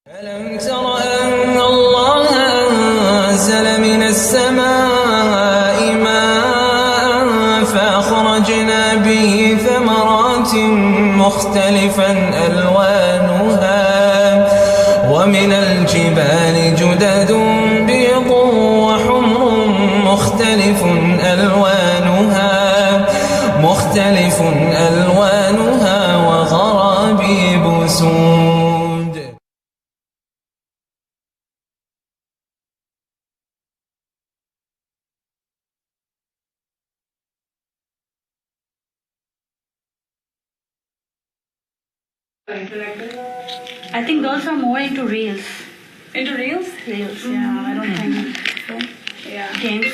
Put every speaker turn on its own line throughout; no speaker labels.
ألم تر أن الله أنزل من السماء ماء فأخرجنا به ثمرات مختلفا ألوانها ومن الجبال جدد بيض وحمر مختلف ألوانها وغرابيب سود.
I think those are more into reels.
Into reels?
Reels, yeah. I don't think so.
Yeah.
Games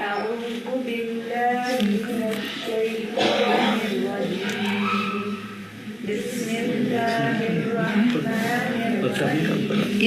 أعوذ بالله من الشيطان الرجيم. بسم الله الرحمن الرحيم.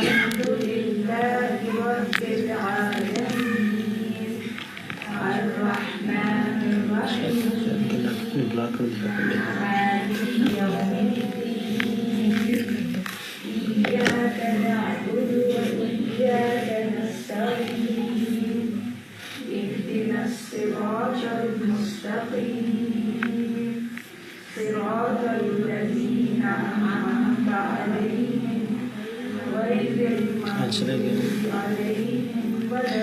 الحمد لله رب العالمين. الرحمن الرحيم. مالك يوم الدين. إياك نعبد وإياك نستعين. اهدنا الصراط المستقيم. صراط الذين أنعمت عليهم غير المغضوب عليهم ولا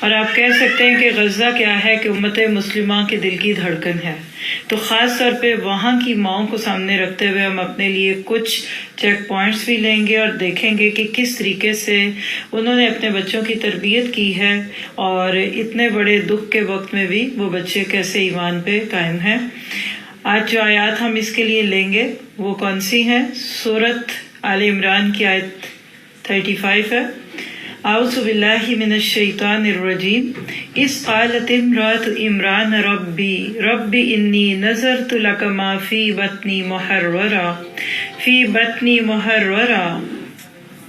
اور آپ کہہ سکتے ہیں کہ غزہ کیا ہے کہ امت مسلمہ کے دل کی دھڑکن ہے. تو خاص طور پہ وہاں کی ماؤں کو سامنے رکھتے ہوئے ہم اپنے لیے کچھ چیک پوائنٹس بھی لیں گے اور دیکھیں گے کہ کس طریقے سے انہوں نے اپنے بچوں کی تربیت کی ہے اور اتنے بڑے دکھ کے وقت میں بھی وہ بچے کیسے ایمان پہ قائم ہیں. آج جو آیات ہم اس کے لیے لیں گے وہ کون سی ہیں؟ سورۃ آل عمران کی آیت 35 ہے. اعوذ باللہ من الشیطان الرجیم. اذ قالت امرأۃ عمران ربی انی نذرت لک ما فی بطنی محررا.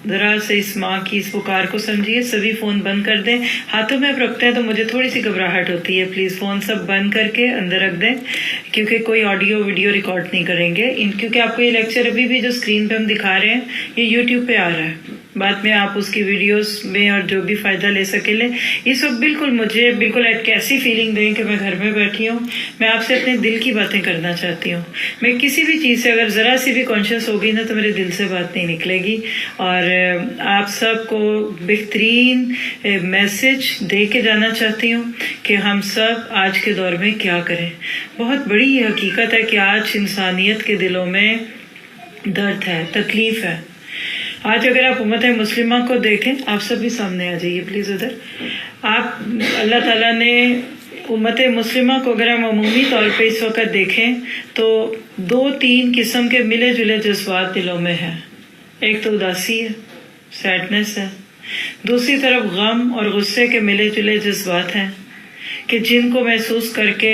ذرا سے اس ماں کی اس پکار کو سمجھیے. سبھی فون بند کر دیں. ہاتھوں میں اب رکھتے ہیں تو مجھے تھوڑی سی گھبراہٹ ہوتی ہے. پلیز فون سب بند کر کے اندر رکھ دیں کیونکہ کوئی آڈیو ویڈیو ریکارڈ نہیں کریں گے. کیونکہ آپ کو یہ لیکچر ابھی بھی جو اسکرین پہ ہم دکھا رہے ہیں یہ یوٹیوب پہ آ رہا ہے. بعد میں آپ اس کی ویڈیوز میں اور جو بھی فائدہ لے سکے لیں. اس وقت مجھے بالکل ایک ایسی فیلنگ دیں کہ میں گھر میں بیٹھی ہوں. میں آپ سے اپنے دل کی باتیں کرنا چاہتی ہوں. میں کسی بھی چیز سے اگر ذرا سی بھی کانشیس ہوگی نا تو میرے دل سے بات نہیں نکلے گی. اور آپ سب کو بہترین میسج دے کے جانا چاہتی ہوں کہ ہم سب آج کے دور میں کیا کریں. بہت بڑی یہ حقیقت ہے کہ آج انسانیت کے دلوں میں درد ہے، تکلیف ہے. آج اگر آپ امت مسلمہ کو دیکھیں، آپ سب بھی سامنے آ جائیے پلیز ادھر. آپ اللہ تعالیٰ نے امت مسلمہ کو اگر ہم عمومی طور پہ اس وقت دیکھیں تو 2-3 قسم کے ملے جلے جذبات دلوں میں ہیں. ایک تو اداسی ہے، سیڈنس ہے. دوسری طرف غم اور غصے کے ملے جلے جذبات ہیں کہ جن کو محسوس کر کے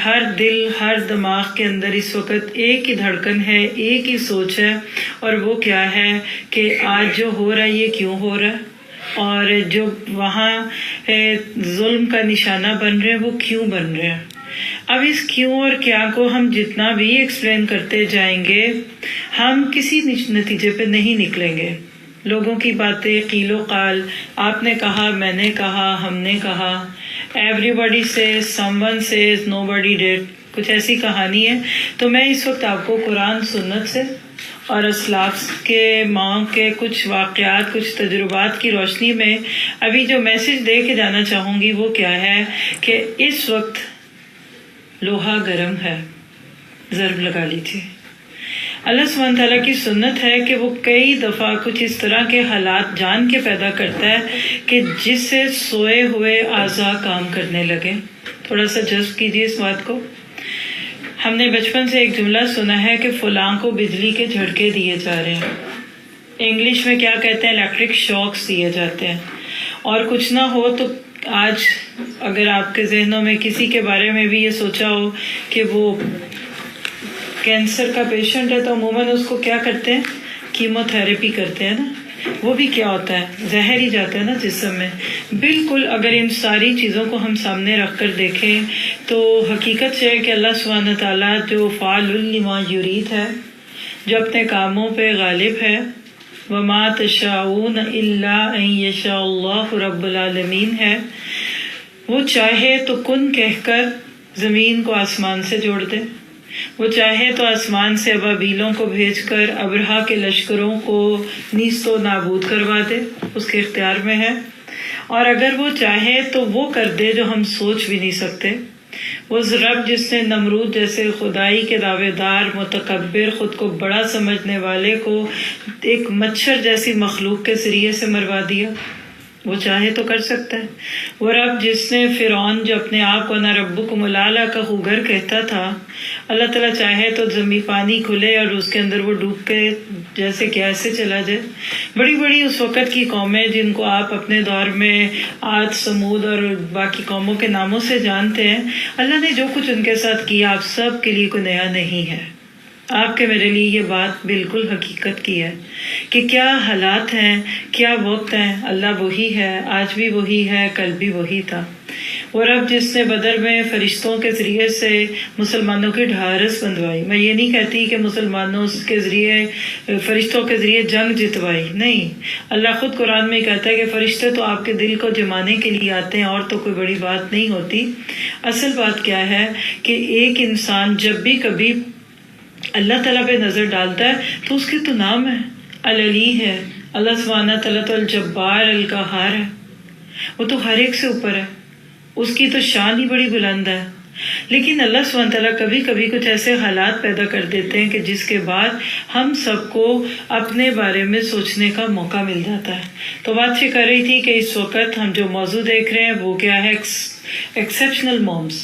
ہر دل، ہر دماغ کے اندر اس وقت ایک ہی دھڑکن ہے، ایک ہی سوچ ہے. اور وہ کیا ہے کہ آج جو ہو رہا ہے یہ کیوں ہو رہا ہے، اور جو وہاں ظلم کا نشانہ بن رہے ہیں وہ کیوں بن رہے ہیں. اب اس کیوں اور کیا کو ہم جتنا بھی ایکسپلین کرتے جائیں گے ہم کسی نتیجے پہ نہیں نکلیں گے. لوگوں کی باتیں، قیل و قال، آپ نے کہا، میں نے کہا، ہم نے کہا، everybody says, someone says, nobody did، کچھ ایسی کہانی ہے. تو میں اس وقت آپ کو قرآن سنت سے اور اسلاف کے ماں کے کچھ واقعات، کچھ تجربات کی روشنی میں ابھی جو میسج دے کے جانا چاہوں گی وہ کیا ہے کہ اس وقت لوہا گرم ہے، ضرب لگا لیجیے. اللہ سبحانہ تعالیٰ کی سنت ہے کہ وہ کئی دفعہ کچھ اس طرح کے حالات جان کے پیدا کرتا ہے کہ جس سے سوئے ہوئے اعضاء کام کرنے لگے. تھوڑا سا جذب کیجیے اس بات کو. ہم نے بچپن سے ایک جملہ سنا ہے کہ فلاں کو بجلی کے جھٹکے دیے جا رہے ہیں. انگلش میں کیا کہتے ہیں؟ الیکٹرک شاکس دیے جاتے ہیں. اور کچھ نہ ہو تو آج اگر آپ کے ذہنوں میں کسی کے بارے میں بھی یہ سوچا ہو کہ وہ کینسر کا پیشنٹ ہے تو عموماً اس کو کیا کرتے ہیں؟ کیمو تھراپی کرتے ہیں نا. وہ بھی کیا ہوتا ہے؟ زہر ہی جاتا ہے نا جسم میں. بالکل اگر ان ساری چیزوں کو ہم سامنے رکھ کر دیکھیں تو حقیقت یہ ہے کہ اللہ سبحانہ تعالیٰ جو فعال لما یرید ہے، جو اپنے کاموں پہ غالب ہے، وما تشاءون الا ان یشاء اللہ رب العالمین ہے. وہ چاہے تو کن کہہ کر زمین کو آسمان سے جوڑ دے، وہ چاہے تو آسمان سے ابابیلوں کو بھیج کر ابرہا کے لشکروں کو نیست و نابود کروا دے، اس کے اختیار میں ہے. اور اگر وہ چاہے تو وہ کر دے جو ہم سوچ بھی نہیں سکتے. وہ رب جس نے نمرود جیسے خدائی کے دعوے دار، متکبر، خود کو بڑا سمجھنے والے کو ایک مچھر جیسی مخلوق کے ذریعے سے مروا دیا، وہ چاہے تو کر سکتا ہے. وہ رب جس نے فرعون جو اپنے آپ کو انا ربکم الاعلی کا خوگر کہتا تھا، اللہ تعالیٰ چاہے تو زمین پانی کھلے اور اس کے اندر وہ ڈوب کے جیسے کہ ایسے چلا جائے. بڑی بڑی اس وقت کی قومیں جن کو آپ اپنے دور میں عاد، سمود اور باقی قوموں کے ناموں سے جانتے ہیں، اللہ نے جو کچھ ان کے ساتھ کیا آپ سب کے لیے کوئی نیا نہیں ہے. آپ کے میرے لیے یہ بات بالکل حقیقت کی ہے کہ کیا حالات ہیں، کیا وقت ہیں. اللہ وہی ہے، آج بھی وہی ہے، کل بھی وہی تھا. وہ رب جس نے بدر میں فرشتوں کے ذریعے سے مسلمانوں کی ڈھارس بندھوائی. میں یہ نہیں کہتی کہ مسلمانوں کے ذریعے، فرشتوں کے ذریعے جنگ جتوائی، نہیں. اللہ خود قرآن میں کہتا ہے کہ فرشتے تو آپ کے دل کو جمانے کے لیے آتے ہیں، اور تو کوئی بڑی بات نہیں ہوتی. اصل بات کیا ہے کہ ایک انسان جب بھی کبھی اللہ تعالیٰ پہ نظر ڈالتا ہے تو اس کے تو نام ہے، العلی ہے. اللہ سبحانہ تعالیٰ تو الجبار، القہار ہے. وہ تو ہر ایک سے اوپر ہے، اس کی تو شان ہی بڑی بلند ہے. لیکن اللہ سبحانہ تعالیٰ کبھی کبھی کچھ ایسے حالات پیدا کر دیتے ہیں کہ جس کے بعد ہم سب کو اپنے بارے میں سوچنے کا موقع مل جاتا ہے. تو بات یہ کر رہی تھی کہ اس وقت ہم جو موضوع دیکھ رہے ہیں وہ کیا ہے؟ ایکسیپشنل مومز،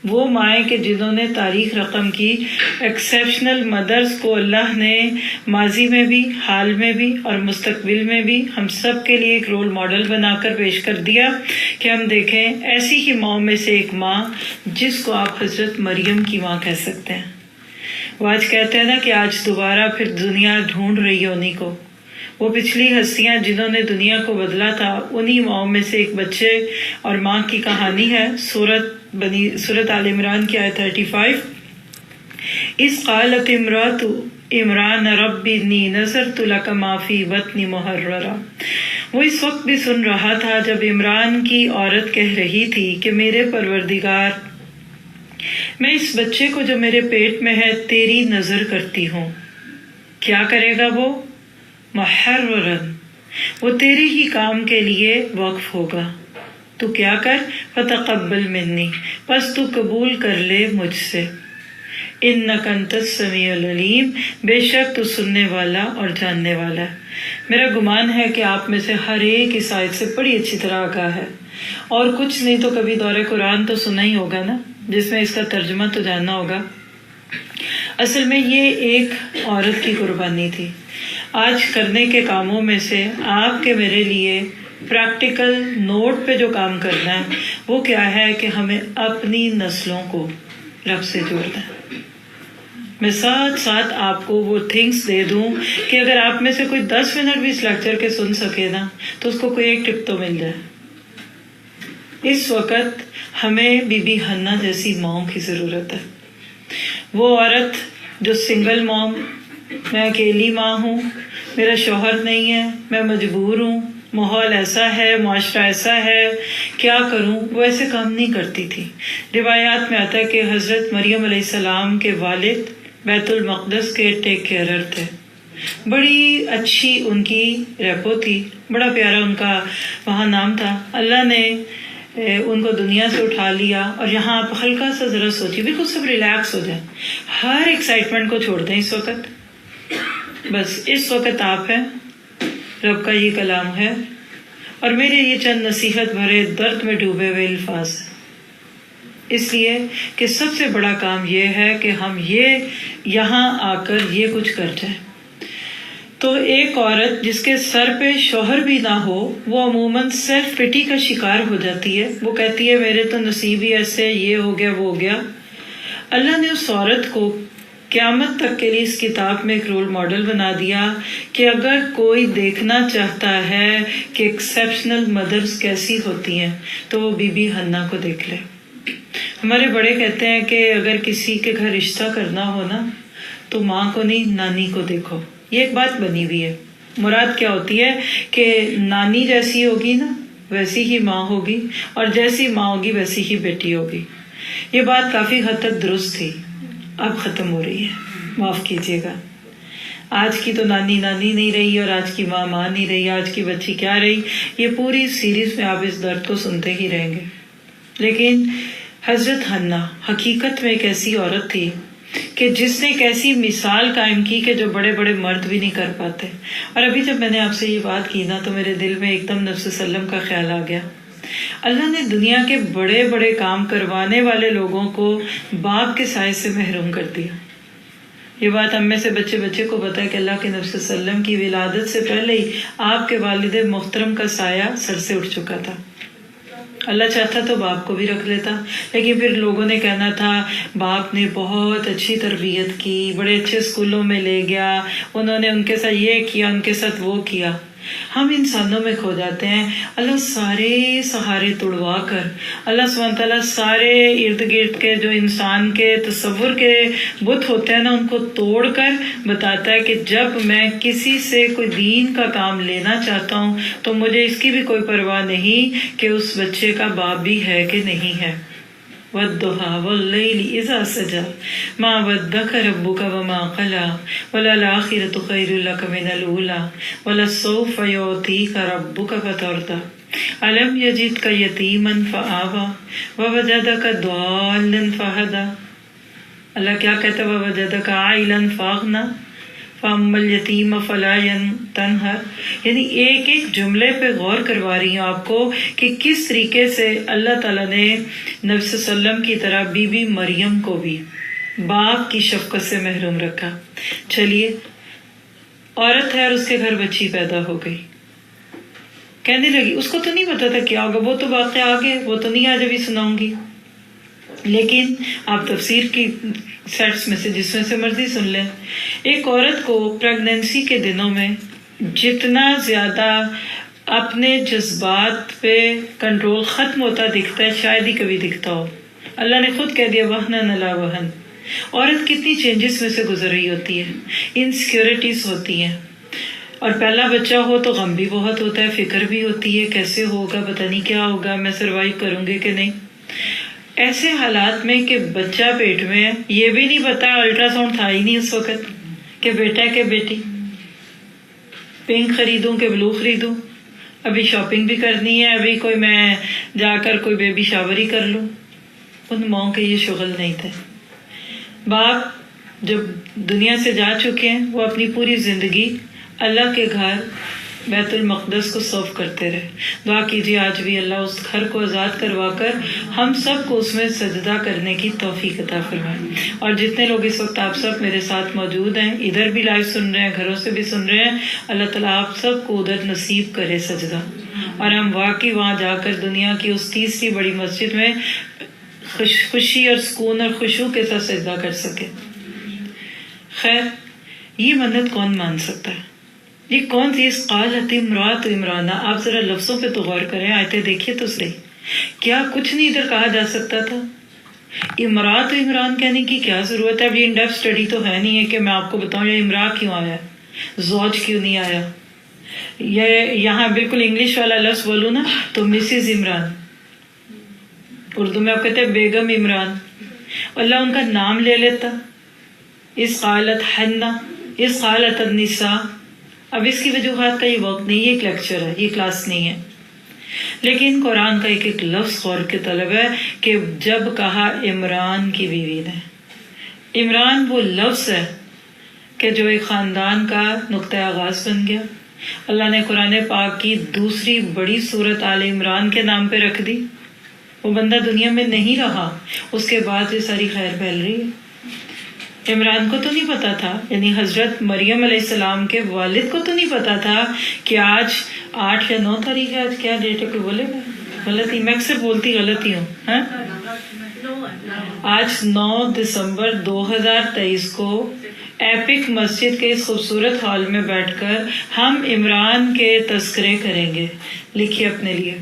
وہ مائیں کہ جنہوں نے تاریخ رقم کی. ایکسیپشنل مدرز کو اللہ نے ماضی میں بھی، حال میں بھی اور مستقبل میں بھی ہم سب کے لیے ایک رول ماڈل بنا کر پیش کر دیا کہ ہم دیکھیں ایسی ہی ماں میں سے ایک ماں جس کو آپ حضرت مریم کی ماں کہہ سکتے ہیں. وہ آج کہتے ہیں نا کہ آج دوبارہ پھر دنیا ڈھونڈ رہی ہے انہی کو. وہ پچھلی ہستیاں جنہوں نے دنیا کو بدلا تھا، انہی ماؤں میں سے ایک بچے اور ماں کی کہانی ہے. سورۃ آل عمران کی آیت 35، اذ قالت امرأۃ عمران رب انی نذرت لک ما فی بطنی محررا. وہ اس وقت بھی سن رہا تھا جب عمران کی عورت کہہ رہی تھی کہ میرے پروردگار، میں اس بچے کو جو میرے پیٹ میں ہے تیری نظر کرتی ہوں. کیا کرے گا وہ؟ محررن، وہ تیرے ہی کام کے لیے وقف ہوگا. تو کیا کر؟ فتقبل منی، پس تو قبول کر لے مجھ سے. انک انت السمیع العلیم، بے شک تو سننے والا اور جاننے والا ہے. میرا گمان ہے کہ آپ میں سے ہر ایک اس آیت سے بڑی اچھی طرح آگاہ ہے، اور کچھ نہیں تو کبھی دورہ قرآن تو سنا ہی ہوگا نا، جس میں اس کا ترجمہ تو جاننا ہوگا. اصل میں یہ ایک عورت کی قربانی تھی. آج کرنے کے کاموں میں سے آپ کے میرے لیے پریکٹیکل نوٹ پہ جو کام کرنا ہے وہ کیا ہے کہ ہمیں اپنی نسلوں کو رب سے جوڑنا ہے. میں ساتھ ساتھ آپ کو وہ تھنگس دے دوں کہ اگر آپ میں سے کوئی 10 منٹ بھی اس لیکچر کے سن سکے نا تو اس کو کوئی ایک ٹپ تو مل جائے. اس وقت ہمیں بی بی حنا جیسی ماؤں کی ضرورت ہے. وہ عورت جو سنگل موم، میں اکیلی ماں ہوں، میرا شوہر نہیں ہے، میں مجبور ہوں، ماحول ایسا ہے، معاشرہ ایسا ہے، کیا کروں، وہ ایسے کام نہیں کرتی تھی. روایات میں آتا ہے کہ حضرت مریم علیہ السلام کے والد بیت المقدس کے ٹیک کیئرر تھے. بڑی اچھی ان کی ریپو تھی، بڑا پیارا ان کا وہاں نام تھا. اللہ نے ان کو دنیا سے اٹھا لیا، اور یہاں آپ ہلکا سا ذرا سوچیے، بالکل سب ریلیکس ہو جائیں، ہر ایکسائٹمنٹ کو چھوڑ دیں. اس وقت بس اس وقت آپ ہیں، رب کا یہ کلام ہے، اور میرے یہ چند نصیحت بھرے درد میں ڈوبے ہوئے الفاظ ہیں. اس لیے کہ سب سے بڑا کام یہ ہے کہ ہم یہاں آ کر یہ کچھ کر جائیں. تو ایک عورت جس کے سر پہ شوہر بھی نہ ہو وہ عموماً سیلف پٹی کا شکار ہو جاتی ہے. وہ کہتی ہے میرے تو نصیب ہی ایسے، یہ ہو گیا وہ ہو گیا. اللہ نے اس عورت کو قیامت تک کے لیے اس کتاب میں ایک رول ماڈل بنا دیا کہ اگر کوئی دیکھنا چاہتا ہے کہ ایکسیپشنل مدرز کیسی ہوتی ہیں تو وہ بی بی حنا کو دیکھ لے. ہمارے بڑے کہتے ہیں کہ اگر کسی کے گھر رشتہ کرنا ہو نا تو ماں کو نہیں نانی کو دیکھو. یہ ایک بات بنی ہوئی ہے. مراد کیا ہوتی ہے کہ نانی جیسی ہوگی نا ویسی ہی ماں ہوگی، اور جیسی ماں ہوگی ویسی ہی بیٹی ہوگی. یہ بات کافی حد تک درست تھی، اب ختم ہو رہی ہے، معاف کیجیے گا. آج کی تو نانی نانی نہیں رہی اور آج کی ماں ماں نہیں رہی، آج کی بچی کیا رہی. یہ پوری سیریز میں آپ اس درد کو سنتے ہی رہیں گے. لیکن حضرت حنا حقیقت میں ایک ایسی عورت تھی کہ جس نے ایک ایسی مثال قائم کی کہ جو بڑے بڑے مرد بھی نہیں کر پاتے. اور ابھی جب میں نے آپ سے یہ بات کی نا تو میرے دل میں ایک دم نبی صلی اللہ علیہ وسلم کا خیال آ گیا. اللہ نے دنیا کے بڑے بڑے کام کروانے والے لوگوں کو باپ کے سائے سے محروم کر دیا. یہ بات ہم میں سے بچے کو پتا ہے کہ اللہ کے نبی صلی اللہ علیہ وسلم کی ولادت سے پہلے ہی آپ کے والد محترم کا سایہ سر سے اٹھ چکا تھا. اللہ چاہتا تو باپ کو بھی رکھ لیتا، لیکن پھر لوگوں نے کہنا تھا باپ نے بہت اچھی تربیت کی، بڑے اچھے اسکولوں میں لے گیا، انہوں نے ان کے ساتھ یہ کیا، ان کے ساتھ وہ کیا. ہم انسانوں میں کھو جاتے ہیں. اللہ سارے سہارے توڑوا کر، اللہ سبحانہ تعالیٰ سارے ارد گرد کے جو انسان کے تصور کے بت ہوتے ہیں نا ان کو توڑ کر بتاتا ہے کہ جب میں کسی سے کوئی دین کا کام لینا چاہتا ہوں تو مجھے اس کی بھی کوئی پرواہ نہیں کہ اس بچے کا باپ بھی ہے کہ نہیں ہے. والضحى والليل إذا سجى ما ودك ربك وما قلى وللآخرة خير لك من الأولى ولسوف يعطيك ربك فترضى. الم یجد کا یتیما فآوا ووجدک ضالا فہدا. اللہ کیا کہتا ہے؟ ووجدک عائلا فاغنا فاما الیتیم فلا تنہر. یعنی ایک ایک جملے پہ غور کروا رہی ہوں آپ کو کہ کس طریقے سے اللہ تعالیٰ نے نبی صلی اللہ علیہ وسلم کی طرح بی بی مریم کو بھی باپ کی شفقت سے محروم رکھا. چلیے، عورت ہے اور اس کے گھر بچی پیدا ہو گئی، کہنے لگی اس کو تو نہیں پتا تھا کیا ہوگا، وہ تو واقعہ آگے، وہ تو نہیں آج ابھی سناؤں گی. لیکن آپ تفسیر کی سیٹس میں سے جس میں سے مرضی سن لیں، ایک عورت کو پریگننسی کے دنوں میں جتنا زیادہ اپنے جذبات پہ کنٹرول ختم ہوتا دکھتا ہے شاید ہی کبھی دکھتا ہو. اللہ نے خود کہہ دیا وہن لا وہن. عورت کتنی چینجز میں سے گزر رہی ہوتی ہے، انسیکیورٹیز ہوتی ہیں، اور پہلا بچہ ہو تو غم بھی بہت ہوتا ہے، فکر بھی ہوتی ہے کیسے ہوگا، پتہ نہیں کیا ہوگا، میں سروائیو کروں گی کہ نہیں. ایسے حالات میں کہ بچہ پیٹ میں ہے، یہ بھی نہیں پتا، الٹرا ساؤنڈ تھا ہی نہیں اس وقت کہ بیٹا ہے کہ بیٹی، پنک خریدوں کہ بلو خریدوں، ابھی شاپنگ بھی کرنی ہے، ابھی کوئی میں جا کر کوئی بیبی شاور ہی کر لوں. ان ماؤں کے یہ شغل نہیں تھے. باپ جب دنیا سے جا چکے ہیں وہ اپنی پوری زندگی اللہ کے گھر بیت المقدس کو سرو کرتے رہے. دعا کیجیے آج بھی اللہ اس گھر کو آزاد کروا کر ہم سب کو اس میں سجدہ کرنے کی توفیق عطا فرمائے. اور جتنے لوگ اس وقت آپ سب میرے ساتھ موجود ہیں، ادھر بھی لائیو سن رہے ہیں، گھروں سے بھی سن رہے ہیں، اللہ تعالیٰ آپ سب کو ادھر نصیب کرے سجدہ، اور ہم واقعی وہاں جا کر دنیا کی اس تیسری بڑی مسجد میں خوشی اور سکون اور خشوع کے ساتھ سجدہ کر سکے. خیر، یہ منت کون مان سکتا ہے؟ یہ کون سی اس قالت امرات عمران؟ آپ ذرا لفظوں پہ تو غور کریں، آیتیں دیکھیے تو صحیح. کیا کچھ نہیں ادھر کہا جا سکتا تھا؟ امرات عمران کہنے کی کیا ضرورت ہے؟ اب یہ ان ڈیپتھ اسٹڈی تو ہے نہیں ہے کہ میں آپ کو بتاؤں یہ امرا کیوں آیا، زوج کیوں نہیں آیا. یہ یہاں بالکل انگلش والا لفظ بولوں نا تو مسز عمران، اردو میں آپ کہتے ہیں بیگم عمران. اللہ ان کا نام لے لیتا، اس قالت حنا، اس قالت النساء. اب اس کی وجوہات کا یہ وقت نہیں، یہ ایک لیکچر ہے، یہ کلاس نہیں ہے. لیکن قرآن کا ایک ایک لفظ غور کے طلب ہے کہ جب کہا عمران کی بیوی نے، عمران وہ لفظ ہے کہ جو ایک خاندان کا نقطہ آغاز بن گیا. اللہ نے قرآن پاک کی دوسری بڑی سورت آل عمران کے نام پہ رکھ دی. وہ بندہ دنیا میں نہیں رہا، اس کے بعد یہ ساری خیر پھیل رہی ہے. عمران کو تو نہیں پتا تھا، یعنی حضرت مریم علیہ السلام کے والد کو تو نہیں پتا تھا کہ آج 8 یا 9 تاریخ ہے. آج کیا ڈیٹ ہے؟ کوئی بولے گا؟ غلطی، میں اکثر بولتی غلطی ہوں. آج 9 دسمبر 2023 کو ایپک مسجد کے اس خوبصورت ہال میں بیٹھ کر ہم عمران کے تذکرے کریں گے. لکھیے اپنے لیے،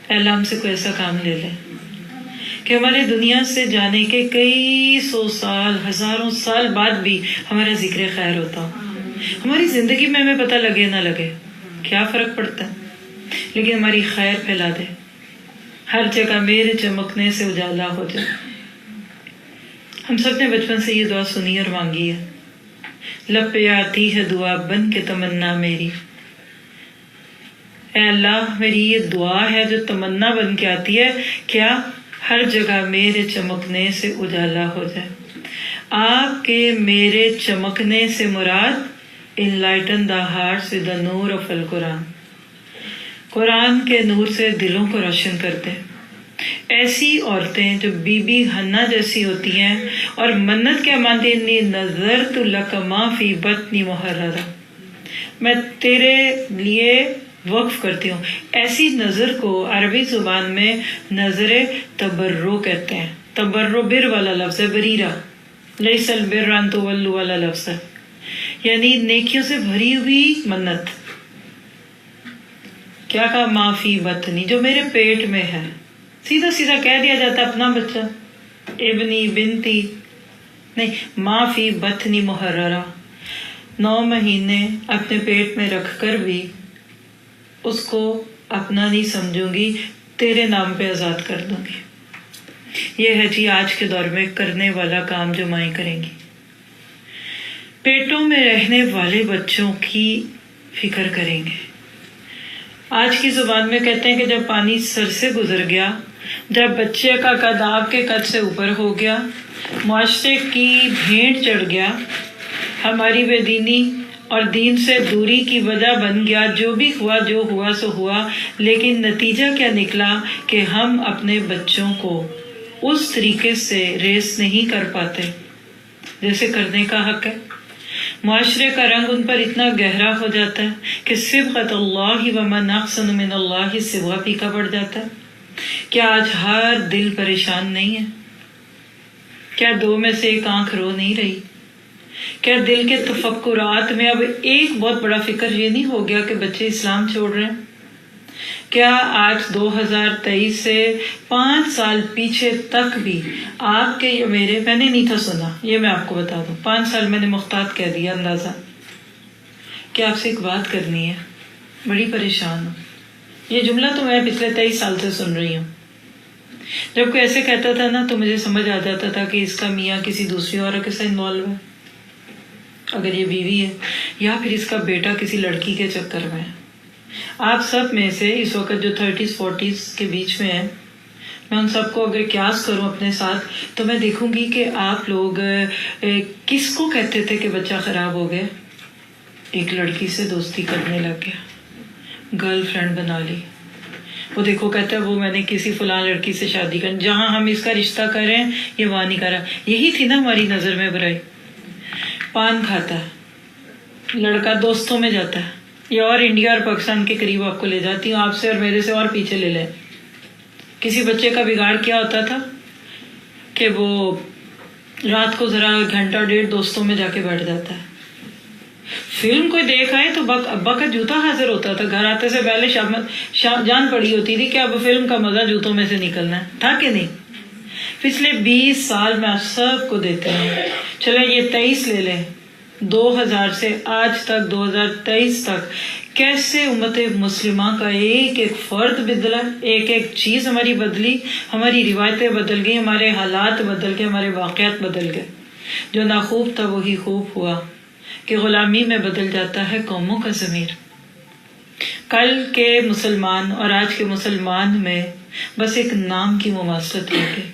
اللہ ہم سے کوئی ایسا کام لے لے کہ ہمارے دنیا سے جانے کے کئی سو سال، ہزاروں سال بعد بھی ہمارا ذکر خیر ہوتا ہو. ہماری زندگی میں ہمیں پتہ لگے نہ لگے کیا فرق پڑتا ہے، لیکن ہماری خیر پھیلا دے، ہر جگہ میرے چمکنے سے اجالا ہو جائے. ہم سب نے بچپن سے یہ دعا سنی اور مانگی ہے، لب پہ آتی ہے دعا بن کے تمنا میری. اے اللہ، میری یہ دعا ہے جو تمنا بن کے آتی ہے، کیا ہر جگہ میرے چمکنے سے اجالا ہو جائے. آپ کے میرے چمکنے سے مراد enlighten the hearts with the Noor of القرآن، قرآن کے نور سے دلوں کو روشن کرتے. ایسی عورتیں جو بی بی حنا جیسی ہوتی ہیں اور منت کیا مانتی ہیں، نظرت لک ما فی بطنی محررہ، میں تیرے لیے وقف کرتی ہوں. ایسی نظر کو عربی زبان میں نظر تبرو کہتے ہیں. تبرو بر والا لفظ ہے، بریرہ، لیس البر ان تولوا والا لفظ ہے، یعنی نیکیوں سے بھری ہوئی منت. کیا کہا؟ ما فی بطنی، جو میرے پیٹ میں ہے. سیدھا سیدھا کہہ دیا جاتا اپنا بچہ، ابنی بنتی، نہیں، ما فی بطنی محررہ. 9 مہینے اپنے پیٹ میں رکھ کر بھی اس کو اپنا نہیں سمجھوں گی، تیرے نام پہ آزاد کر دوں گی. یہ ہے جی آج کے دور میں کرنے والا کام جو مائیں کریں گی. پیٹوں میں رہنے والے بچوں کی فکر کریں گے. آج کی زبان میں کہتے ہیں کہ جب پانی سر سے گزر گیا، جب بچے کا قد آپ کے قد سے اوپر ہو گیا، معاشرے کی بھیڑ چڑھ گیا، ہماری بے دینی اور دین سے دوری کی وجہ بن گیا، جو بھی ہوا جو ہوا سو ہوا، لیکن نتیجہ کیا نکلا کہ ہم اپنے بچوں کو اس طریقے سے ریس نہیں کر پاتے جیسے کرنے کا حق ہے۔ معاشرے کا رنگ ان پر اتنا گہرا ہو جاتا ہے کہ صبغۃ اللہ ومن احسن من اللہ صبغہ پھیکا پڑ جاتا ہے۔ کیا آج ہر دل پریشان نہیں ہے؟ کیا 2 میں سے 1 آنکھ رو نہیں رہی؟ کیا دل کے تفکرات میں اب ایک بہت بڑا فکر یہ نہیں ہو گیا کہ بچے اسلام چھوڑ رہے ہیں؟ کیا آج 2023 سے 5 سال پیچھے تک بھی آپ کے یا میرے، میں نے نہیں تھا سنا، یہ میں آپ کو بتا دوں، 5 سال میں نے محتاط کہہ دیا اندازہ، کہ آپ سے ایک بات کرنی ہے، بڑی پریشان ہوں۔ یہ جملہ تو میں پچھلے 23 سال سے سن رہی ہوں۔ جب کوئی ایسے کہتا تھا نا تو مجھے سمجھ آ جاتا تھا کہ اس کا میاں کسی دوسری عورت کے ساتھ انوالو ہے، اگر یہ بیوی ہے، یا پھر اس کا بیٹا کسی لڑکی کے چکر میں ہے۔ آپ سب میں سے اس وقت جو 30s 40s کے بیچ میں ہیں، میں ان سب کو اگر قیاس کروں اپنے ساتھ تو میں دیکھوں گی کہ آپ لوگ کس کو کہتے تھے کہ بچہ خراب ہو گیا؟ ایک لڑکی سے دوستی کرنے لگ گیا، گرل فرینڈ بنا لی، وہ دیکھو کہتا ہے وہ میں نے کسی فلاں لڑکی سے شادی کر، جہاں ہم اس کا رشتہ کریں یہ وہاں نہیں کرا۔ یہی تھی نا ہماری نظر میں برائی۔ پان کھاتا ہے، لڑکا دوستوں میں جاتا ہے، یا اور انڈیا اور پاکستان کے قریب آپ کو لے جاتی ہوں، آپ سے اور میرے سے اور پیچھے لے لیں۔ کسی بچے کا بگاڑ کیا ہوتا تھا کہ وہ رات کو ذرا 1 گھنٹہ 1.5 دوستوں میں جا کے بیٹھ جاتا ہے۔ فلم کوئی دیکھ آئے تو ابا کا جوتا حاضر ہوتا تھا، گھر آتے سے پہلے جان پڑی ہوتی تھی کہ اب فلم کا مزہ جوتوں میں سے نکلنا ہے، تھا کہ نہیں؟ پچھلے 20 سال میں آپ سب کو دیتے ہیں، چلیں یہ 23 لے لیں، 2000 سے آج تک 2023 تک کیسے امت مسلمہ کا ایک ایک فرد بدلا، ایک ایک چیز ہماری بدلی، ہماری روایتیں بدل گئی، ہمارے حالات بدل گئے، ہمارے واقعات بدل گئے۔ جو ناخوب تھا وہی خوب ہوا کہ غلامی میں بدل جاتا ہے قوموں کا ضمیر۔ کل کے مسلمان اور آج کے مسلمان میں بس ایک نام کی مماثلت ہو گئی۔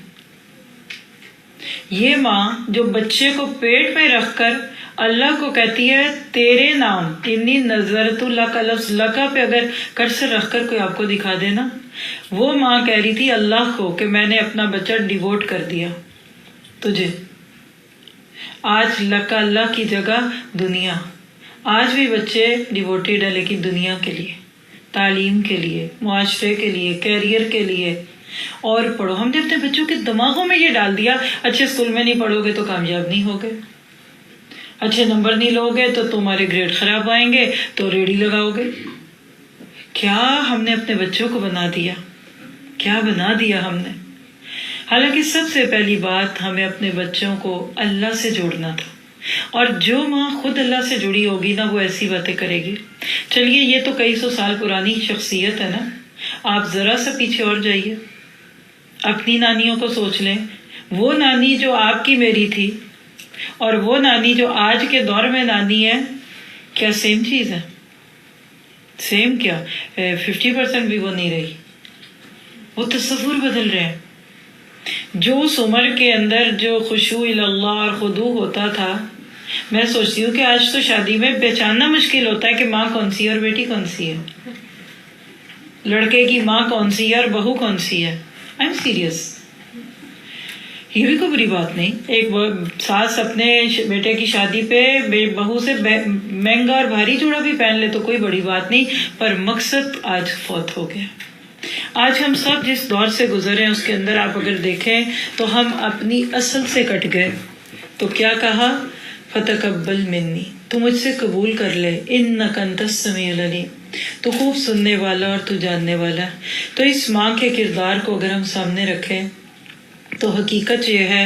یہ ماں جو بچے کو پیٹ میں رکھ کر اللہ کو کہتی ہے تیرے نام، انی نظرت لک، لفظ لکا پہ اگر کرسر رکھ کر کوئی آپ کو دکھا دینا، وہ ماں کہہ رہی تھی اللہ کو کہ میں نے اپنا بچہ ڈیووٹ کر دیا تجھے۔ آج لکا اللہ کی جگہ دنیا، آج بھی بچے ڈیووٹیڈ ہے لیکن دنیا کے لیے، تعلیم کے لیے، معاشرے کے لیے، کیریئر کے لیے۔ اور پڑھو، ہم نے اپنے بچوں کے دماغوں میں یہ ڈال دیا اچھے اسکول میں نہیں پڑھو گے تو کامیاب نہیں ہوگے، اچھے نمبر نہیں لو گے تو تمہارے گریڈ خراب آئیں گے تو ریڑھی لگاؤ گے۔ کیا ہم نے اپنے بچوں کو بنا دیا، کیا بنا دیا ہم نے؟ حالانکہ سب سے پہلی بات ہمیں اپنے بچوں کو اللہ سے جوڑنا تھا، اور جو ماں خود اللہ سے جڑی ہوگی نا وہ ایسی باتیں کرے گی۔ چلیے یہ تو کئی 100 سال پرانی شخصیت ہے نا، آپ ذرا سا پیچھے اور جائیے، اپنی نانیوں کو سوچ لیں، وہ نانی جو آپ کی میری تھی اور وہ نانی جو آج کے دور میں نانی ہے، کیا سیم چیز ہے؟ سیم کیا، 50% بھی وہ نہیں رہی۔ وہ تصور بدل رہے ہیں۔ جو اس عمر کے اندر جو خشوع اللہ اور خضوع ہوتا تھا، میں سوچتی ہوں کہ آج تو شادی میں پہچاننا مشکل ہوتا ہے کہ ماں کون سی ہے اور بیٹی کون سی ہے، لڑکے کی ماں کون سی ہے اور بہو کون سی ہے۔ آئی ایم سیریس، یہ بھی کوئی بری بات نہیں۔ ایک ساس اپنے بیٹے کی شادی پہ بہو سے مہنگا اور بھاری جوڑا بھی پہن لے تو کوئی بڑی بات نہیں، پر مقصد آج فوت ہو گیا۔ آج ہم سب جس دور سے گزرے ہیں اس کے اندر آپ اگر دیکھیں تو ہم اپنی اصل سے کٹ گئے۔ تو کیا کہا؟ فتقبل منی، تو مجھ سے قبول کر لے، انک انت السمیع العلیم، تو خوب سننے والا اور تو جاننے والا۔ تو اس ماں کے کردار کو اگر ہم سامنے رکھیں تو حقیقت یہ ہے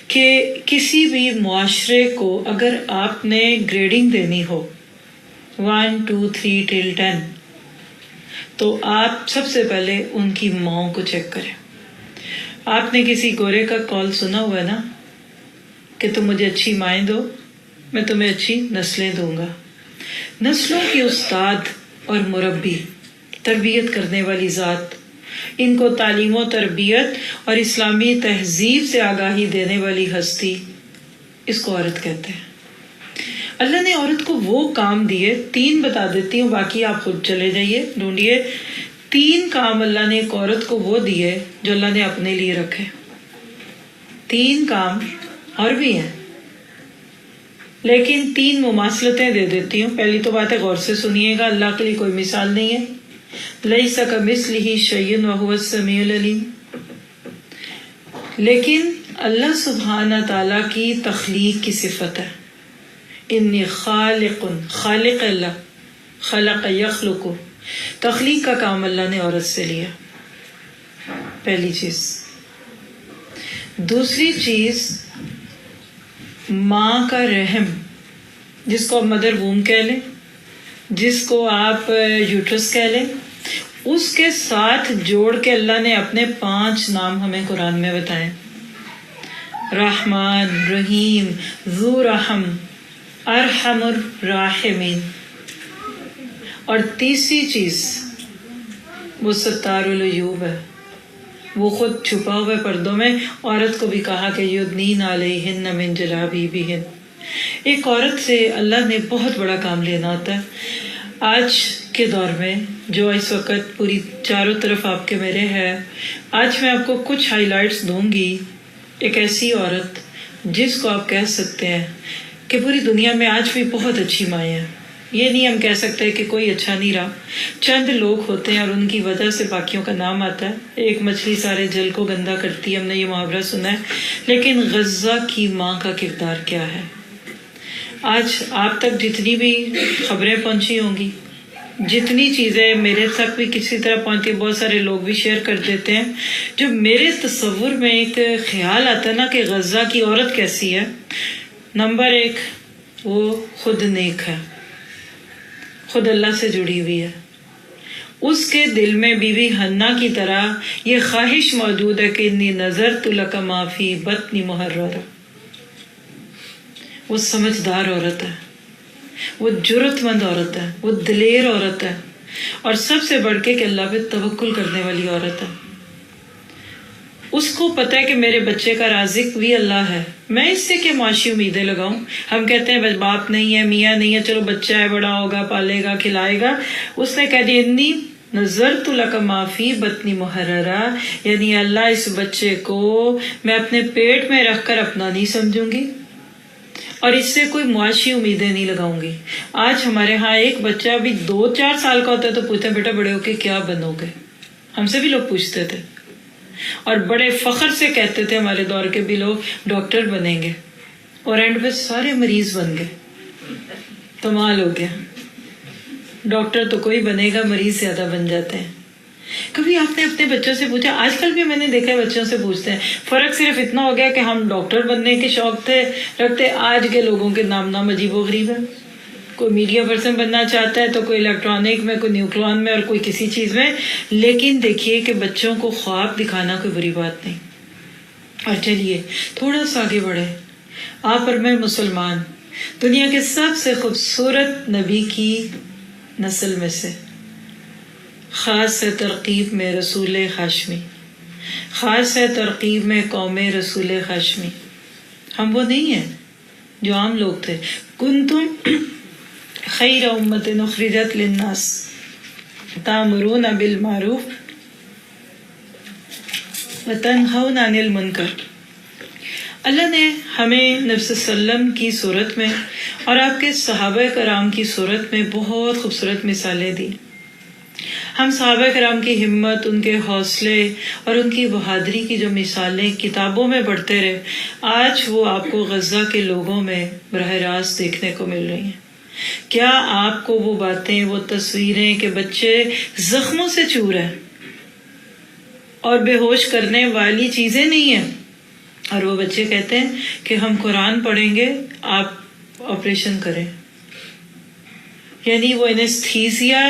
کہ کسی بھی معاشرے کو اگر آپ نے گریڈنگ دینی ہو 1 2 3 till 10 تو آپ سب سے پہلے ان کی ماؤں کو چیک کریں۔ آپ نے کسی گورے کا کال سنا ہوا ہے نا کہ تم مجھے اچھی مائیں دو، میں تمہیں اچھی نسلیں دوں گا۔ نسلوں کی استاد اور مربی تربیت کرنے والی ذات، ان کو تعلیم و تربیت اور اسلامی تہذیب سے آگاہی دینے والی ہستی، اس کو عورت کہتے ہیں۔ اللہ نے عورت کو وہ کام دیے، 3 بتا دیتی ہوں، باقی آپ خود چلے جائیے ڈھونڈیے۔ 3 کام اللہ نے ایک عورت کو وہ دیے جو اللہ نے اپنے لیے رکھے۔ 3 کام اور بھی ہیں، لیکن 3 مماثلتیں دے دیتی ہوں۔ پہلی تو بات ہے، غور سے سنیے گا، اللہ کے لیے کوئی مثال نہیں ہے۔ لیس کمثلہ شیء وہو السمیع العلیم۔ لیکن اللہ سبحانہ تعالیٰ کی تخلیق کی صفت ہے، انی خالق، خالق اللہ، خلق یخلق، تخلیق کا کام اللہ نے عورت سے لیا، پہلی چیز۔ دوسری چیز، ماں کا رحم، جس کو آپ مدر ووم کہہ لیں، جس کو آپ یوٹرس کہہ لیں، اس کے ساتھ جوڑ کے اللہ نے اپنے 5 نام ہمیں قرآن میں بتائے، رحمان، رحیم، ذو رحم، ارحم الراحمین۔ اور تیسری چیز، وہ ستار العیوب ہے، وہ خود چھپا ہوئے پردوں میں۔ عورت کو بھی کہا کہ یدنین علیہن من جلابیبہن۔ ایک عورت سے اللہ نے بہت بڑا کام لینا ہوتا ہے۔ آج کے دور میں جو اس وقت پوری چاروں طرف آپ کے میرے ہے، آج میں آپ کو کچھ ہائی لائٹس دوں گی۔ ایک ایسی عورت جس کو آپ کہہ سکتے ہیں کہ پوری دنیا میں آج بھی بہت اچھی مائیں ہیں، یہ نہیں ہم کہہ سکتے کہ کوئی اچھا نہیں رہا، چند لوگ ہوتے ہیں اور ان کی وجہ سے باقیوں کا نام آتا ہے۔ ایک مچھلی سارے جل کو گندا کرتی ہے، ہم نے یہ محاورہ سنا ہے، لیکن غزہ کی ماں کا کردار کیا ہے؟ آج آپ تک جتنی بھی خبریں پہنچی ہوں گی، جتنی چیزیں میرے تک بھی کسی طرح پہنچتی، بہت سارے لوگ بھی شیئر کر دیتے ہیں، جو میرے تصور میں ایک خیال آتا ہے نا کہ غزہ کی عورت کیسی ہے۔ نمبر 1، وہ خود نیک ہے، خود اللہ سے جڑی ہوئی ہے، اس کے دل میں بی بی حنا کی طرح یہ خواہش موجود ہے کہ انی نظرت لک ما فی بطنی محررہ۔ وہ سمجھدار عورت ہے، وہ جرت مند عورت ہے، وہ دلیر عورت ہے، اور سب سے بڑھ کے کہ اللہ پہ توکل کرنے والی عورت ہے۔ اس کو پتہ ہے کہ میرے بچے کا رازق بھی اللہ ہے، میں اس سے کیا معاشی امیدیں لگاؤں۔ ہم کہتے ہیں بس باپ نہیں ہے، میاں نہیں ہے، چلو بچہ ہے، بڑا ہوگا، پالے گا، کھلائے گا۔ اس نے کہہ دیا انی نظرت لک ما فی بطنی محررہ، یعنی اللہ اس بچے کو میں اپنے پیٹ میں رکھ کر اپنا نہیں سمجھوں گی اور اس سے کوئی معاشی امیدیں نہیں لگاؤں گی۔ آج ہمارے ہاں ایک بچہ ابھی 2-4 سال کا ہوتا ہے تو پوچھتے ہیں بیٹا بڑے ہو کے کیا بنو گے؟ ہم سے بھی لوگ پوچھتے تھے اور بڑے فخر سے کہتے تھے، ہمارے دور کے بھی لوگ ڈاکٹر بنیں گے، اور اینڈ پہ سارے مریض بن گئے۔ کمال ہو گیا، ڈاکٹر تو کوئی بنے گا، مریض زیادہ بن جاتے ہیں۔ کبھی آپ نے اپنے بچوں سے پوچھا؟ آج کل بھی میں نے دیکھا ہے بچوں سے پوچھتے ہیں، فرق صرف اتنا ہو گیا کہ ہم ڈاکٹر بننے کے شوق رکھتے، آج کے لوگوں کے نام عجیب و غریب ہے۔ کوئی میڈیا پرسن بننا چاہتا ہے تو کوئی الیکٹرانک میں، کوئی نیوکلون میں، اور کوئی کسی چیز میں۔ لیکن دیکھیے کہ بچوں کو خواب دکھانا کوئی بری بات نہیں۔ اور چلیے تھوڑا سا آگے بڑھے، آپ اور میں مسلمان دنیا کے سب سے خوبصورت نبی کی نسل میں سے، خاص ہے ترقیب میں رسول ہاشمی، خاص ہے ترقیب میں قوم رسول ہاشمی۔ ہم وہ نہیں ہیں جو عام لوگ تھے۔ کنتم خیر امت اخرجت للناس تأمرون بالمعروف وتنہون عن المنکر۔ اللہ نے ہمیں نبی صلی اللہ علیہ وسلم کی صورت میں اور آپ کے صحابہ کرام کی صورت میں بہت خوبصورت مثالیں دی۔ ہم صحابہ کرام کی ہمت، ان کے حوصلے اور ان کی بہادری کی جو مثالیں کتابوں میں پڑھتے رہے، آج وہ آپ کو غزہ کے لوگوں میں براہ راست دیکھنے کو مل رہی ہیں۔ کیا آپ کو وہ باتیں، وہ تصویریں کہ بچے زخموں سے چور ہیں اور بے ہوش کرنے والی چیزیں نہیں ہیں، اور وہ بچے کہتے ہیں کہ ہم قرآن پڑھیں گے، آپ آپریشن کریں؟ یعنی وہ انیستھیزیا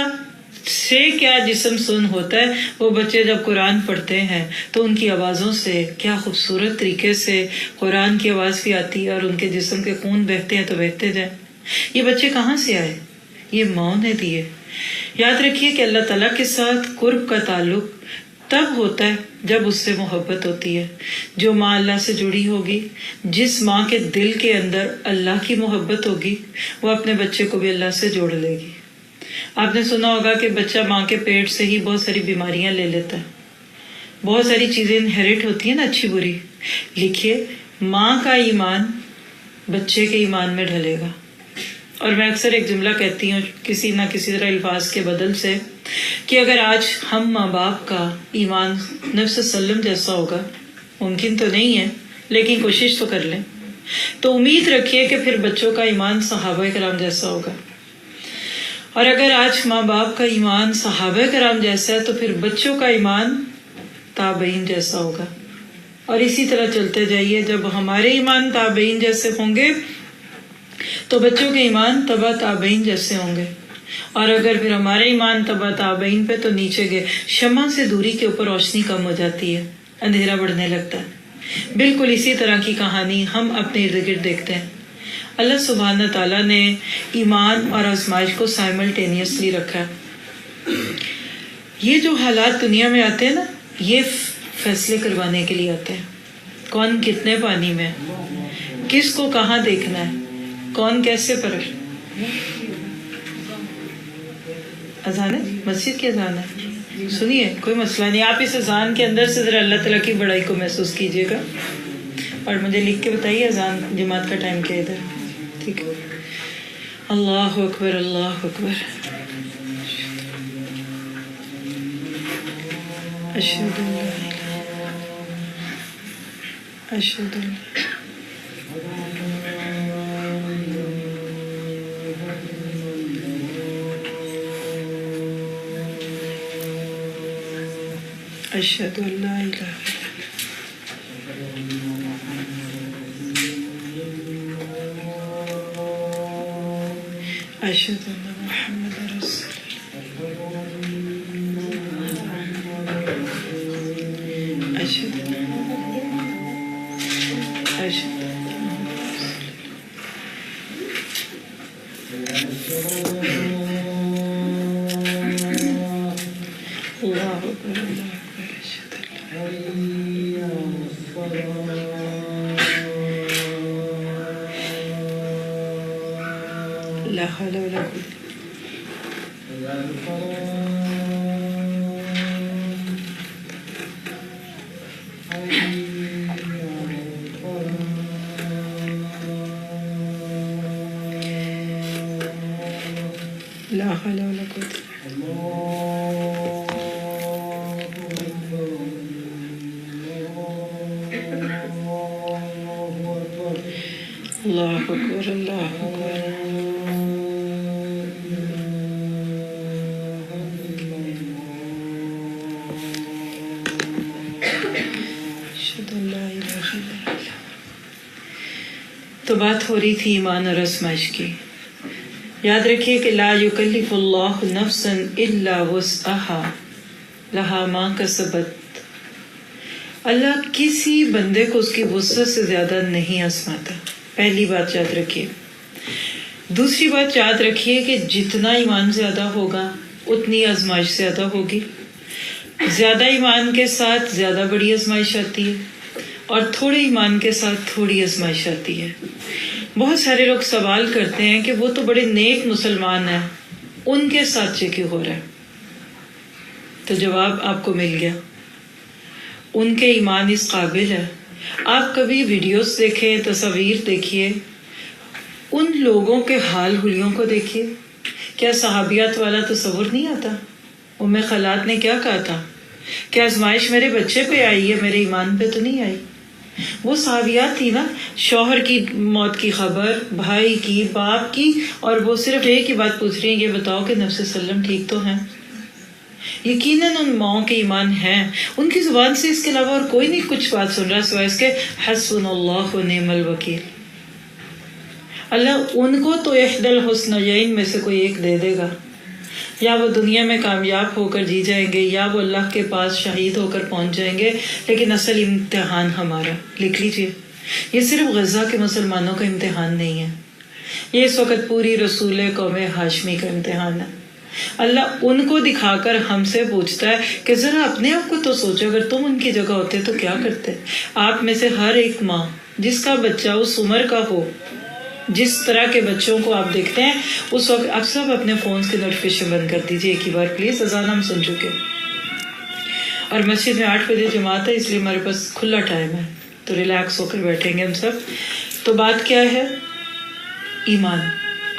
سے کیا جسم سن ہوتا ہے، وہ بچے جب قرآن پڑھتے ہیں تو ان کی آوازوں سے کیا خوبصورت طریقے سے قرآن کی آواز بھی آتی ہے اور ان کے جسم کے خون بہتے ہیں تو بہتے جائیں۔ یہ بچے کہاں سے آئے؟ یہ ماں نے دیے۔ یاد رکھیے کہ اللہ تعالیٰ کے ساتھ قرب کا تعلق تب ہوتا ہے جب اس سے محبت ہوتی ہے. جو ماں اللہ سے جڑی ہوگی، جس ماں کے دل کے اندر اللہ کی محبت ہوگی، وہ اپنے بچے کو بھی اللہ سے جوڑ لے گی. آپ نے سنا ہوگا کہ بچہ ماں کے پیٹ سے ہی بہت ساری بیماریاں لے لیتا ہے، بہت ساری چیزیں انہیریٹ ہوتی ہیں نا، اچھی بری. لکھیے ماں کا ایمان بچے کے ایمان میں ڈھلے گا. اور میں اکثر ایک جملہ کہتی ہوں کسی نہ کسی طرح الفاظ کے بدل سے، کہ اگر آج ہم ماں باپ کا ایمان نبی صلی اللہ علیہ وسلم جیسا ہوگا، ممکن تو نہیں ہے لیکن کوشش تو کر لیں، تو امید رکھیے کہ پھر بچوں کا ایمان صحابہ کرام جیسا ہوگا. اور اگر آج ماں باپ کا ایمان صحابہ کرام جیسا ہے تو پھر بچوں کا ایمان تابعین جیسا ہوگا. اور اسی طرح چلتے جائیے، جب ہمارے ایمان تابعین جیسے ہوں گے تو بچوں کے ایمان تبع تابعین جیسے ہوں گے. اور اگر پھر ہمارے ایمان تبع تابعین پہ تو نیچے گئے، شمع سے دوری کے اوپر روشنی کم ہو جاتی ہے، اندھیرا بڑھنے لگتا ہے. بالکل اسی طرح کی کہانی ہم اپنے ارد گرد دیکھتے ہیں. اللہ سبحانہ تعالیٰ نے ایمان اور آزمائش کو سائملٹینیسلی رکھا ہے. یہ جو حالات دنیا میں آتے ہیں نا، یہ فیصلے کروانے کے لیے آتے ہیں. کون کتنے پانی میں ہے، کس کو کہاں دیکھنا ہے، کون کیسے پر. اذان ہے، مسجد کی اذان ہے، سنیے کوئی مسئلہ نہیں. آپ اس اذان کے اندر سے ذرا اللہ تعالیٰ کی بڑائی کو محسوس کیجیے گا اور مجھے لکھ کے بتائیے اذان جماعت کا ٹائم کیا ادھر. ٹھیک ہے. اللہ اکبر، اللہ اکبر. اشہد ان لا الہ اشہد ان اشہد ان لا الہ اشہد ان محمد رسول اشہد اشہد اللہ اکبر، اللہ اکبر. اشہد لا حول ولا قوة. لا حول ولا قوة. اللہ اکبر، اللہ اکبر. اشہد ان لا الہ الا اللہ. تو بات ہو رہی تھی ایمان اور آزمائش کی. یاد رکھیے کہ لا یکلف اللہ نفسا الا وسعها لہا ما کسبت. اللہ کسی بندے کو اس کی وسعت سے زیادہ نہیں آزماتا. پہلی بات یاد رکھیے. دوسری بات یاد رکھیے کہ جتنا ایمان زیادہ ہوگا اتنی آزمائش زیادہ ہوگی. زیادہ ایمان کے ساتھ زیادہ بڑی آزمائش آتی ہے اور تھوڑے ایمان کے ساتھ تھوڑی آزمائش آتی ہے. بہت سارے لوگ سوال کرتے ہیں کہ وہ تو بڑے نیک مسلمان ہیں، ان کے ساتھ یہ کیوں ہو رہا ہے؟ تو جواب آپ کو مل گیا. ان کے ایمان اس قابل ہے. آپ کبھی ویڈیوز دیکھیں، تصاویر دیکھیے، ان لوگوں کے حال حلیوں کو دیکھیے. کیا صحابیات والا تصور نہیں آتا؟ ام خلاد نے کیا کہا تھا کہ آزمائش میرے بچے پہ آئی ہے، میرے ایمان پہ تو نہیں آئی. وہ صحابیات تھی نا، شوہر کی موت کی خبر، بھائی کی، باپ کی، اور وہ صرف ایک ہی بات پوچھ رہی ہیں، یہ بتاؤ کہ نبی صلی اللہ علیہ وسلم ٹھیک تو ہیں. یقیناً ان ماؤں کے ایمان ہیں. ان کی زبان سے اس کے علاوہ اور کوئی نہیں کچھ بات سن رہا سوائے اس کے حسبنا اللہ و نعم الوکیل. اللہ ان کو تو احد الحسنیین میں سے کوئی ایک دے دے گا. یا وہ دنیا میں کامیاب ہو کر جی جائیں گے یا وہ اللہ کے پاس شہید ہو کر پہنچ جائیں گے. لیکن اصل امتحان ہمارا، لکھ لیجئے، یہ صرف غزہ کے مسلمانوں کا امتحان نہیں ہے، یہ اس وقت پوری رسول قوم ہاشمی کا امتحان ہے. اللہ ان کو دکھا کر ہم سے پوچھتا ہے کہ ذرا اپنے آپ کو تو سوچو، اگر تم ان کی جگہ ہوتے تو کیا کرتے؟ آپ میں سے ہر ایک ماں جس کا بچہ اس عمر کا ہو، جس طرح کے بچوں کو آپ دیکھتے ہیں، اس وقت آپ سب اپنے فونز کی نوٹیفیکیشن بند کر دیجیے ایک ہی بار پلیز. اذان ہم سن چکے اور مسجد میں 8 بجے جماعت ہے، اس لیے ہمارے پاس کھلا ٹائم ہے، تو ریلیکس ہو کر بیٹھیں گے ہم سب. تو بات کیا ہے؟ ایمان.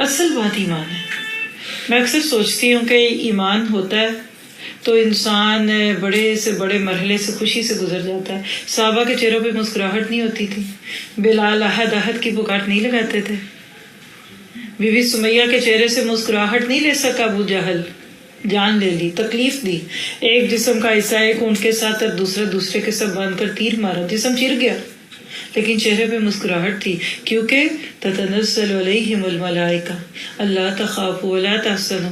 اصل بات ایمان ہے. میں اکثر سوچتی ہوں کہ ایمان ہوتا ہے تو انسان بڑے سے بڑے مرحلے سے خوشی سے گزر جاتا ہے. صحابہ کے چہروں پہ مسکراہٹ نہیں ہوتی تھی، بلال احد احد کی پکار نہیں لگاتے تھے، بی بی سمیہ کے چہرے سے مسکراہٹ نہیں لے سکا ابو جہل، جان لے لی، تکلیف دی. ایک جسم کا حصہ ایک اونٹ کے ساتھ اور دوسرے کے ساتھ باندھ کر تیر مارا، جسم چر گیا لیکن چہرے پہ مسکراہٹ تھی، کیونکہ تتنزل علیہم الملائکہ اللہ تخافوا ولا تحزنوا.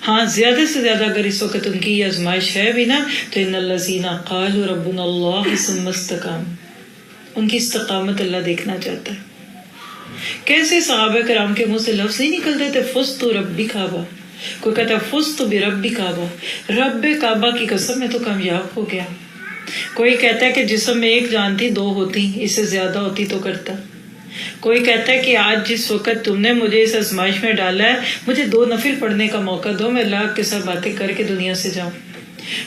ہاں زیادہ سے زیادہ اگر اس وقت ان کی یہ آزمائش ہے بھی نا تو ان الذین قالوا ربنا اللہ ثم استقاموا، ان کی استقامت اللہ دیکھنا چاہتا ہے. کیسے صحابہ کرام کے منہ سے لفظ نہیں نکلتے تھے فزت ربی کعبہ، کوئی کہتا فزت بربی کعبہ، رب کعبہ کی قسم میں تو کامیاب ہو گیا. کوئی کہتا ہے کہ جسم میں ایک جان تھی 2 ہوتی، اس سے زیادہ ہوتی تو کرتا. کوئی کہتا ہے کہ آج جس وقت تم نے مجھے اس آزمائش میں ڈالا ہے مجھے 2 نفل پڑھنے کا موقع دو، میں اللہ کے ساتھ باتیں کر کے دنیا سے جاؤں.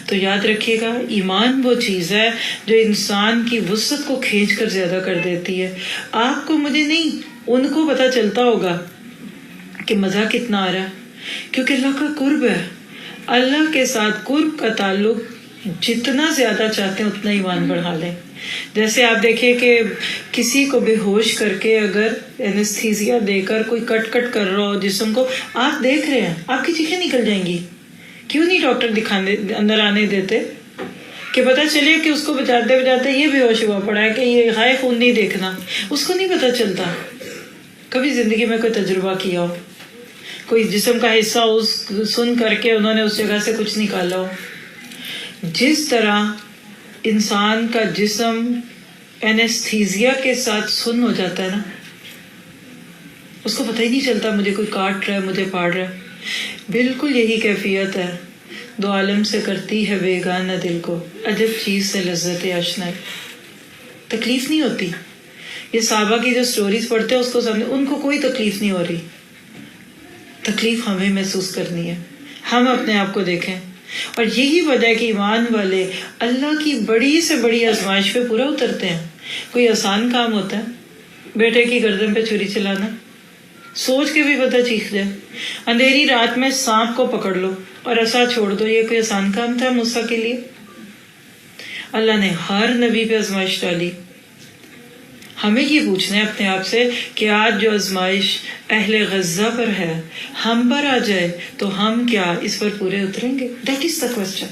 تو یاد رکھیے گا ایمان وہ چیز ہے جو انسان کی وسعت کو کھینچ کر زیادہ کر دیتی ہے. آپ کو مجھے نہیں، ان کو پتہ چلتا ہوگا کہ مزہ کتنا آ رہا ہے، کیونکہ اللہ کا قرب ہے. اللہ کے ساتھ قرب کا تعلق جتنا زیادہ چاہتے ہیں اتنا ایمان بڑھا لیں. جیسے آپ دیکھیں کہ کسی کو بے ہوش کر کے اگر اینستھیزیا دے کر کوئی کٹ کر رہا ہو جسم کو، آپ دیکھ رہے ہیں آپ کی چیخیں نکل جائیں گی. کیوں نہیں ڈاکٹر دکھانے اندر آنے دیتے کہ پتہ چلے کہ اس کو بچاتے یہ بے ہوش ہوا پڑا ہے کہ یہ ہائے خون نہیں دیکھنا. اس کو نہیں پتہ چلتا. کبھی زندگی میں کوئی تجربہ کیا ہو، کوئی جسم کا حصہ سن کر کے انہوں نے اس جگہ سے کچھ نکالا ہو. جس طرح انسان کا جسم اینستھیزیا کے ساتھ سن ہو جاتا ہے نا، اس کو پتہ ہی نہیں چلتا مجھے کوئی کاٹ رہا ہے، مجھے پاڑ رہا ہے. بالکل یہی کیفیت ہے 2 عالم سے کرتی ہے بیگانہ دل کو، عجب چیز سے لذت آشنائی. تکلیف نہیں ہوتی. یہ صحابہ کی جو سٹوریز پڑھتے ہیں اس کو سامنے، ان کو کوئی تکلیف نہیں ہو رہی. تکلیف ہمیں محسوس کرنی ہے. ہم اپنے آپ کو دیکھیں. اور یہی وجہ ہے کہ ایمان والے اللہ کی بڑی سے بڑی آزمائش پہ پورا اترتے ہیں. کوئی آسان کام ہوتا ہے بیٹے کی گردن پہ چھری چلانا؟ سوچ کے بھی پتہ چیخ جائے. اندھیری رات میں سانپ کو پکڑ لو اور عصا چھوڑ دو، یہ کوئی آسان کام تھا موسیٰ کے لیے؟ اللہ نے ہر نبی پہ آزمائش ڈالی. ہمیں یہ پوچھنا ہے اپنے آپ سے کہ آج جو آزمائش اہل غزہ پر ہے ہم پر آ جائے تو ہم کیا اس پر پورے اتریں گے؟ That is the question.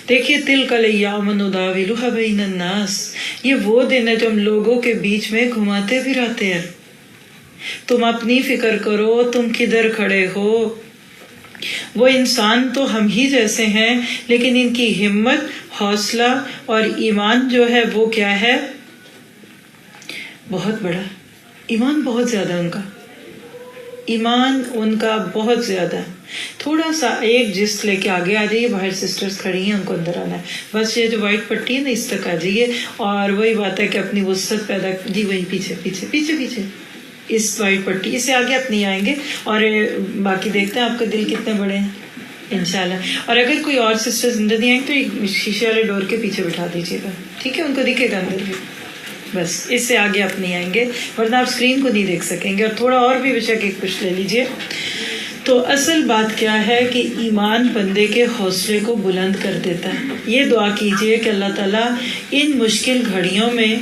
دیکھیے تلک الایام نداولها بین الناس، یہ وہ دن ہے جو ہم لوگوں کے بیچ میں گھماتے پھراتے ہیں. تم اپنی فکر کرو تم کدھر کھڑے ہو. وہ انسان تو ہم ہی جیسے ہیں لیکن ان کی ہمت، حوصلہ اور ایمان جو ہے وہ کیا ہے؟ بہت بڑا. ایمان بہت زیادہ ان کا، ایمان ان کا بہت زیادہ ہے. تھوڑا سا ایک جسٹ لے کے آگے آ جائیے، باہر سسٹرز کھڑی ہیں ان کو اندر آنا ہے. بس یہ جو وائٹ پٹی ہے نا اس تک آ جائیے، اور وہی بات ہے کہ اپنی وسعت پیدا جی وہی پیچھے پیچھے پیچھے پیچھے اس وائٹ پٹی، اس سے آگے اپنی آئیں گے. اور باقی دیکھتے ہیں آپ کے دل کتنے بڑے ہیں انشاءاللہ. اور اگر کوئی اور سسٹرز اندر نہیں آئیں تو ایک شیشے والے ڈور کے پیچھے بٹھا دیجیے گا، ٹھیک ہے؟ ان کو دکھے گا اندر بھی. بس اس سے آگے آپ نہیں آئیں گے ورنہ آپ اسکرین کو نہیں دیکھ سکیں گے. اور تھوڑا اور بھی بے شک ایک کچھ لے لیجیے. تو اصل بات کیا ہے کہ ایمان بندے کے حوصلے کو بلند کر دیتا ہے. یہ دعا کیجئے کہ اللہ تعالیٰ ان مشکل گھڑیوں میں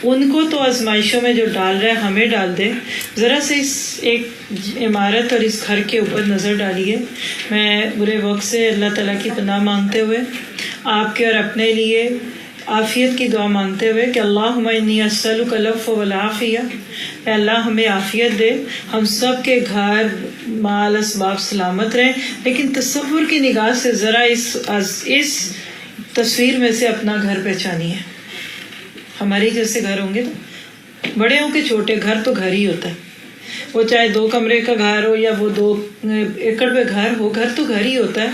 ان کو تو آزمائشوں میں جو ڈال رہا ہے ہمیں ڈال دے. ذرا سے اس ایک عمارت اور اس گھر کے اوپر نظر ڈالیے. میں برے وقت سے اللہ تعالیٰ کی پناہ مانگتے ہوئے آپ کے اور اپنے لیے عافیت کی دعا مانگتے ہوئے کہ اللہم انی اسألک العفو والعافیہ، اے اللہ ہمیں عافیت دے، ہم سب کے گھر مال اسباب سلامت رہیں. لیکن تصور کی نگاہ سے ذرا اس تصویر میں سے اپنا گھر پہچانیے. ہمارے جیسے گھر ہوں گے تو بڑے ہوں کہ چھوٹے، گھر تو گھر ہی ہوتا ہے. وہ چاہے 2 کمرے کا گھر ہو یا وہ 2 ایکڑ پہ گھر ہو، گھر تو گھر ہی ہوتا ہے.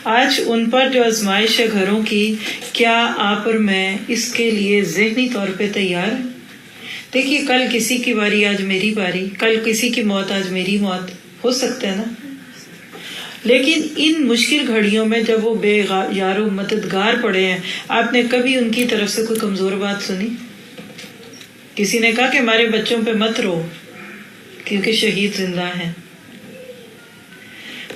آج ان پر جو آزمائش ہے گھروں کی، کیا آپ اور میں اس کے لیے ذہنی طور پہ تیار ہیں؟ دیکھیے کل کسی کی باری آج میری باری، کل کسی کی موت آج میری موت، ہو سکتا ہے نا. لیکن ان مشکل گھڑیوں میں جب وہ بے یار و مددگار پڑے ہیں، آپ نے کبھی ان کی طرف سے کوئی کمزور بات سنی؟ کسی نے کہا کہ ہمارے بچوں پہ مت رو کیونکہ شہید زندہ ہیں.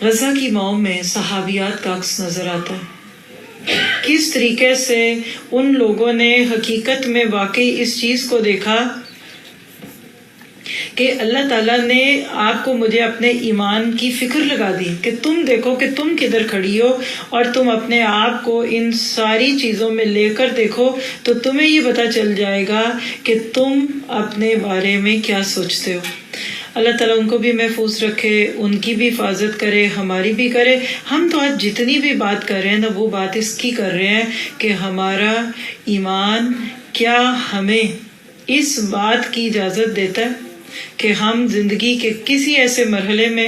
غزہ کی ماؤں میں صحابیات کا عکس نظر آتا ہے. کس طریقے سے ان لوگوں نے حقیقت میں واقعی اس چیز کو دیکھا کہ اللہ تعالیٰ نے آپ کو مجھے اپنے ایمان کی فکر لگا دی کہ تم دیکھو کہ تم کدھر کھڑی ہو، اور تم اپنے آپ کو ان ساری چیزوں میں لے کر دیکھو تو تمہیں یہ پتہ چل جائے گا کہ تم اپنے بارے میں کیا سوچتے ہو. اللہ تعالیٰ ان کو بھی محفوظ رکھے، ان کی بھی حفاظت کرے، ہماری بھی کرے. ہم تو آج جتنی بھی بات کر رہے ہیں نا، وہ بات اس کی کر رہے ہیں کہ ہمارا ایمان کیا ہمیں اس بات کی اجازت دیتا ہے کہ ہم زندگی کے کسی ایسے مرحلے میں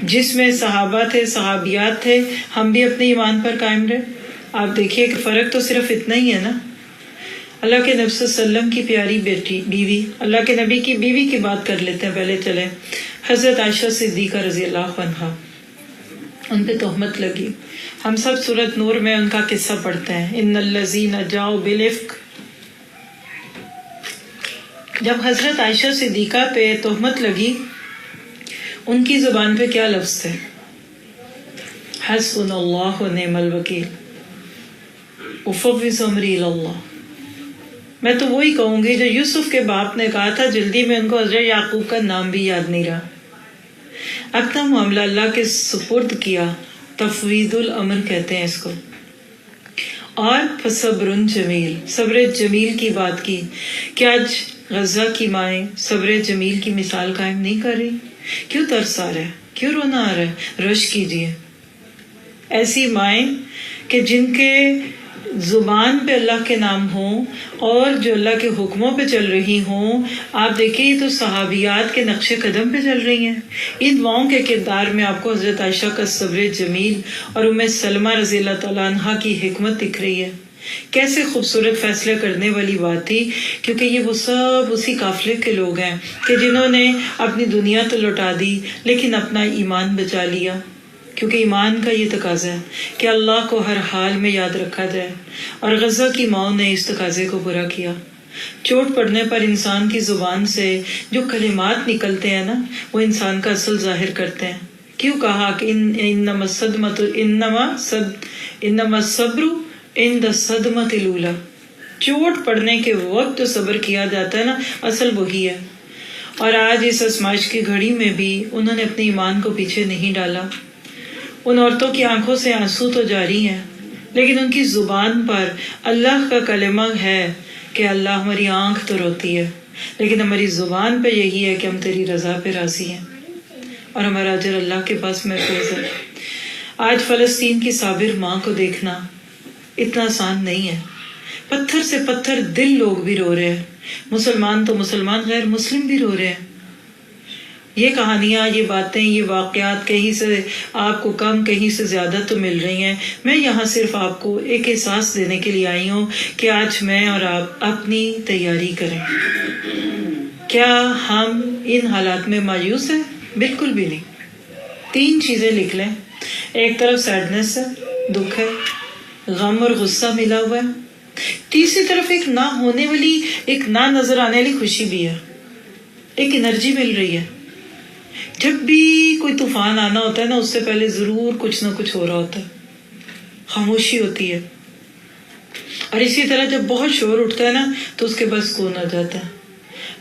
جس میں صحابہ تھے، صحابیات تھے، ہم بھی اپنے ایمان پر قائم رہے. آپ دیکھیے کہ فرق تو صرف اتنا ہی ہے نا. اللہ کے نبی صلی اللہ علیہ وسلم کی پیاری بیوی، اللہ کے نبی کی بیوی کی بات کر لیتے ہیں. پہلے چلیں، حضرت عائشہ صدیقہ رضی اللہ عنہا، ان پہ تہمت لگی. ہم سب سورۃ نور میں ان کا قصہ پڑھتے ہیں، ان الذین جاؤ بالافک. جب حضرت عائشہ صدیقہ پہ تہمت لگی، ان کی زبان پہ کیا لفظ تھے؟ حسبنا اللہ و نعم الوکیل، افوض امری الی اللہ. میں تو وہی کہوں گی جو یوسف کے باپ نے کہا تھا، جلدی میں ان کو حضرت یعقوب کا نام بھی یاد نہیں رہا. اپنا معاملہ اللہ کے سپرد کیا، تفویض الامر کہتے ہیں اس کو. اور فصبر جمیل، صبر جمیل کی بات کی. کہ آج غزہ کی مائیں صبر جمیل کی مثال قائم نہیں کر رہی؟ کیوں ترس آ رہا ہے؟ کیوں رونا آ رہا ہے؟ رش کیجیے. ایسی مائیں کہ جن کے زبان پہ اللہ کے نام ہوں اور جو اللہ کے حکموں پہ چل رہی ہوں. آپ دیکھیں یہ تو صحابیات کے نقش قدم پہ چل رہی ہیں. ان ماؤں کے کردار میں آپ کو حضرت عائشہ کا صبر جمیل اور ام سلمہ رضی اللہ تعالیٰ عنہ کی حکمت دکھ رہی ہے. کیسے خوبصورت فیصلہ کرنے والی بات تھی، کیونکہ یہ وہ سب اسی قافلے کے لوگ ہیں کہ جنہوں نے اپنی دنیا تو لوٹا دی لیکن اپنا ایمان بچا لیا. کیونکہ ایمان کا یہ تقاضا ہے کہ اللہ کو ہر حال میں یاد رکھا جائے، اور غزہ کی ماؤں نے اس تقاضے کو پورا کیا. چوٹ پڑنے پر انسان کی زبان سے جو کلمات نکلتے ہیں نا، وہ انسان کا اصل ظاہر کرتے ہیں. کیوں کہا کہ انما الصبر عند الصدمۃ الاولی، چوٹ پڑنے کے وقت جو صبر کیا جاتا ہے نا، اصل وہی ہے. اور آج اس آزمائش کی گھڑی میں بھی انہوں نے اپنے ایمان کو پیچھے نہیں ڈالا. ان عورتوں کی آنکھوں سے آنسو تو جاری ہیں، لیکن ان کی زبان پر اللہ کا کلمہ ہے کہ اللہ ہماری آنکھ تو روتی ہے لیکن ہماری زبان پہ یہی ہے کہ ہم تیری رضا پہ راضی ہیں اور ہمارا اجر اللہ کے پاس محفوظ ہے. آج فلسطین کی صابر ماں کو دیکھنا اتنا آسان نہیں ہے. پتھر سے پتھر دل لوگ بھی رو رہے ہیں، مسلمان تو مسلمان، غیر مسلم بھی رو رہے ہیں. یہ کہانیاں، یہ باتیں، یہ واقعات کہیں سے آپ کو کم کہیں سے زیادہ تو مل رہی ہیں. میں یہاں صرف آپ کو ایک احساس دینے کے لیے آئی ہوں کہ آج میں اور آپ اپنی تیاری کریں. کیا ہم ان حالات میں مایوس ہیں؟ بالکل بھی نہیں. 3 چیزیں لکھ لیں. ایک طرف سیڈنس ہے، دکھ ہے، غم اور غصہ ملا ہوا ہے. تیسری طرف ایک نہ ہونے والی، ایک نہ نظر آنے والی خوشی بھی ہے. ایک انرجی مل رہی ہے. جب بھی کوئی طوفان آنا ہوتا ہے نا، اس سے پہلے ضرور کچھ نہ کچھ ہو رہا ہوتا ہے، خاموشی ہوتی ہے. اور اسی طرح جب بہت شور اٹھتا ہے نا تو اس کے بعد سکون آ جاتا ہے.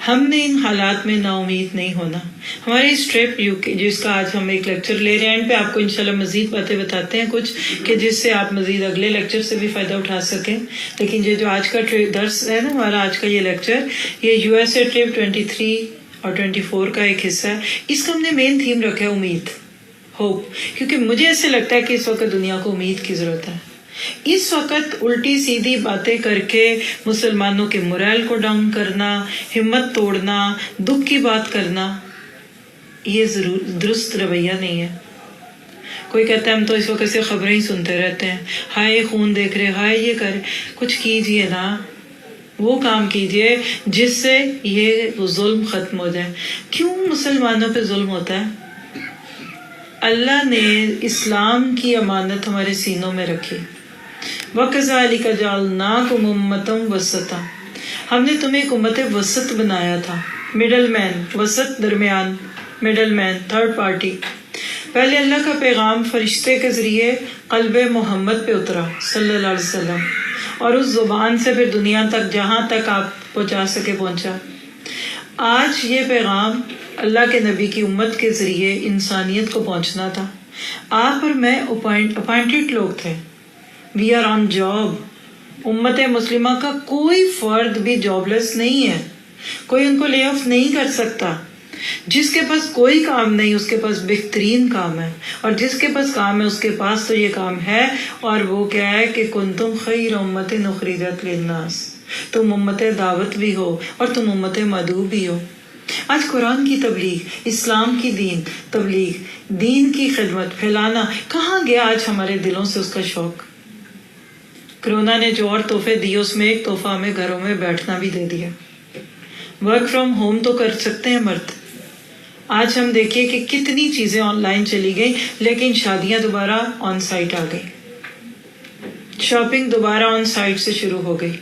ہم نے ان حالات میں نا امید نہیں ہونا. ہمارے اس ٹرپ UK جس کا آج ہم ایک لیکچر لے رہے ہیں، ان پہ آپ کو انشاءاللہ مزید باتیں بتاتے ہیں کچھ کہ جس سے آپ مزید اگلے لیکچر سے بھی فائدہ اٹھا سکیں. لیکن یہ جو آج کا درس ہے نا، ہمارا آج کا یہ لیکچر، یہ USA ٹرپ 23 اور 24 کا ایک حصہ ہے. اس کا ہم نے مین تھیم رکھا ہے امید، ہوپ. کیونکہ مجھے ایسے لگتا ہے کہ اس وقت دنیا کو امید کی ضرورت ہے. اس وقت الٹی سیدھی باتیں کر کے مسلمانوں کے مورال کو ڈاؤن کرنا، ہمت توڑنا، دکھ کی بات کرنا، یہ درست رویہ نہیں ہے. کوئی کہتا ہے ہم تو اس وقت سے خبریں ہی سنتے رہتے ہیں، ہائے خون دیکھ رہے، ہائے یہ کر رہے. کچھ کیجئے نا، وہ کام کیجئے جس سے یہ ظلم ختم ہو جائے. کیوں مسلمانوں پہ ظلم ہوتا ہے؟ اللہ نے اسلام کی امانت ہمارے سینوں میں رکھی. وَكَذَلِكَ جَعَلْنَاكُمْ أُمَّةً وَسَطًا، ہم نے تمہیں ایک امت وسط بنایا تھا. مڈل مین، وسط، درمیان، مڈل مین، تھرڈ پارٹی. پہلے اللہ کا پیغام فرشتے کے ذریعے قلب محمد پہ اترا صلی اللہ علیہ وسلم، اور اس زبان سے پھر دنیا تک جہاں تک آپ پہنچا سکے پہنچا. آج یہ پیغام اللہ کے نبی کی امت کے ذریعے انسانیت کو پہنچنا تھا. آپ اور میں اپوائنٹڈ لوگ تھے. We are on job. امت مسلمہ کا کوئی فرد بھی جاب لیس نہیں ہے، کوئی ان کو لے آف نہیں کر سکتا. جس کے پاس کوئی کام نہیں اس کے پاس بہترین کام ہے، اور جس کے پاس کام ہے اس کے پاس تو یہ کام ہے. اور وہ کیا ہے کہ کنتم خیر امت اخرجت للناس، تم امت دعوت بھی ہو اور تم امت مدعو بھی ہو. آج قرآن کی تبلیغ، اسلام کی تبلیغ، دین کی خدمت پھیلانا کہاں گیا آج ہمارے دلوں سے اس کا شوق؟ کرونا نے جو اور تحفے دیے اس میں ایک تحفہ ہمیں گھروں میں بیٹھنا بھی دے دیا. ورک فرام ہوم تو کر سکتے ہیں مرد. آج ہم دیکھیے کہ کتنی چیزیں آن لائن چلی گئی، لیکن شادیاں دوبارہ آن سائٹ آ گئی، شاپنگ دوبارہ آن سائٹ سے شروع ہو گئی،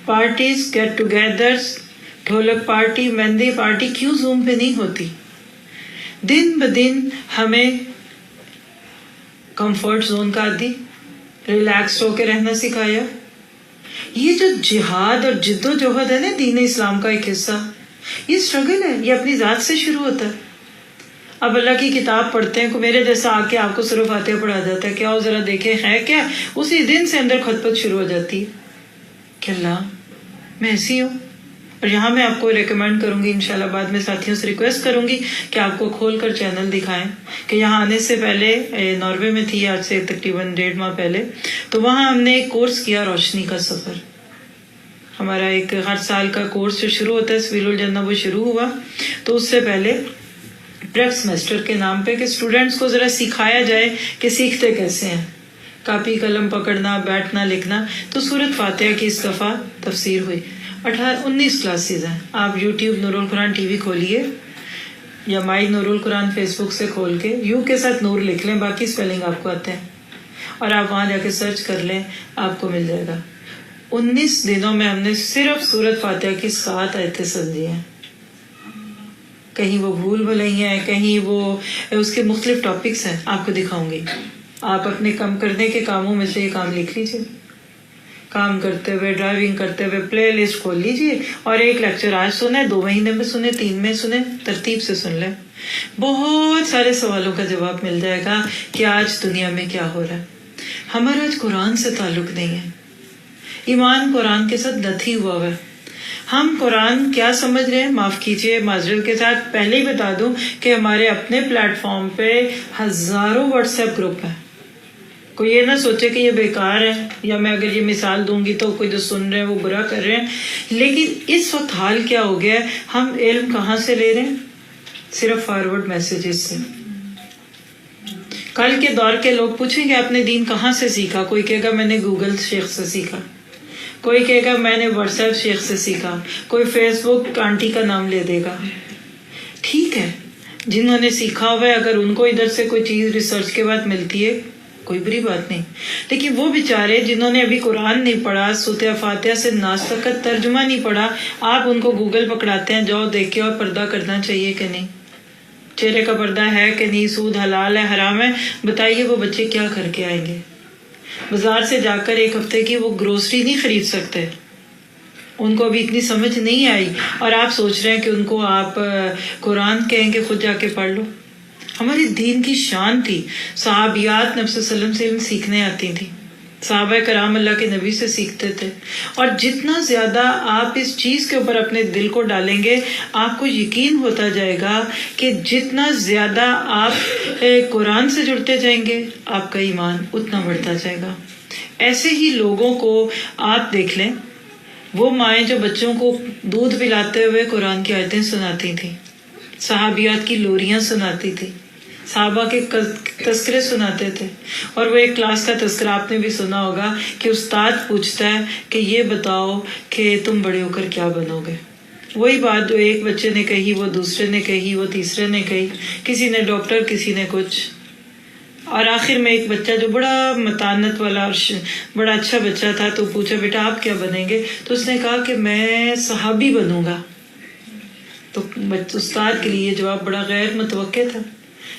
پارٹیز، گیٹ ٹوگیدرز، ڈھولک پارٹی، مہندی پارٹی کیوں زوم پہ نہیں ہوتی؟ دن بدن ہمیں کمفرٹ زون کا عادی، ریلیکس ہو کے رہنا سکھایا. یہ جو جہاد اور جد و جہد ہے نا دین اسلام کا ایک حصہ، یہ اسٹرگل ہے، یہ اپنی ذات سے شروع ہوتا ہے. اب اللہ کی کتاب پڑھتے ہیں، کو میرے جیسا آ کے آپ کو سورہ فاتحہ پڑھا جاتا ہے کہ آؤ ذرا دیکھیں ہے کیا، اسی دن سے اندر خطبت شروع ہو جاتی ہے کہ اللہ میں ایسی ہوں. اور یہاں میں آپ کو ریکمینڈ کروں گی، انشاءاللہ بعد میں ساتھیوں سے ریکویسٹ کروں گی کہ آپ کو کھول کر چینل دکھائیں. کہ یہاں آنے سے پہلے ناروے میں تھی آج سے تقریباً 1.5 ماہ پہلے، تو وہاں ہم نے ایک کورس کیا روشنی کا سفر. ہمارا ایک ہر سال کا کورس جو شروع ہوتا ہے سبیل الجنہ وہ شروع ہوا. تو اس سے پہلے پریپ سیمسٹر کے نام پہ کہ اسٹوڈینٹس کو ذرا سکھایا جائے کہ سیکھتے کیسے ہیں، کاپی قلم پکڑنا، بیٹھنا، لکھنا. تو سورۃ فاتحہ کی اس دفعہ تفسیر ہوئی. 19 کلاسز ہیں. آپ یوٹیوب نور القرآن ٹی وی کھولیے یا مائی نور القرآن فیس بک سے کھول کے یو کے ساتھ نور لکھ لیں، باقی اسپیلنگ آپ کو آتے ہیں، اور آپ وہاں جا کے سرچ کر لیں، آپ کو مل جائے گا. 19 دنوں میں ہم نے صرف سورۃ فاتحہ کی 7 آیتیں سمجھی ہیں. کہیں وہ بھول بھلائی ہیں، کہیں وہ اس کے مختلف ٹاپکس ہیں، آپ کو دکھاؤں گی. آپ اپنے کم کرنے کے کاموں میں سے یہ کام لکھ لیجیے، کام کرتے ہوئے، ڈرائیونگ کرتے ہوئے پلے لسٹ کھول لیجیے اور ایک لیکچر آج سنیں، 2 مہینے میں سنیں، 3 میں سنیں، ترتیب سے سن لیں. بہت سارے سوالوں کا جواب مل جائے گا کہ آج دنیا میں کیا ہو رہا ہے. ہمارا آج قرآن سے تعلق نہیں ہے، ایمان قرآن کے ساتھ نتھی ہوا ہے. ہم قرآن کیا سمجھ رہے ہیں؟ معاف کیجیے معذرت کے ساتھ پہلے ہی بتا دوں کہ ہمارے اپنے پلیٹ فارم پہ ہزاروں واٹس ایپ گروپ ہیں. کوئی یہ نہ سوچے کہ یہ بیکار ہے، یا میں اگر یہ مثال دوں گی تو کوئی جو سن رہے ہیں وہ برا کر رہے ہیں. لیکن اس وقت حال کیا ہو گیا ہے، ہم علم کہاں سے لے رہے ہیں؟ صرف فارورڈ میسیجز سے. کل کے دور کے لوگ پوچھیں گے آپ نے دین کہاں سے سیکھا؟ کوئی کہے گا میں نے گوگل شیخ سے سیکھا، کوئی کہے گا میں نے واٹس ایپ شیخ سے سیکھا، کوئی فیس بک آنٹی کا نام لے دے گا. ٹھیک ہے، جنہوں نے سیکھا ہوا ہے اگر ان کو ادھر سے کوئی چیز ریسرچ کے بعد ملتی ہے کوئی بری بات نہیں. لیکن وہ بیچارے جنہوں نے ابھی قرآن نہیں پڑھا، سورۃ فاتحہ سے ناس تک کا ترجمہ نہیں پڑھا، آپ ان کو گوگل پکڑاتے ہیں جاؤ دیکھ کے اور پردہ کرنا چاہیے کہ نہیں، چہرے کا پردہ ہے کہ نہیں، سود حلال ہے حرام ہے. بتائیے وہ بچے کیا کر کے آئیں گے؟ بازار سے جا کر ایک ہفتے کی وہ گروسری نہیں خرید سکتے، ان کو ابھی اتنی سمجھ نہیں آئی، اور آپ سوچ رہے ہیں کہ ان کو آپ قرآن کہیں کہ خود جا کے پڑھ لو. ہماری دین کی شان تھی، صحابیات نبی صلی اللہ علیہ وسلم سے علم سیکھنے آتی تھی، صحابہ کرام اللہ کے نبی سے سیکھتے تھے. اور جتنا زیادہ آپ اس چیز کے اوپر اپنے دل کو ڈالیں گے، آپ کو یقین ہوتا جائے گا کہ جتنا زیادہ آپ قرآن سے جڑتے جائیں گے آپ کا ایمان اتنا بڑھتا جائے گا. ایسے ہی لوگوں کو آپ دیکھ لیں، وہ مائیں جو بچوں کو دودھ پلاتے ہوئے قرآن کی آیتیں سناتی تھیں، صحابیات کی لوریاں سناتی تھی، صحابہ کے تذکرے سناتے تھے. اور وہ ایک کلاس کا تذکرہ آپ نے بھی سنا ہوگا کہ استاد پوچھتا ہے کہ یہ بتاؤ کہ تم بڑے ہو کر کیا بنو گے. وہی بات جو ایک بچے نے کہی وہ دوسرے نے کہی وہ تیسرے نے کہی، کسی نے ڈاکٹر کسی نے کچھ، اور آخر میں ایک بچہ جو بڑا متانت والا اور بڑا اچھا بچہ تھا تو پوچھا بیٹا آپ کیا بنیں گے؟ تو اس نے کہا کہ میں صحابی بنوں گا. تو استاد کے لیے جواب بڑا غیر متوقع تھا.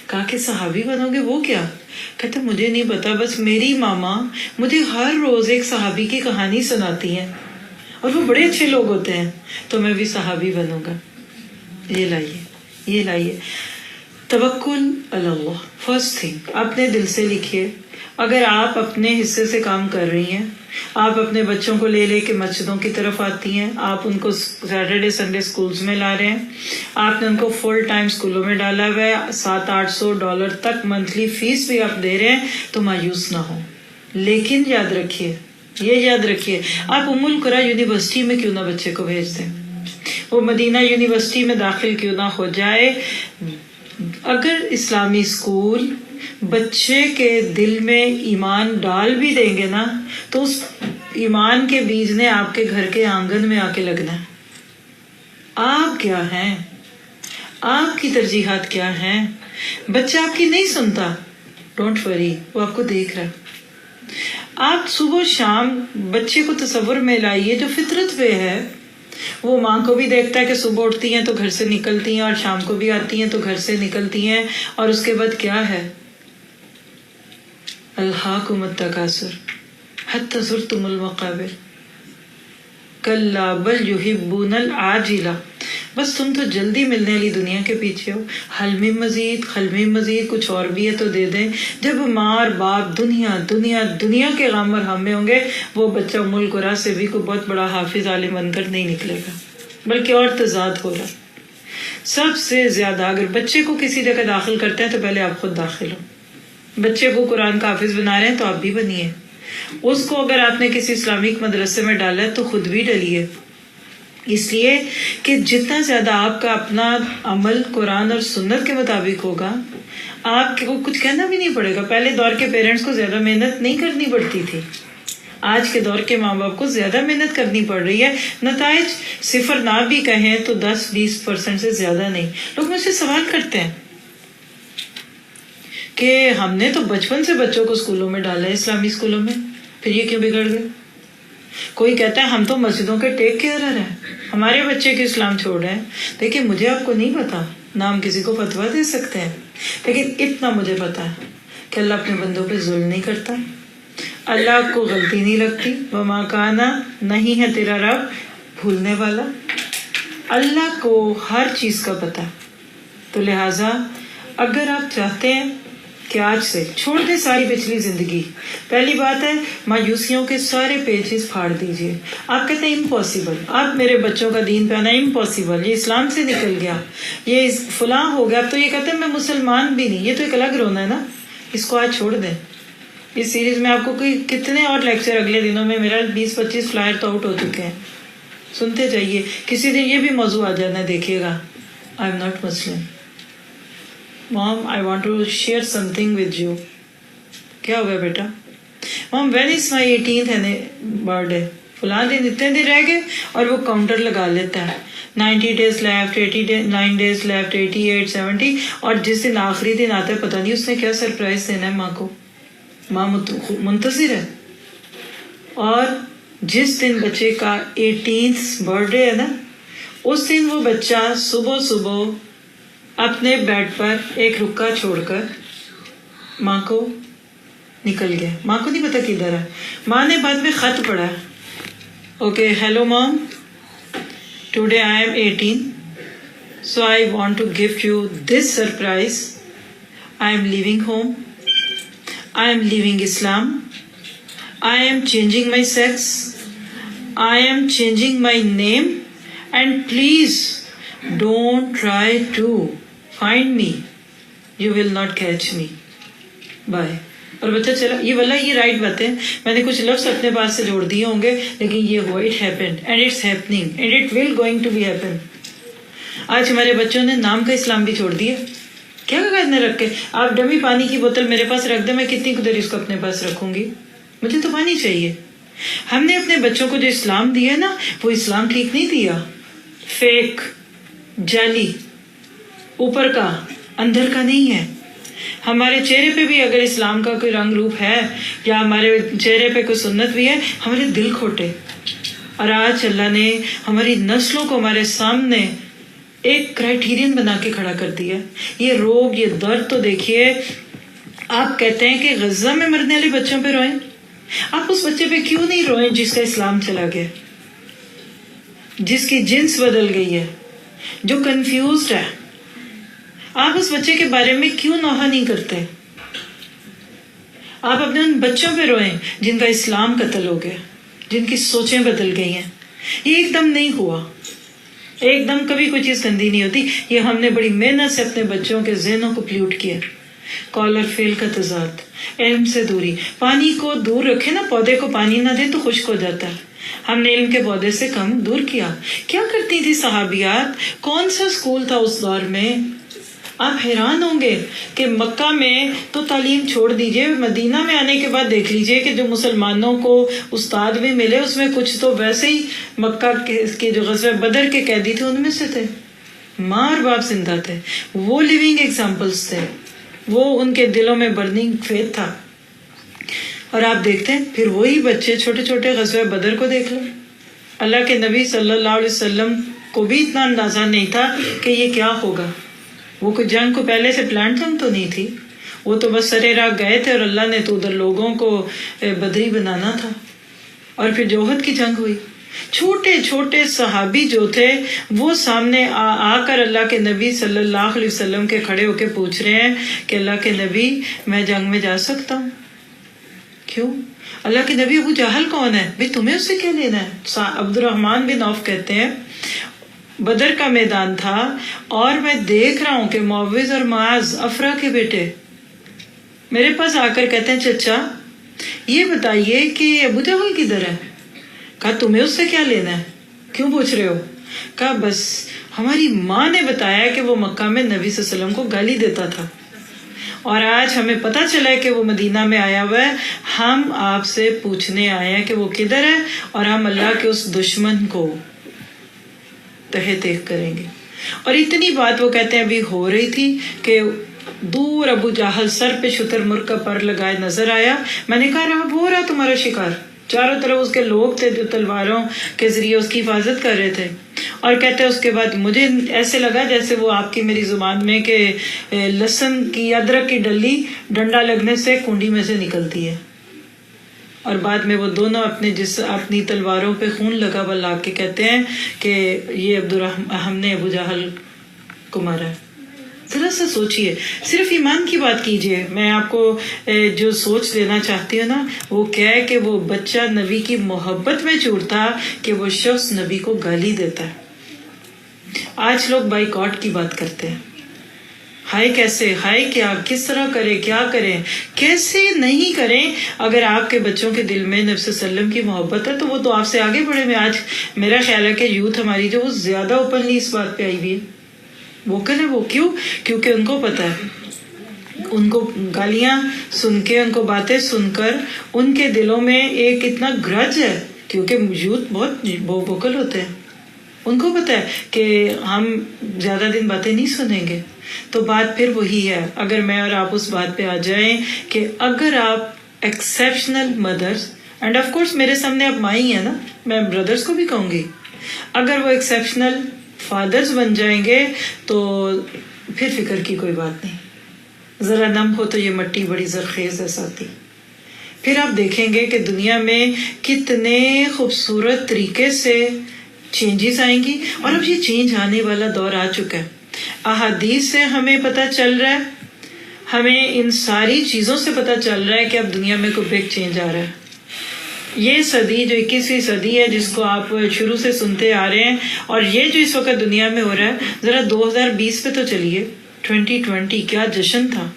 کہا کہ صحابی بنو گے وہ کیا؟ کہتے مجھے نہیں پتا، بس میری ماما مجھے ہر روز ایک صحابی کی کہانی سناتی ہیں اور وہ بڑے اچھے لوگ ہوتے ہیں، تو میں بھی صحابی بنوں گا. یہ لائیے توکل علی اللہ. فرسٹ تھنگ اپنے دل سے لکھیے. اگر آپ اپنے حصے سے کام کر رہی ہیں، آپ اپنے بچوں کو لے کے مسجدوں کی طرف آتی ہیں، آپ ان کو سیٹرڈے سنڈے اسکولز میں لا رہے ہیں، آپ نے ان کو فل ٹائم اسکولوں میں ڈالا ہوا ہے، $700-800 تک منتھلی فیس بھی آپ دے رہے ہیں، تو مایوس نہ ہوں. لیکن یاد رکھیے آپ ام القریٰ یونیورسٹی میں کیوں نہ بچے کو بھیج دیں، وہ مدینہ یونیورسٹی میں داخل کیوں نہ ہو جائے. اگر اسلامی اسکول بچے کے دل میں ایمان ڈال بھی دیں گے نا، تو اس ایمان کے بیج نے آپ کے گھر کے آنگن میں آ کے لگنا ہے. آپ کیا ہیں، آپ کی ترجیحات کیا ہیں؟ بچہ آپ کی نہیں سنتا، ڈونٹ وری، وہ آپ کو دیکھ رہا. آپ صبح شام بچے کو تصور میں لائیے جو فطرت پہ ہے. وہ ماں کو بھی دیکھتا ہے کہ صبح اٹھتی ہیں تو گھر سے نکلتی ہیں اور شام کو بھی آتی ہیں تو گھر سے نکلتی ہیں، اور اس کے بعد کیا ہے؟ الہاکم التکاثر حتی زرتم المقابر کلا بل یحبون العاجلہ. بس تم تو جلدی ملنے والی دنیا کے پیچھے ہو. حل میں مزید کچھ اور بھی ہے تو دے دیں. جب ماں اور باپ دنیا کے غم اور ہم میں ہوں گے، وہ بچہ ام القریٰ سے بھی کوئی بہت بڑا حافظ عالم بنکر نہیں نکلے گا، بلکہ اور تضاد ہو رہا. سب سے زیادہ اگر بچے کو کسی جگہ داخل کرتے ہیں تو پہلے آپ خود داخل ہو. بچے کو قرآن کا حافظ بنا رہے ہیں تو آپ بھی بنیے. اس کو اگر آپ نے کسی اسلامک مدرسے میں ڈالا ہے تو خود بھی ڈلیے. اس لیے کہ جتنا زیادہ آپ کا اپنا عمل قرآن اور سنت کے مطابق ہوگا، آپ کو کچھ کہنا بھی نہیں پڑے گا. پہلے دور کے پیرنٹس کو زیادہ محنت نہیں کرنی پڑتی تھی، آج کے دور کے ماں باپ کو زیادہ محنت کرنی پڑ رہی ہے. نتائج 0 نہ بھی کہیں تو 10-20% سے زیادہ نہیں. لوگ مجھ سے سوال کرتے ہیں کہ ہم نے تو بچپن سے بچوں کو اسکولوں میں ڈالا ہے، اسلامی اسکولوں میں، پھر یہ کیوں بگڑ گئے؟ کوئی کہتا ہے ہم تو مسجدوں کے ٹیک کیئرر ہیں، ہمارے بچے کے اسلام چھوڑ رہے ہیں. دیکھیں مجھے آپ کو نہیں پتا، نہ ہم کسی کو فتویٰ دے سکتے ہیں، لیکن اتنا مجھے پتا ہے کہ اللہ اپنے بندوں پہ ظلم نہیں کرتا، اللہ کو غلطی نہیں لگتی. وما کانا، نہیں ہے تیرا رب بھولنے والا. اللہ کو ہر چیز کا پتہ. تو لہٰذا اگر آپ چاہتے ہیں کہ آج سے چھوڑ دیں ساری پچھلی زندگی، پہلی بات ہے مایوسیوں کے سارے پیجز پھاڑ دیجئے. آپ کہتے ہیں امپاسبل، آپ میرے بچوں کا دین پہ آنا امپاسبل، یہ اسلام سے نکل گیا، یہ فلاں ہو گیا. اب تو یہ کہتے ہیں میں مسلمان بھی نہیں. یہ تو ایک الگ رونا ہے نا. اس کو آج چھوڑ دیں. اس سیریز میں آپ کو کتنے اور لیکچر اگلے دنوں میں، میرا 20-25 فلائر تو آؤٹ ہو چکے ہیں، سنتے جائیے. کسی دن یہ بھی موضوع آ جانا، دیکھیے گا I am not Muslim. Mom, I want to share something with you. کیا ہوا بیٹا؟ Mom, when is my 18th birthday? فلاں دن اتنے دن رہ گئے، اور وہ کاؤنٹر لگا لیتا ہے 90 days left, 89 days left, 88, 70. اور جس دن آخری دن آتا ہے پتہ نہیں اس نے کیا سرپرائز دینا ہے ماں کو. ماں منتظر ہے. اور جس دن بچے کا 18th برتھ ڈے ہے نا، اس دن وہ بچہ صبح اپنے بیڈ پر ایک رکا چھوڑ کر ماں کو نکل گیا. ماں کو نہیں پتا کدھر ہے. ماں نے بعد میں خط پڑھا، okay hello mom, today I am 18 so I want to gift you this surprise. I am leaving home, I am leaving Islam, I am changing my sex, I am changing my name, and please don't try to find me, you will not catch me, bye. اور بچہ چلا. یہ واللہ یہ right بات ہے. میں نے کچھ لفظ اپنے پاس سے جوڑ دیے ہوں گے، لیکن یہ ہوا، it happened and it's happening and it will going to be happen. آج ہمارے بچوں نے نام کا اسلام بھی چھوڑ دیا. کیا کرنے رکھ کے آپ ڈمی پانی کی بوتل میرے پاس رکھ دیں, میں کتنی دیر اس کو اپنے پاس رکھوں گی, مجھے تو پانی چاہیے. ہم نے اپنے بچوں کو جو اسلام دیا نا, وہ اسلام ٹھیک نہیں دیا, فیک, جعلی, اوپر کا اندر کا نہیں ہے. ہمارے چہرے پہ بھی اگر اسلام کا کوئی رنگ روپ ہے یا ہمارے چہرے پہ کوئی سنت بھی ہے, ہمارے دل کھوٹے. اور آج اللہ نے ہماری نسلوں کو ہمارے سامنے ایک کرائٹیرین بنا کے کھڑا کر دیا. یہ روگ, یہ درد تو دیکھیے. آپ کہتے ہیں کہ غزہ میں مرنے والے بچوں پہ روئیں, آپ اس بچے پہ کیوں نہیں روئیں جس کا اسلام چلا گیا, جس کی جنس بدل گئی ہے, جو کنفیوزڈ ہے؟ آپ اس بچے کے بارے میں کیوں نوحہ نہیں کرتے؟ آپ اپنے ان بچوں پہ روئیں جن کا اسلام قتل ہو گیا, جن کی سوچیں بدل گئی ہیں. یہ ایک دم نہیں ہوا, ایک دم کبھی کوئی چیز گندی نہیں ہوتی. یہ ہم نے بڑی محنت سے اپنے بچوں کے ذہنوں کو پلیوٹ کیا. کال اور فیل کا تضاد, علم سے دوری. پانی کو دور رکھے نا, پودے کو پانی نہ دے تو خشک ہو جاتا ہے. ہم نے علم کے پودے سے کم دور کیا. کیا کرتی تھی صحابیات, کون سا اسکول تھا اس دور میں؟ آپ حیران ہوں گے کہ مکہ میں تو تعلیم چھوڑ دیجئے, مدینہ میں آنے کے بعد دیکھ لیجئے کہ جو مسلمانوں کو استاد بھی ملے اس میں کچھ تو ویسے ہی مکہ کے جو غزوہ بدر کے قیدی تھے ان میں سے تھے. ماں اور باپ زندہ تھے, وہ لیونگ ایگزامپلس تھے, وہ ان کے دلوں میں برننگ فیتھ تھا. اور آپ دیکھتے ہیں پھر وہی بچے چھوٹے چھوٹے غزوہ بدر کو دیکھ لو. اللہ کے نبی صلی اللہ علیہ وسلم کو بھی اتنا اندازہ نہیں تھا کہ یہ کیا ہوگا. وہ کوئی جنگ کو پہلے سے پلان جنگ تو نہیں تھی, وہ تو بس سرے راہ گئے تھے اور اللہ نے تو ادھر لوگوں کو بدری بنانا تھا. اور پھر جو احد کی جنگ ہوئی, چھوٹے چھوٹے صحابی جو تھے وہ سامنے آ کر اللہ کے نبی صلی اللہ علیہ وسلم کے کھڑے ہو کے پوچھ رہے ہیں کہ اللہ کے نبی میں جنگ میں جا سکتا ہوں؟ کیوں؟ اللہ کے نبی ابو جہل کون ہے بھئی, تمہیں اس سے کیا لینا ہے؟ عبد الرحمن بن عوف کہتے ہیں بدر کا میدان تھا اور میں دیکھ رہا ہوں کہ معوذ اور معاذ افرا کے بیٹے میرے پاس آ کر کہتے ہیں چچا یہ بتائیے کہ ابو جہل کدھر ہے؟ کہا تمہیں اس سے کیا لینا ہے, کیوں پوچھ رہے ہو؟ کہا بس ہماری ماں نے بتایا کہ وہ مکہ میں نبی صلی اللہ علیہ وسلم کو گالی دیتا تھا اور آج ہمیں پتہ چلا ہے کہ وہ مدینہ میں آیا ہوا ہے. ہم آپ سے پوچھنے آئے ہیں کہ وہ کدھر ہے اور ہم اللہ کے اس دشمن کو تہہ تیغ کریں گے. اور اتنی بات وہ کہتے ہیں ابھی ہو رہی تھی کہ دور ابو جہل سر پہ شتر مرغ کا پر لگائے نظر آیا. میں نے کہا رہا ہو رہا تمہارا شکار, چاروں طرف اس کے لوگ تھے جو تلواروں کے ذریعے اس کی حفاظت کر رہے تھے. اور کہتے ہیں اس کے بعد مجھے ایسے لگا جیسے وہ آپ کی میری زبان میں کہ لہسن کی ادرک کی ڈلی ڈنڈا لگنے سے کنڈی میں سے نکلتی ہے. اور بعد میں وہ دونوں اپنی تلواروں پہ خون لگا ہوا لا کے کہتے ہیں کہ یہ ہم نے ابو جہل کو مارا ہے. ذرا سا سوچئے, صرف ایمان کی بات کیجئے. میں آپ کو جو سوچ لینا چاہتی ہوں نا وہ کیا ہے کہ وہ بچہ نبی کی محبت میں چورتا کہ وہ شخص نبی کو گالی دیتا ہے. آج لوگ بائیکاٹ کی بات کرتے ہیں, ہائے کیسے, ہائے کیا, کس طرح کریں, کیا کریں, کیسے نہیں کریں. اگر آپ کے بچوں کے دل میں نبی صلی اللہ علیہ وسلم کی محبت ہے تو وہ تو آپ سے آگے بڑھے میں. آج میرا خیال ہے کہ یوتھ ہماری جو وہ زیادہ اوپنلی اس بات پہ آئی ہوئی ہے, وہ کہنا وہ کیوں, کیونکہ ان کو پتہ ہے, ان کو گالیاں سن کے, ان کو باتیں سن کر ان کے دلوں میں ایک اتنا گرج ہے, کیونکہ یوتھ بہت ووکل ہوتے ہیں. ان کو پتہ ہے کہ ہم زیادہ دن باتیں نہیں سنیں گے. تو بات پھر وہی ہے, اگر میں اور آپ اس بات پہ آ جائیں کہ اگر آپ ایکسیپشنل مدرس, اینڈ آف کورس میرے سامنے آپ ماں ہی ہیں نا, میں بردرس کو بھی کہوں گی, اگر وہ ایکسیپشنل فادرز بن جائیں گے تو پھر فکر کی کوئی بات نہیں. ذرا نم ہو تو یہ مٹی بڑی زرخیز ہے ساتھی. پھر آپ دیکھیں گے کہ دنیا میں کتنے خوبصورت طریقے سے چینجز آئیں گی. اور اب یہ چینج آنے والا دور آ چکا ہے. احادیث سے ہمیں پتہ چل رہا ہے, ہمیں ان ساری چیزوں سے پتہ چل رہا ہے کہ اب دنیا میں کوئی بگ چینج آ رہا ہے. یہ صدی جو 21ویں صدی ہے جس کو آپ شروع سے سنتے آ رہے ہیں, اور یہ جو اس وقت دنیا میں ہو رہا ہے, ذرا 2020 پہ تو چلیے. 2020 کیا جشن تھا.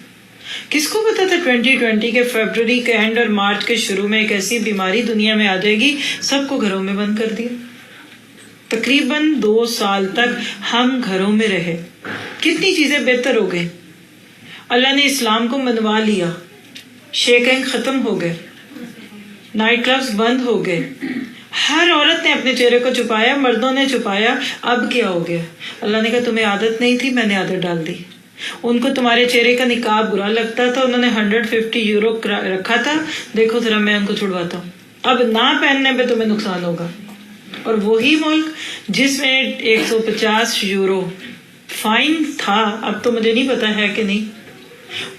کس کو پتا تھا 2020 کے فیبرری کے اینڈ اور مارچ کے شروع میں ایک ایسی بیماری دنیا میں آ جائے گی. سب کو گھروں میں بند کر دیا. تقریباً 2 سال تک ہم گھروں میں رہے. کتنی چیزیں بہتر ہو گئی. اللہ نے اسلام کو منوا لیا, شیکنگ ختم ہو گئے, نائٹ کلبز بند ہو گئے, ہر عورت نے اپنے چہرے کو چھپایا, مردوں نے چھپایا. اب کیا ہو گیا؟ اللہ نے کہا تمہیں عادت نہیں تھی, میں نے عادت ڈال دی. ان کو تمہارے چہرے کا نقاب برا لگتا تھا, انہوں نے 150 یورو رکھا تھا, دیکھو ذرا میں ان کو چھڑواتا ہوں. اب نہ پہننے پہ تمہیں نقصان ہوگا. اور وہی ملک جس میں 150 یورو فائن تھا, اب تو مجھے نہیں پتا ہے کہ نہیں,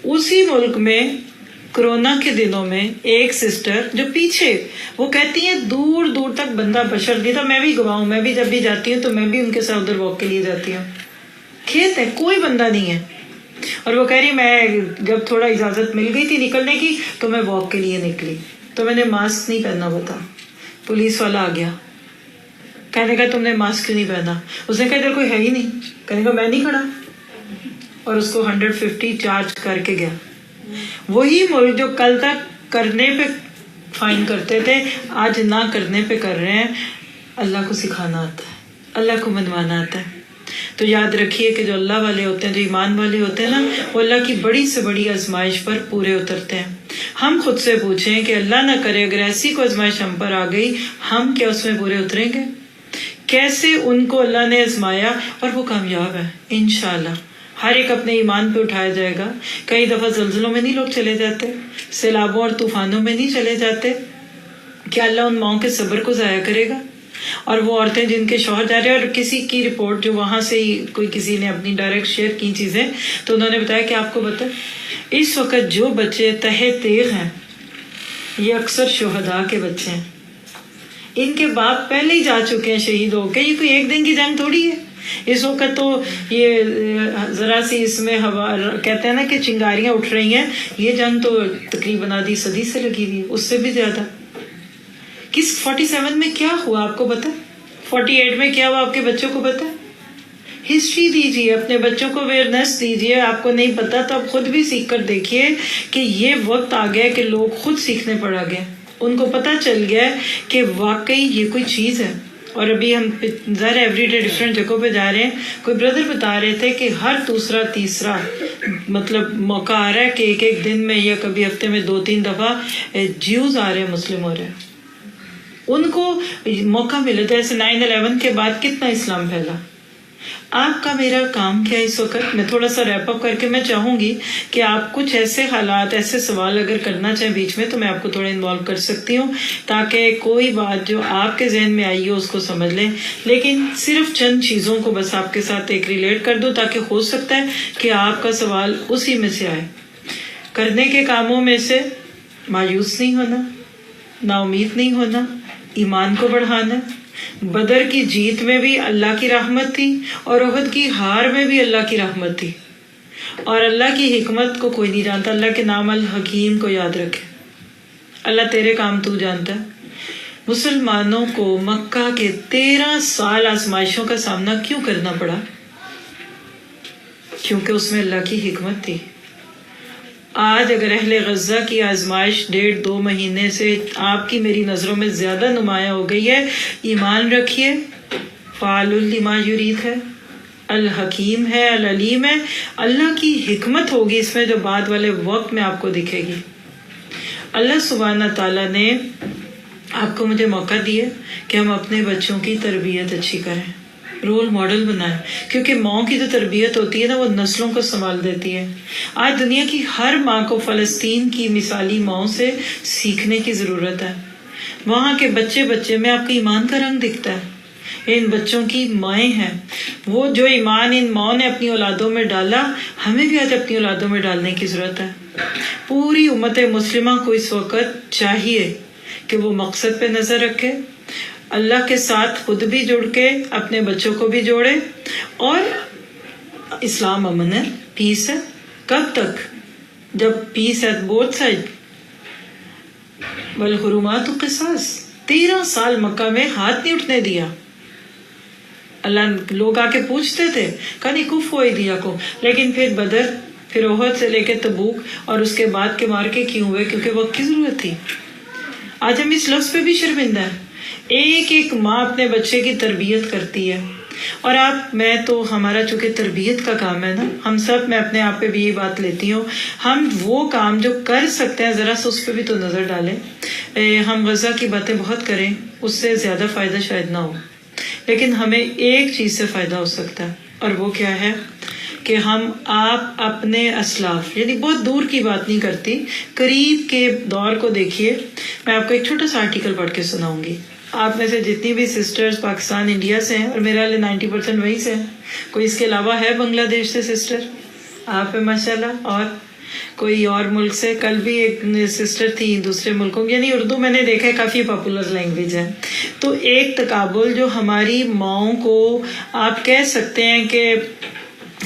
اسی ملک میں کرونا کے دنوں میں ایک سسٹر جو پیچھے وہ کہتی ہیں دور دور تک بندہ بشر نہیں تھا. میں بھی گواہ ہوں, میں بھی جب بھی جاتی ہوں تو میں بھی ان کے ساتھ ادھر واک کے لیے جاتی ہوں. کھیت ہے, کوئی بندہ نہیں ہے, اور وہ کہہ رہی میں جب تھوڑا اجازت مل گئی تھی نکلنے کی تو میں واک کے لیے نکلی, تو میں نے ماسک نہیں پہننا بتا. پولیس والا آ گیا, کہنے کا تم نے ماسک کیوں نہیں پہنا؟ اس نے کہا ادھر کوئی ہے ہی نہیں. کہنے کا میں نہیں کھڑا, اور اس کو 150 چارج کر کے گیا. وہی ملک جو کل تک کرنے پہ فائن کرتے تھے, آج نہ کرنے پہ کر رہے ہیں. اللہ کو سکھانا آتا ہے, اللہ کو منوانا آتا ہے. تو یاد رکھیے کہ جو اللہ والے ہوتے ہیں, جو ایمان والے ہوتے ہیں نا, وہ اللہ کی بڑی سے بڑی آزمائش پر پورے اترتے ہیں. ہم خود سے پوچھیں کہ اللہ نہ کرے اگر ایسی کوئی آزمائش ہم پر آ گئی, ہم کیا اس میں پورے اتریں گے؟ کیسے ان کو اللہ نے آزمایا اور وہ کامیاب ہے انشاءاللہ. ہر ایک اپنے ایمان پہ اٹھایا جائے گا. کئی دفعہ زلزلوں میں نہیں لوگ چلے جاتے, سیلابوں اور طوفانوں میں نہیں چلے جاتے. کیا اللہ ان ماؤں کے صبر کو ضائع کرے گا؟ اور وہ عورتیں جن کے شوہر جا رہے ہیں, اور کسی کی رپورٹ جو وہاں سے ہی کوئی کسی نے اپنی ڈائریکٹ شیئر کی چیزیں, تو انہوں نے بتایا کہ آپ کو پتہ اس وقت جو بچے تہہ تیغ ہیں یہ اکثر شہداء کے بچے ہیں. ان کے باپ پہلے ہی جا چکے ہیں شہید ہو کے. یہ کوئی ایک دن کی جنگ تھوڑی ہے. اس وقت تو یہ ذرا سی اس میں ہوا کہتے ہیں نا کہ چنگاریاں اٹھ رہی ہیں, یہ جنگ تو تقریباً آدھی صدی سے لگی ہوئی ہے, اس سے بھی زیادہ. کس 47 میں کیا ہوا آپ کو پتہ؟ 48 میں کیا ہوا آپ کے بچوں کو پتہ؟ ہسٹری دیجیے, اپنے بچوں کو اویئرنیس دیجیے. آپ کو نہیں پتا تو آپ خود بھی سیکھ کر دیکھیے کہ یہ وقت آ گیا کہ لوگ خود سیکھنے پڑ گئے. ان کو پتہ چل گیا کہ واقعی یہ کوئی چیز ہے. اور ابھی ہم ظاہر ایوری ڈے ڈفرینٹ جگہوں پہ جا رہے ہیں. کوئی بردر بتا رہے تھے کہ ہر دوسرا تیسرا مطلب موقع آ رہا ہے کہ ایک ایک دن میں یا کبھی ہفتے میں 2-3 دفعہ جیوز آ رہے ہیں, مسلم ہو رہے ہیں. ان کو موقع ملے. جیسے 9/11 کے بعد کتنا اسلام پھیلا. آپ کا میرا کام کیا اس وقت؟ میں تھوڑا سا ریپ اپ کر کے میں چاہوں گی کہ آپ کچھ ایسے حالات, ایسے سوال اگر کرنا چاہیں بیچ میں تو میں آپ کو تھوڑا انوالو کر سکتی ہوں, تاکہ کوئی بات جو آپ کے ذہن میں آئی ہو اس کو سمجھ لیں. لیکن صرف چند چیزوں کو بس آپ کے ساتھ ایک ریلیٹ کر دو, تاکہ ہو سکتا ہے کہ آپ کا سوال اسی میں سے آئے. کرنے کے کاموں میں سے مایوس نہیں ہونا, نا امید نہیں ہونا, ایمان کو بڑھانا. بدر کی جیت میں بھی اللہ کی رحمت تھی, اور احد کی ہار میں بھی اللہ کی رحمت تھی. اور اللہ کی حکمت کو کوئی نہیں جانتا. اللہ کے نام الحکیم کو یاد رکھے. اللہ تیرے کام تو جانتا ہے. مسلمانوں کو مکہ کے 13 سال آزمائشوں کا سامنا کیوں کرنا پڑا؟ کیونکہ اس میں اللہ کی حکمت تھی. آج اگر اہل غزہ کی آزمائش 1.5-2 مہینے سے آپ کی میری نظروں میں زیادہ نمایاں ہو گئی ہے, ایمان رکھیے. فعال لما یرید ہے, الحکیم ہے, العلیم ہے. اللہ کی حکمت ہوگی اس میں جو بعد والے وقت میں آپ کو دکھے گی. اللہ سبحانہ تعالیٰ نے آپ کو مجھے موقع دیے کہ ہم اپنے بچوں کی تربیت اچھی کریں, رول ماڈل بنائیں. کیونکہ ماں کی جو تربیت ہوتی ہے نا, وہ نسلوں کو سنبھال دیتی ہے. آج دنیا کی ہر ماں کو فلسطین کی مثالی ماؤں سے سیکھنے کی ضرورت ہے. وہاں کے بچے بچے میں آپ کے ایمان کا رنگ دکھتا ہے. ان بچوں کی مائیں ہیں, وہ جو ایمان ان ماؤں نے اپنی اولادوں میں ڈالا, ہمیں بھی آج اپنی اولادوں میں ڈالنے کی ضرورت ہے. پوری امت مسلمہ کو اس وقت چاہیے کہ وہ مقصد پہ نظر رکھے, اللہ کے ساتھ خود بھی جڑ کے اپنے بچوں کو بھی جوڑے. اور اسلام امن ہے, پیس ہے. کب تک؟ جب پیس ہے بوتھ سائڈ. والحرمات قصاص. 13 سال مکہ میں ہاتھ نہیں اٹھنے دیا. اللہ لوگ آ کے پوچھتے تھے, کہا نہیں کف ہوئی دیا کو. لیکن پھر بدر, پھر احد سے لے کے تبوک, اور اس کے بعد کے مارکے کیوں ہوئے؟ کیونکہ وقت کی ضرورت تھی. آج ہم اس لفظ پہ بھی شرمندہ ہیں. ایک ایک ماں اپنے بچے کی تربیت کرتی ہے، اور میں تو ہمارا چونکہ تربیت کا کام ہے نا، ہم سب، میں اپنے آپ پہ بھی یہ بات لیتی ہوں، ہم وہ کام جو کر سکتے ہیں ذرا سا اس پہ بھی تو نظر ڈالیں. ہم غزہ کی باتیں بہت کریں، اس سے زیادہ فائدہ شاید نہ ہو، لیکن ہمیں ایک چیز سے فائدہ ہو سکتا ہے، اور وہ کیا ہے کہ آپ اپنے اسلاف، یعنی بہت دور کی بات نہیں کرتی، قریب کے دور کو دیکھیے. میں آپ کو ایک چھوٹا سا آرٹیکل پڑھ کے سناؤں گی. آپ میں سے جتنی بھی سسٹرز پاکستان انڈیا سے ہیں، اور میرا 90% وہیں سے ہیں، کوئی اس کے علاوہ ہے بنگلہ دیش سے سسٹر؟ آپ ہیں ماشاء اللہ. اور کوئی اور ملک سے؟ کل بھی ایک سسٹر تھی دوسرے ملکوں کی. یعنی اردو میں نے دیکھا ہے کافی پاپولر لینگویج ہے. تو ایک تقابل جو ہماری ماؤں کو آپ کہہ سکتے ہیں کہ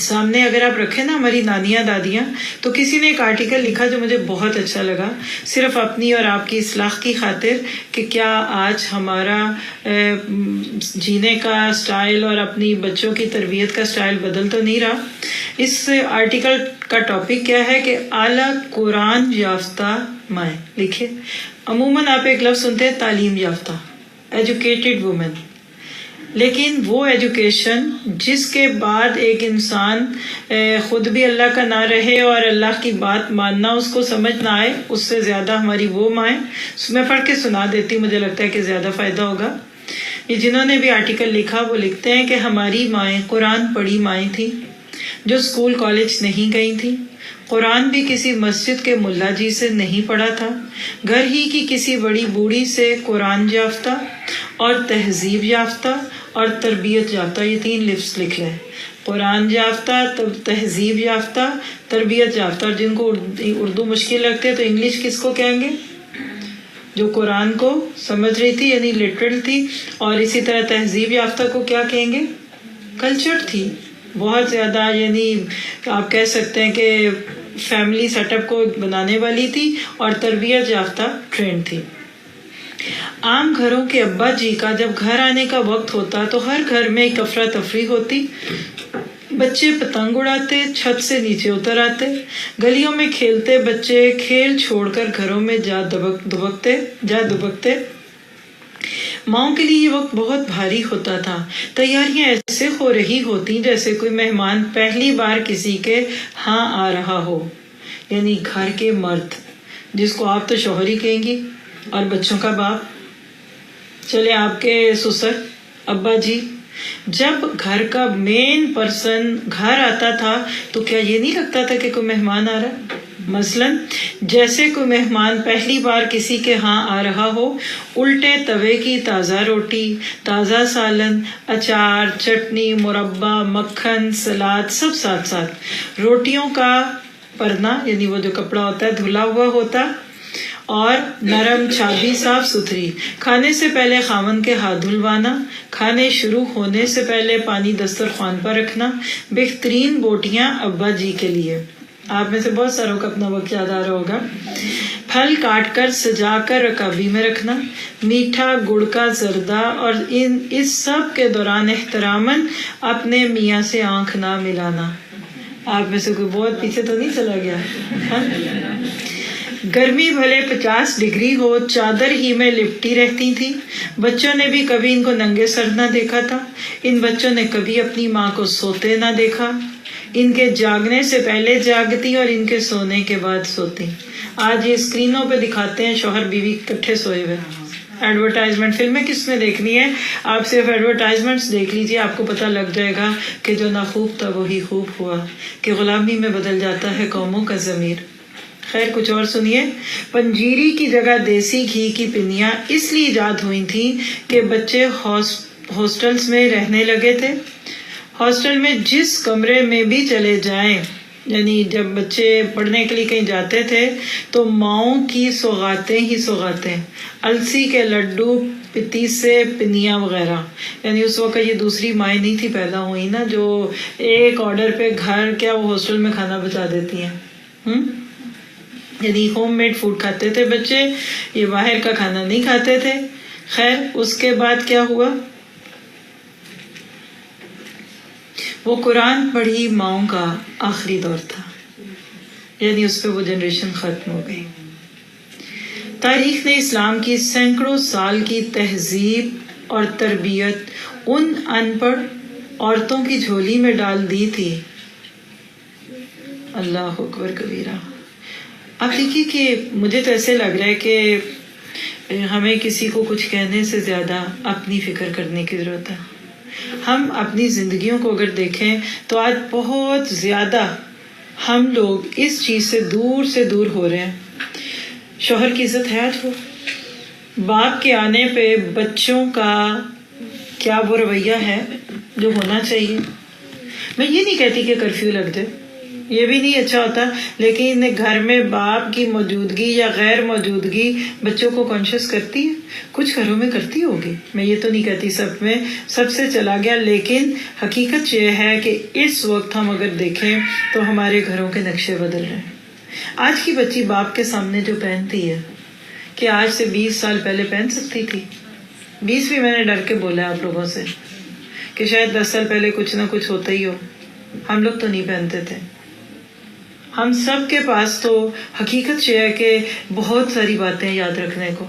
سامنے اگر آپ رکھیں نا، ہماری نانیاں دادیاں، تو کسی نے ایک آرٹیکل لکھا جو مجھے بہت اچھا لگا، صرف اپنی اور آپ کی اصلاح کی خاطر، کہ کیا آج ہمارا جینے کا سٹائل اور اپنی بچوں کی تربیت کا سٹائل بدل تو نہیں رہا. اس آرٹیکل کا ٹاپک کیا ہے کہ اعلیٰ قرآن یافتہ مائیں. لکھے عموماً آپ ایک لفظ سنتے ہیں تعلیم یافتہ، ایجوکیٹڈ وومن، لیکن وہ ایجوکیشن جس کے بعد ایک انسان خود بھی اللہ کا نہ رہے اور اللہ کی بات ماننا اس کو سمجھ نہ آئے، اس سے زیادہ ہماری وہ مائیں. میں پڑھ کے سنا دیتی ہوں، مجھے لگتا ہے کہ زیادہ فائدہ ہوگا. یہ جنہوں نے بھی آرٹیکل لکھا وہ لکھتے ہیں کہ ہماری مائیں قرآن پڑھی مائیں تھیں، جو اسکول کالج نہیں گئی تھیں، قرآن بھی کسی مسجد کے ملا جی سے نہیں پڑھا تھا، گھر ہی کی کسی بڑی بوڑھی سے قرآن یافتہ اور تہذیب یافتہ اور تربیت یافتہ، یہ 3 لفظ لکھ لیں، قرآن یافتہ، تہذیب یافتہ، تربیت یافتہ. اور جن کو اردو مشکل لگتے ہے تو انگلش کس کو کہیں گے؟ جو قرآن کو سمجھ رہی تھی، یعنی لٹرل تھی. اور اسی طرح تہذیب یافتہ کو کیا کہیں گے؟ کلچرڈ تھی بہت زیادہ، یعنی آپ کہہ سکتے ہیں کہ فیملی سیٹ اپ کو بنانے والی تھی. اور تربیت یافتہ ٹرینڈ تھی. عام گھروں کے ابا جی کا جب گھر آنے کا وقت ہوتا تو ہر گھر میں ایک افراتفری ہوتی. بچے پتنگ اڑاتے، چھت سے نیچے اتر آتے، گلیوں میں کھیلتے بچے کھیل چھوڑ کر گھروں میں جا دبکتے. ماؤں کے لیے یہ وقت بہت بھاری ہوتا تھا. تیاریاں ایسے ہو رہی ہوتی جیسے کوئی مہمان پہلی بار کسی کے ہاں آ رہا ہو، یعنی گھر کے مرد، جس کو آپ تو شوہر ہی کہیں گی، اور بچوں کا باپ. چلے آپ کے سسر، ابا جی، جب گھر کا مین پرسن گھر آتا تھا تو کیا یہ نہیں لگتا تھا کہ کوئی مہمان آ رہا ہے؟ مثلاً جیسے کوئی مہمان پہلی بار کسی کے ہاں آ رہا ہو، الٹے توے کی تازہ روٹی، تازہ سالن، اچار، چٹنی، مربع، مکھن، سلاد، سب ساتھ ساتھ. روٹیوں کا پرنا، یعنی وہ جو کپڑا ہوتا ہے دھلا ہوا ہوتا، اور نرم چھابی صاف ستھری. کھانے سے پہلے خاوند کے ہاتھ دھلوانا، کھانے شروع ہونے سے پہلے پانی دسترخوان پر رکھنا، بہترین بوٹیاں ابا جی کے لیے. آپ میں سے بہت ساروں کو اپنا وقت یاد آ رہا ہوگا. پھل کاٹ کر سجا کر رکابی میں رکھنا، میٹھا گڑ کا زردہ، اور اس سب کے دوران احتراماً اپنے میاں سے آنکھ نہ ملانا. آپ میں سے کوئی بہت پیچھے تو نہیں چلا گیا؟ گرمی بھلے 50 ڈگری ہو، چادر ہی میں لپٹی رہتی تھی. بچوں نے بھی کبھی ان کو ننگے سر نہ دیکھا تھا. ان بچوں نے کبھی اپنی ماں کو سوتے نہ دیکھا. ان کے جاگنے سے پہلے جاگتی اور ان کے سونے کے بعد سوتی. آج یہ اسکرینوں پہ دکھاتے ہیں شوہر بیوی اکٹھے سوئے ہوئے. ایڈورٹائزمنٹ فلمیں کس میں دیکھنی ہے؟ آپ صرف ایڈورٹائزمنٹس دیکھ لیجئے، آپ کو پتہ لگ جائے گا کہ جو نہ خوب تھا وہی خوب ہوا، کہ غلامی میں بدل جاتا ہے قوموں کا ضمیر. خیر کچھ اور سنیے. پنجیری کی جگہ دیسی گھی کی پنیاں اس لیے ایجاد ہوئی تھیں کہ بچے ہاسٹلز میں رہنے لگے تھے. ہاسٹل میں جس کمرے میں بھی چلے جائیں، یعنی جب بچے پڑھنے کے لیے کہیں جاتے تھے تو ماؤں کی سوغاتیں ہی سوغاتیں، السی کے لڈو، پتیسے، پنیاں وغیرہ. یعنی اس وقت یہ دوسری مائیں نہیں تھی پیدا ہوئی نا، جو ایک آرڈر پہ گھر کیا وہ ہاسٹل میں کھانا بچا دیتی ہیں. یعنی ہوم میڈ فوڈ کھاتے تھے بچے، یہ باہر کا کھانا نہیں کھاتے تھے. خیر اس کے بعد کیا ہوا؟ وہ قرآن پڑھی ماؤں کا آخری دور تھا، یعنی اس پہ وہ جنریشن ختم ہو گئی. تاریخ نے اسلام کی سینکڑوں سال کی تہذیب اور تربیت ان ان پڑھ عورتوں کی جھولی میں ڈال دی تھی. اللہ اکبر کبیرہ. آپ دیکھیے کہ مجھے تو ایسے لگ رہا ہے کہ ہمیں کسی کو کچھ کہنے سے زیادہ اپنی فکر کرنے کی ضرورت ہے. ہم اپنی زندگیوں کو اگر دیکھیں تو آج بہت زیادہ ہم لوگ اس چیز سے دور ہو رہے ہیں. شوہر کی عزت ہے آج وہ؟ باپ کے آنے پہ بچوں کا کیا وہ رویہ ہے جو ہونا چاہیے؟ میں یہ نہیں کہتی کہ کرفیو لگ جائے، یہ بھی نہیں اچھا ہوتا، لیکن گھر میں باپ کی موجودگی یا غیر موجودگی بچوں کو کانشیس کرتی ہے. کچھ گھروں میں کرتی ہوگی، میں یہ تو نہیں کہتی سب میں سب سے چلا گیا، لیکن حقیقت یہ ہے کہ اس وقت ہم اگر دیکھیں تو ہمارے گھروں کے نقشے بدل رہے ہیں. آج کی بچی باپ کے سامنے جو پہنتی ہے کہ آج سے 20 سال پہلے پہن سکتی تھی. 20 بھی میں نے ڈر کے بولا آپ لوگوں سے کہ شاید 10 سال پہلے کچھ نہ کچھ ہوتا ہی ہو. ہم لوگ تو نہیں پہنتے تھے. ہم سب کے پاس تو حقیقت یہ ہے کہ بہت ساری باتیں یاد رکھنے کو.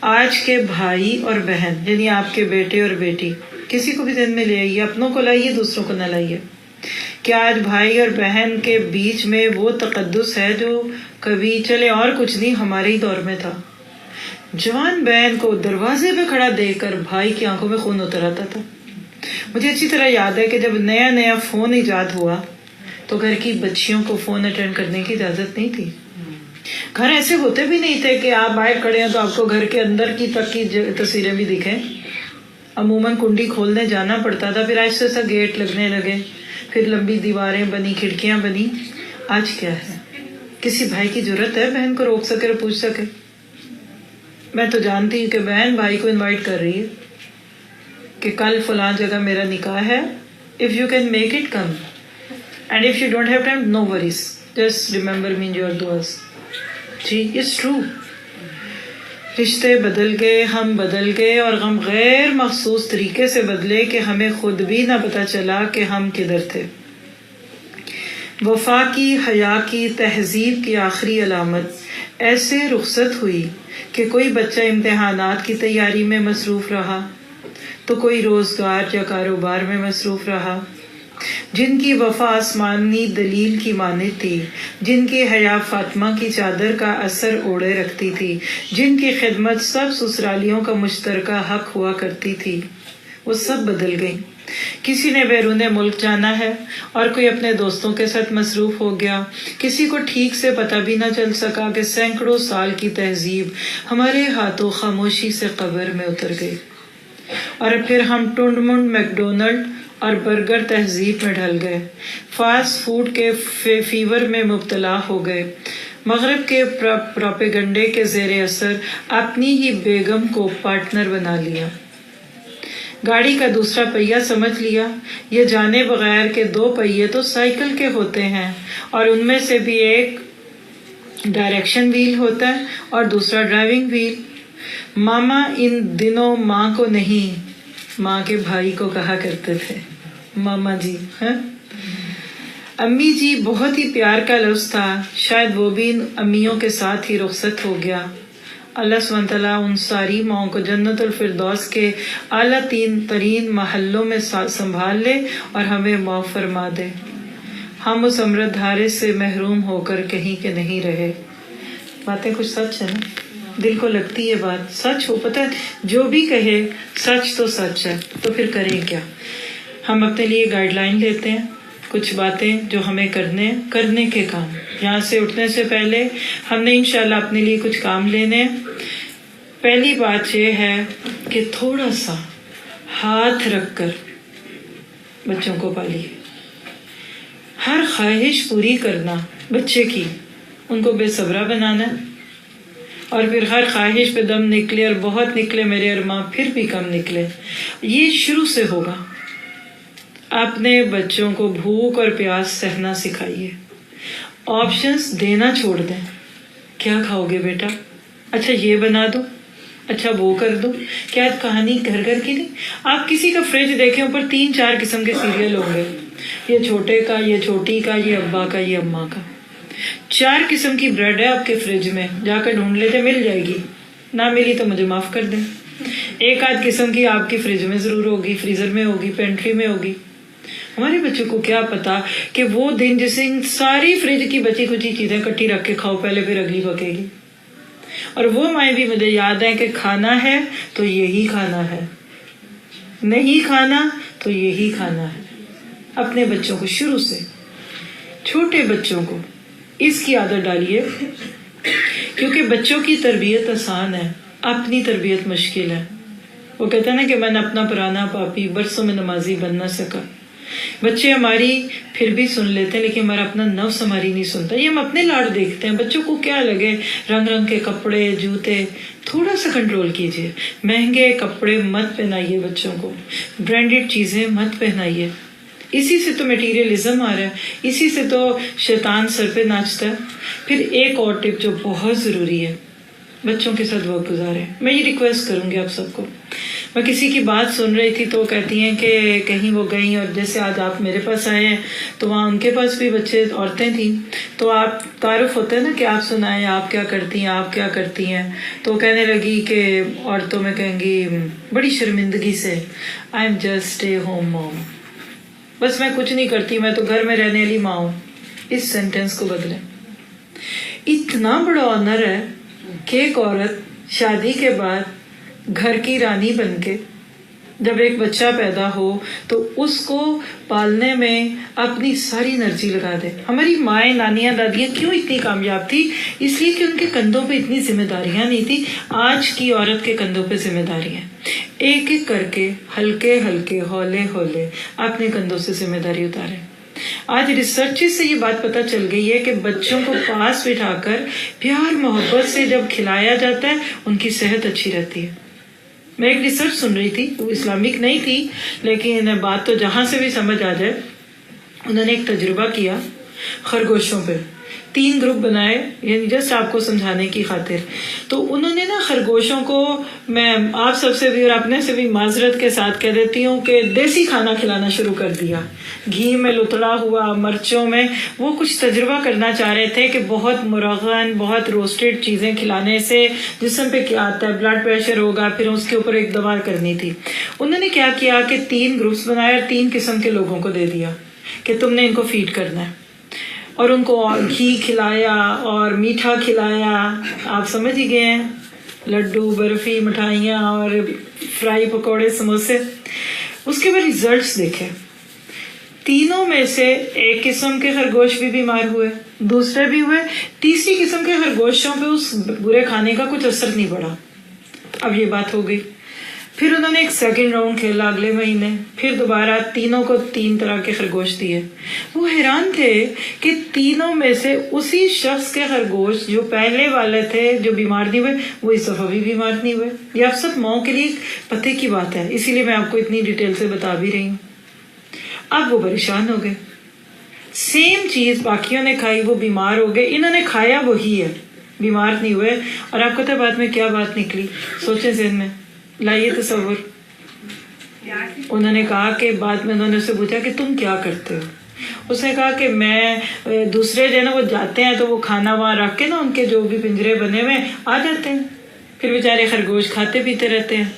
آج کے بھائی اور بہن یعنی آپ کے بیٹے اور بیٹی کسی کو بھی دن میں لے آئیے، اپنوں کو لائیے، دوسروں کو نہ لائیے. کہ آج بھائی اور بہن کے بیچ میں وہ تقدس ہے جو کبھی چلے اور کچھ نہیں ہمارے ہی دور میں تھا. جوان بہن کو دروازے پہ کھڑا دیکھ کر بھائی کی آنکھوں میں خون اتر آتا تھا. مجھے اچھی طرح یاد ہے کہ جب نیا فون ایجاد ہوا تو گھر کی بچیوں کو فون اٹینڈ کرنے کی اجازت نہیں تھی. گھر ایسے ہوتے بھی نہیں تھے کہ آپ باہر کھڑے ہیں تو آپ کو گھر کے اندر کی تک کی تصویریں بھی دکھیں. عموماً کنڈی کھولنے جانا پڑتا تھا، پھر آہستہ آہستہ گیٹ لگنے لگے، پھر لمبی دیواریں بنی، کھڑکیاں بنی. آج کیا ہے؟ کسی بھائی کی ضرورت ہے بہن کو روک سکے اور پوچھ سکے؟ میں تو جانتی ہوں کہ بہن بھائی کو انوائٹ کر رہی ہے کہ کل فلاں جگہ میرا نکاح ہے، if you can make it come and if you don't have time no worries just remember me in your duas. G it's true. رشتے بدل گئے، ہم بدل گئے اور ہم غیر مخصوص طریقے سے بدلے کہ ہمیں خود بھی نہ پتہ چلا کہ ہم کدھر تھے. وفا کی، حیا کی، تہذیب کی آخری علامت ایسے رخصت ہوئی کہ کوئی بچہ امتحانات کی تیاری میں مصروف رہا تو کوئی روزگار یا کاروبار میں مصروف رہا. جن کی وفا آسمانی دلیل کی مانند تھی، جن کی حیا فاطمہ کی چادر کا اثر اوڑے رکھتی تھی، جن کی خدمت سب سسرالیوں کا مشترکہ حق ہوا کرتی تھی، وہ سب بدل گئی. کسی نے بیرون ملک جانا ہے اور کوئی اپنے دوستوں کے ساتھ مصروف ہو گیا. کسی کو ٹھیک سے پتہ بھی نہ چل سکا کہ سینکڑوں سال کی تہذیب ہمارے ہاتھوں خاموشی سے قبر میں اتر گئی. اور پھر ہم ٹنڈ منڈ میکڈونلڈ اور برگر تہذیب میں ڈھل گئے، فاسٹ فوڈ کے فیور میں مبتلا ہو گئے، مغرب کے پروپیگنڈے کے زیر اثر اپنی ہی بیگم کو پارٹنر بنا لیا، گاڑی کا دوسرا پہیہ سمجھ لیا. یہ جانے بغیر کہ 2 پہیے تو سائیکل کے ہوتے ہیں اور ان میں سے بھی ایک ڈائریکشن وہیل ہوتا ہے اور دوسرا ڈرائیونگ وہیل. ماما ان دنوں ماں کو نہیں، ماں کے بھائی کو کہا کرتے تھے ماما جی. امی جی بہت ہی پیار کا لفظ تھا، شاید وہ بھی ان امیوں کے ساتھ ہی رخصت ہو گیا. اللہ سبحانہ تعالیٰ ان ساری ماؤں کو جنت الفردوس کے اعلیٰ ترین محلوں میں سنبھال لے اور ہمیں معاف فرما دے. ہم اس امرت دھارے سے محروم ہو کر کہیں کے نہیں رہے. باتیں کچھ سچ ہے نا، دل کو لگتی ہے بات سچ ہو. پتہ ہے جو بھی کہے سچ تو سچ ہے، تو پھر کریں کیا؟ ہم اپنے لیے گائیڈ لائن لیتے ہیں، کچھ باتیں جو ہمیں کرنے کے کام. یہاں سے اٹھنے سے پہلے ہم نے انشاءاللہ اپنے لیے کچھ کام لینے. پہلی بات یہ ہے کہ تھوڑا سا ہاتھ رکھ کر بچوں کو پالیے. ہر خواہش پوری کرنا بچے کی، ان کو بے صبرا بنانا، اور پھر ہر خواہش پہ دم نکلے اور بہت نکلے میرے ارماں پھر بھی کم نکلے. یہ شروع سے ہوگا. اپنے بچوں کو بھوک اور پیاس سہنا سکھائیے. آپشنز دینا چھوڑ دیں. کیا کھاؤ گے بیٹا؟ اچھا یہ بنا دو، اچھا وہ کر دو. کیا کہانی گھر گھر کی نہیں؟ آپ کسی کا فریج دیکھیں، اوپر 3-4 قسم کے سیریل ہوں گے، یہ چھوٹے کا، یہ چھوٹی کا، یہ ابا کا، یہ اماں کا. 4 قسم کی بریڈ ہے آپ کے فریج میں، جا کر ڈھونڈ لیتے، مل جائے گی. نہ ملی تو مجھے معاف کر دیں. ایک آدھ قسم کی آپ کی فریج میں ضرور ہوگی، فریزر میں ہوگی، پینٹری میں ہوگی. ہمارے بچوں کو کیا پتا کہ وہ دن جس دن ساری فریج کی بچی کچی چیزیں کٹی رکھ کے کھاؤ پہلے، پھر اگلی پکے گی. اور وہ مائیں بھی مجھے یاد ہے کہ کھانا ہے تو یہی کھانا ہے، نہیں کھانا تو یہی کھانا ہے. اپنے بچوں کو شروع سے، چھوٹے بچوں کو اس کی عادت ڈالیے، کیونکہ بچوں کی تربیت آسان ہے، اپنی تربیت مشکل ہے. وہ کہتے ہیں نا کہ میں نے اپنا پرانا پاپی برسوں میں نمازی بن نہ سکا. بچے ہماری پھر بھی سن لیتے ہیں، لیکن ہمارا اپنا نفس ہماری نہیں سنتا. یہ ہم اپنے لاڈ دیکھتے ہیں. بچوں کو کیا لگے، رنگ رنگ کے کپڑے، جوتے، تھوڑا سا کنٹرول کیجیے. مہنگے کپڑے مت پہنائیے بچوں کو، برانڈیڈ چیزیں مت پہنائیے. اسی سے تو میٹیریلزم آ رہا ہے، اسی سے تو شیطان سر پہ ناچتا ہے. پھر ایک اور ٹپ جو بہت ضروری ہے، بچوں کے ساتھ وقت گزاریں. میں یہ ریکویسٹ کروں گی آپ سب کو. میں کسی کی بات سن رہی تھی تو وہ کہتی ہیں کہ کہیں وہ گئیں، اور جیسے آج آپ میرے پاس آئے ہیں تو وہاں ان کے پاس بھی بچے، عورتیں تھیں، تو آپ تعارف ہوتا ہے نا کہ آپ سنائیں آپ کیا کرتی ہیں، آپ کیا کرتی ہیں. تو کہنے لگی کہ عورتوں میں کہیں گی بڑی شرمندگی سے، I am just stay home mom, بس میں کچھ نہیں کرتی، میں تو گھر میں رہنے والی ماں ہوں. اس سینٹینس کو بدلیں. اتنا بڑا آنر ہے کہ ایک عورت شادی کے بعد گھر کی رانی بن کے جب ایک بچہ پیدا ہو تو اس کو پالنے میں اپنی ساری انرجی لگا دے. ہماری مائیں، نانیاں، دادیاں کیوں اتنی کامیاب تھی؟ اس لیے کہ ان کے کندھوں پہ اتنی ذمہ داریاں نہیں تھی. آج کی عورت کے کندھوں پہ ذمہ داریاں، ایک ایک کر کے ہلکے ہلکے ہولے ہولے اپنے کندھوں سے ذمہ داری اتاریں. آج ریسرچ سے یہ بات پتہ چل گئی ہے کہ بچوں کو پاس بٹھا کر پیار محبت سے جب کھلایا جاتا ہے ان کی صحت اچھی رہتی ہے. میں ایک ریسرچ سن رہی تھی، وہ اسلامک نہیں تھی لیکن بات تو جہاں سے بھی سمجھ آ جائے. انہوں نے ایک تجربہ کیا خرگوشوں پہ، 3 گروپ بنائے، یعنی جسٹ آپ کو سمجھانے کی خاطر. تو انہوں نے نا خرگوشوں کو، میں آپ سب سے بھی اور اپنے سے بھی معذرت کے ساتھ کہہ دیتی ہوں کہ دیسی کھانا کھلانا شروع کر دیا، گھی میں لتڑا ہوا، مرچوں میں. وہ کچھ تجربہ کرنا چاہ رہے تھے کہ بہت مرغن، بہت روسٹڈ چیزیں کھلانے سے جسم پہ کیا آتا ہے، بلڈ پریشر ہوگا، پھر اس کے اوپر ایک دوا کرنی تھی. انہوں نے کیا کیا کہ 3 گروپس بنائے اور 3 قسم کے لوگوں کو دے دیا کہ تم نے ان کو فیڈ کرنا ہے، اور ان کو گھی کھلایا اور میٹھا کھلایا. آپ سمجھ ہی گئے ہیں، لڈو، برفی، مٹھائیاں اور فرائی پکوڑے، سموسے. اس کے بعد ریزلٹس دیکھے. تینوں میں سے ایک قسم کے خرگوش بھی بیمار ہوئے، دوسرے بھی ہوئے، تیسری قسم کے خرگوشوں پہ اس برے کھانے کا کچھ اثر نہیں پڑا. اب یہ بات ہو گئی. پھر انہوں نے ایک سیکنڈ راؤنڈ کھیلا اگلے مہینے، پھر دوبارہ تینوں کو 3 طرح کے خرگوش دیے. وہ حیران تھے کہ تینوں میں سے اسی شخص کے خرگوش جو پہلے والے تھے جو بیمار نہیں ہوئے، وہ اس دفعہ بھی بیمار نہیں ہوئے. یہ آپ سب ماؤں کے لیے پتے کی بات ہے، اسی لیے میں آپ کو اتنی ڈیٹیل سے بتا بھی رہی ہوں. اب وہ پریشان ہو گئے. سیم چیز باقیوں نے کھائی، وہ بیمار ہو گئے. انہوں نے کھایا وہی ہے، بیمار نہیں ہوئے. اور آپ کو بعد میں کیا بات نکلی، سوچیں ذہن میں، لائیے تصور. انہوں نے کہا کہ بعد میں انہوں نے اسے پوچھا کہ تم کیا کرتے ہو. اس نے کہا کہ میں دوسرے جو ہے نا وہ جاتے ہیں تو وہ کھانا وہاں رکھ کے نا ان کے جو بھی پنجرے بنے ہوئے آ جاتے ہیں، پھر بیچارے خرگوش کھاتے پیتے رہتے ہیں.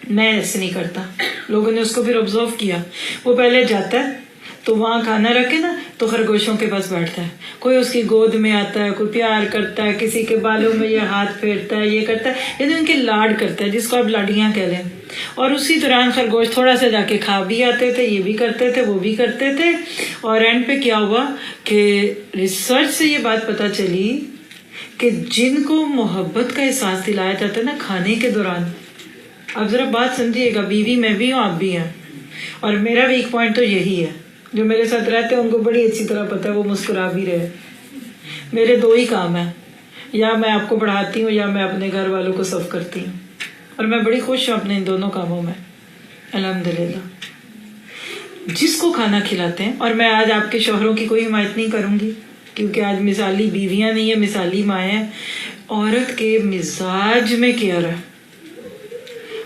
میں ایسے نہیں کرتا. لوگوں نے اس کو پھر آبزرو کیا. وہ پہلے جاتا ہے تو وہاں کھانا رکھے نا تو خرگوشوں کے پاس بیٹھتا ہے، کوئی اس کی گود میں آتا ہے، کوئی پیار کرتا ہے، کسی کے بالوں میں یہ ہاتھ پھیرتا ہے، یہ کرتا ہے، یعنی ان کے لاڈ کرتا ہے، جس کو آپ لاڈیاں کہہ لیں. اور اسی دوران خرگوش تھوڑا سا جا کے کھا بھی آتے تھے، یہ بھی کرتے تھے، وہ بھی کرتے تھے. اور اینڈ پہ کیا ہوا کہ ریسرچ سے یہ بات پتہ چلی کہ جن کو محبت کا احساس دلایا جاتا ہے نا کھانے کے دوران، اب ذرا بات سمجھیے گا، بیوی میں بھی ہوں، آپ بھی ہیں، اور میرا ویک پوائنٹ تو یہی ہے. جو میرے ساتھ رہتے ہیں ان کو بڑی اچھی طرح پتہ ہے، وہ مسکرا بھی رہے. میرے 2 ہی کام ہیں، یا میں آپ کو پڑھاتی ہوں یا میں اپنے گھر والوں کو سرو کرتی ہوں، اور میں بڑی خوش ہوں اپنے ان دونوں کاموں میں الحمدللہ. جس کو کھانا کھلاتے ہیں، اور میں آج آپ کے شوہروں کی کوئی حمایت نہیں کروں گی کیونکہ آج مثالی بیویاں نہیں ہیں، مثالی مائیں ہیں. عورت کے مزاج میں کیئر ہے.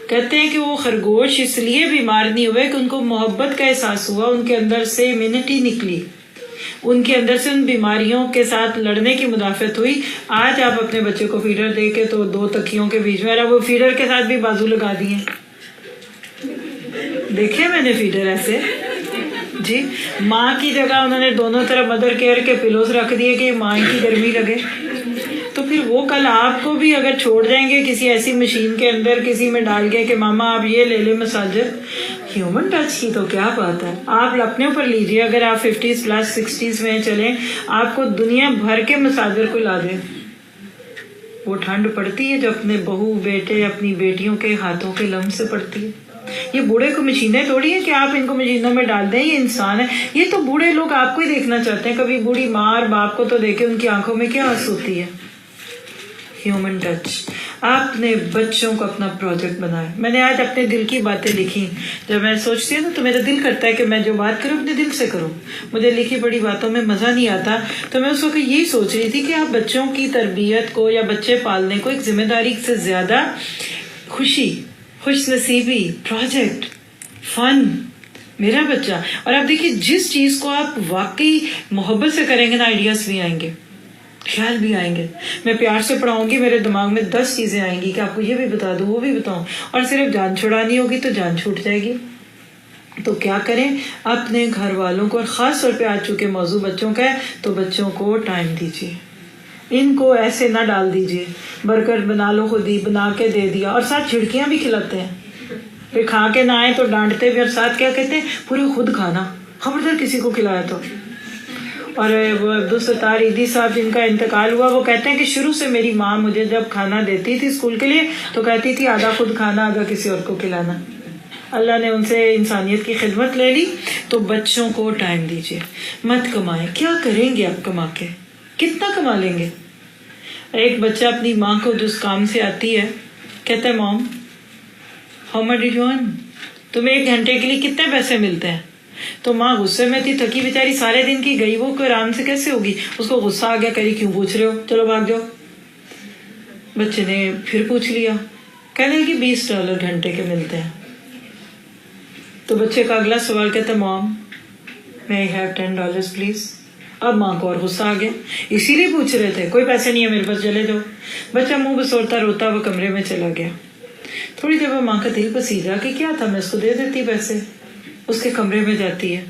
کہتے ہیں کہ وہ خرگوش اس لیے بیمار نہیں ہوئے کہ ان کو محبت کا احساس ہوا، ان کے اندر سے امیونٹی نکلی. ان کے اندر سے ان بیماریوں کے ساتھ لڑنے کی مدافعت ہوئی. آج آپ اپنے بچے کو فیڈر دے کے تو 2 تکیوں کے بیچ میں وہ فیڈر کے ساتھ بھی بازو لگا دیے. دیکھے میں نے فیڈر ایسے جی. ماں کی جگہ انہوں نے دونوں طرف مدر کیئر کے پلوز رکھ دیے کہ ماں کی گرمی لگے. تو پھر وہ کل آپ کو بھی اگر چھوڑ جائیں گے کسی ایسی مشین کے اندر کسی میں ڈال کے کہ ماما آپ یہ لے لیں مساجر. ہیومن ٹچ کی تو کیا بات ہے. آپ اپنے اوپر لیجیے. اگر آپ 50s پلس 60s میں چلیں آپ کو دنیا بھر کے مساجر کو لا دیں. وہ ٹھنڈ پڑتی ہے جو اپنے بہو بیٹے اپنی بیٹیوں کے ہاتھوں کے لمس سے پڑتی ہے. یہ بوڑھے کو مشینیں توڑی ہیں کہ آپ ان کو مشینوں میں ڈال دیں. یہ انسان ہے. یہ تو بوڑھے لوگ آپ کو ہی دیکھنا چاہتے ہیں. کبھی بوڑھی ماں اور باپ کو تو دیکھے ان کی آنکھوں میں کیا آنسو ہوتی ہے. Human touch. آپ نے بچوں کو اپنا پروجیکٹ بنایا. میں نے آج اپنے دل کی باتیں لکھی. جب میں سوچتی ہوں نا تو میرا دل کرتا ہے کہ میں جو بات کروں اپنے دل سے کروں. مجھے لکھی پڑی باتوں میں مزہ نہیں آتا. تو میں اس وقت یہی سوچ رہی تھی کہ آپ بچوں کی تربیت کو یا بچے پالنے کو ایک ذمہ داری سے زیادہ خوشی خوش نصیبی پروجیکٹ فن میرا بچہ. اور آپ دیکھیے جس چیز کو آپ واقعی محبت سے کریں گے نا آئیڈیاز بھی آئیں گے خیال بھی آئیں گے. میں پیار سے پڑھاؤں گی میرے دماغ میں 10 چیزیں آئیں گی کہ آپ کو یہ بھی بتا دوں وہ بھی بتاؤں. اور صرف جان چھڑانی ہوگی تو جان چھوٹ جائے گی. تو کیا کریں اپنے گھر والوں کو اور خاص طور پہ آج چونکہ موضوع بچوں کا ہے تو بچوں کو ٹائم دیجیے. ان کو ایسے نہ ڈال دیجیے برگر بنا لو خود ہی بنا کے دے دیا اور ساتھ چھڑکیاں بھی کھلاتے ہیں. پھر کھا کے نہ آئے تو ڈانٹتے بھی اور ساتھ کیا کہتے ہیں پورے خود کھانا. خبردار کسی کو کھلایا تو. اور وہ عبدالستار عیدی صاحب جن کا انتقال ہوا وہ کہتے ہیں کہ شروع سے میری ماں مجھے جب کھانا دیتی تھی اسکول کے لیے تو کہتی تھی آدھا خود کھانا آدھا کسی اور کو کھلانا. اللہ نے ان سے انسانیت کی خدمت لے لی. تو بچوں کو ٹائم دیجیے. مت کمائیں. کیا کریں گے آپ کما کے؟ کتنا کما لیں گے؟ ایک بچہ اپنی ماں کو جس کام سے آتی ہے کہتا ہے مام how much did you earn? تمہیں 1 گھنٹے کے لیے کتنے پیسے ملتے ہیں؟ تو ماں غصے میں تھی تھکی بیچاری سارے دن کی گئی وہ آرام سے کیسے ہوگی. اس کو غصہ آ گیا کری کیوں پوچھ رہے ہو چلو بھاگ جاؤ. بچے نے پھر پوچھ لیا کہنے کہ $20 گھنٹے کے ملتے ہیں. تو بچے کا اگلا سوال کہتا ہے مام may I have $10 پلیز. اب ماں کو اور غصہ آ گیا اسی لیے پوچھ رہے تھے کوئی پیسے نہیں ہے میرے پاس چلے جاؤ. بچہ منہ بسوڑتا روتا وہ کمرے میں چلا گیا. تھوڑی دیر بعد ماں کا دل پسیجا کہ کیا تھا میں اس کو دے دیتی پیسے. اس کے کمرے میں جاتی ہے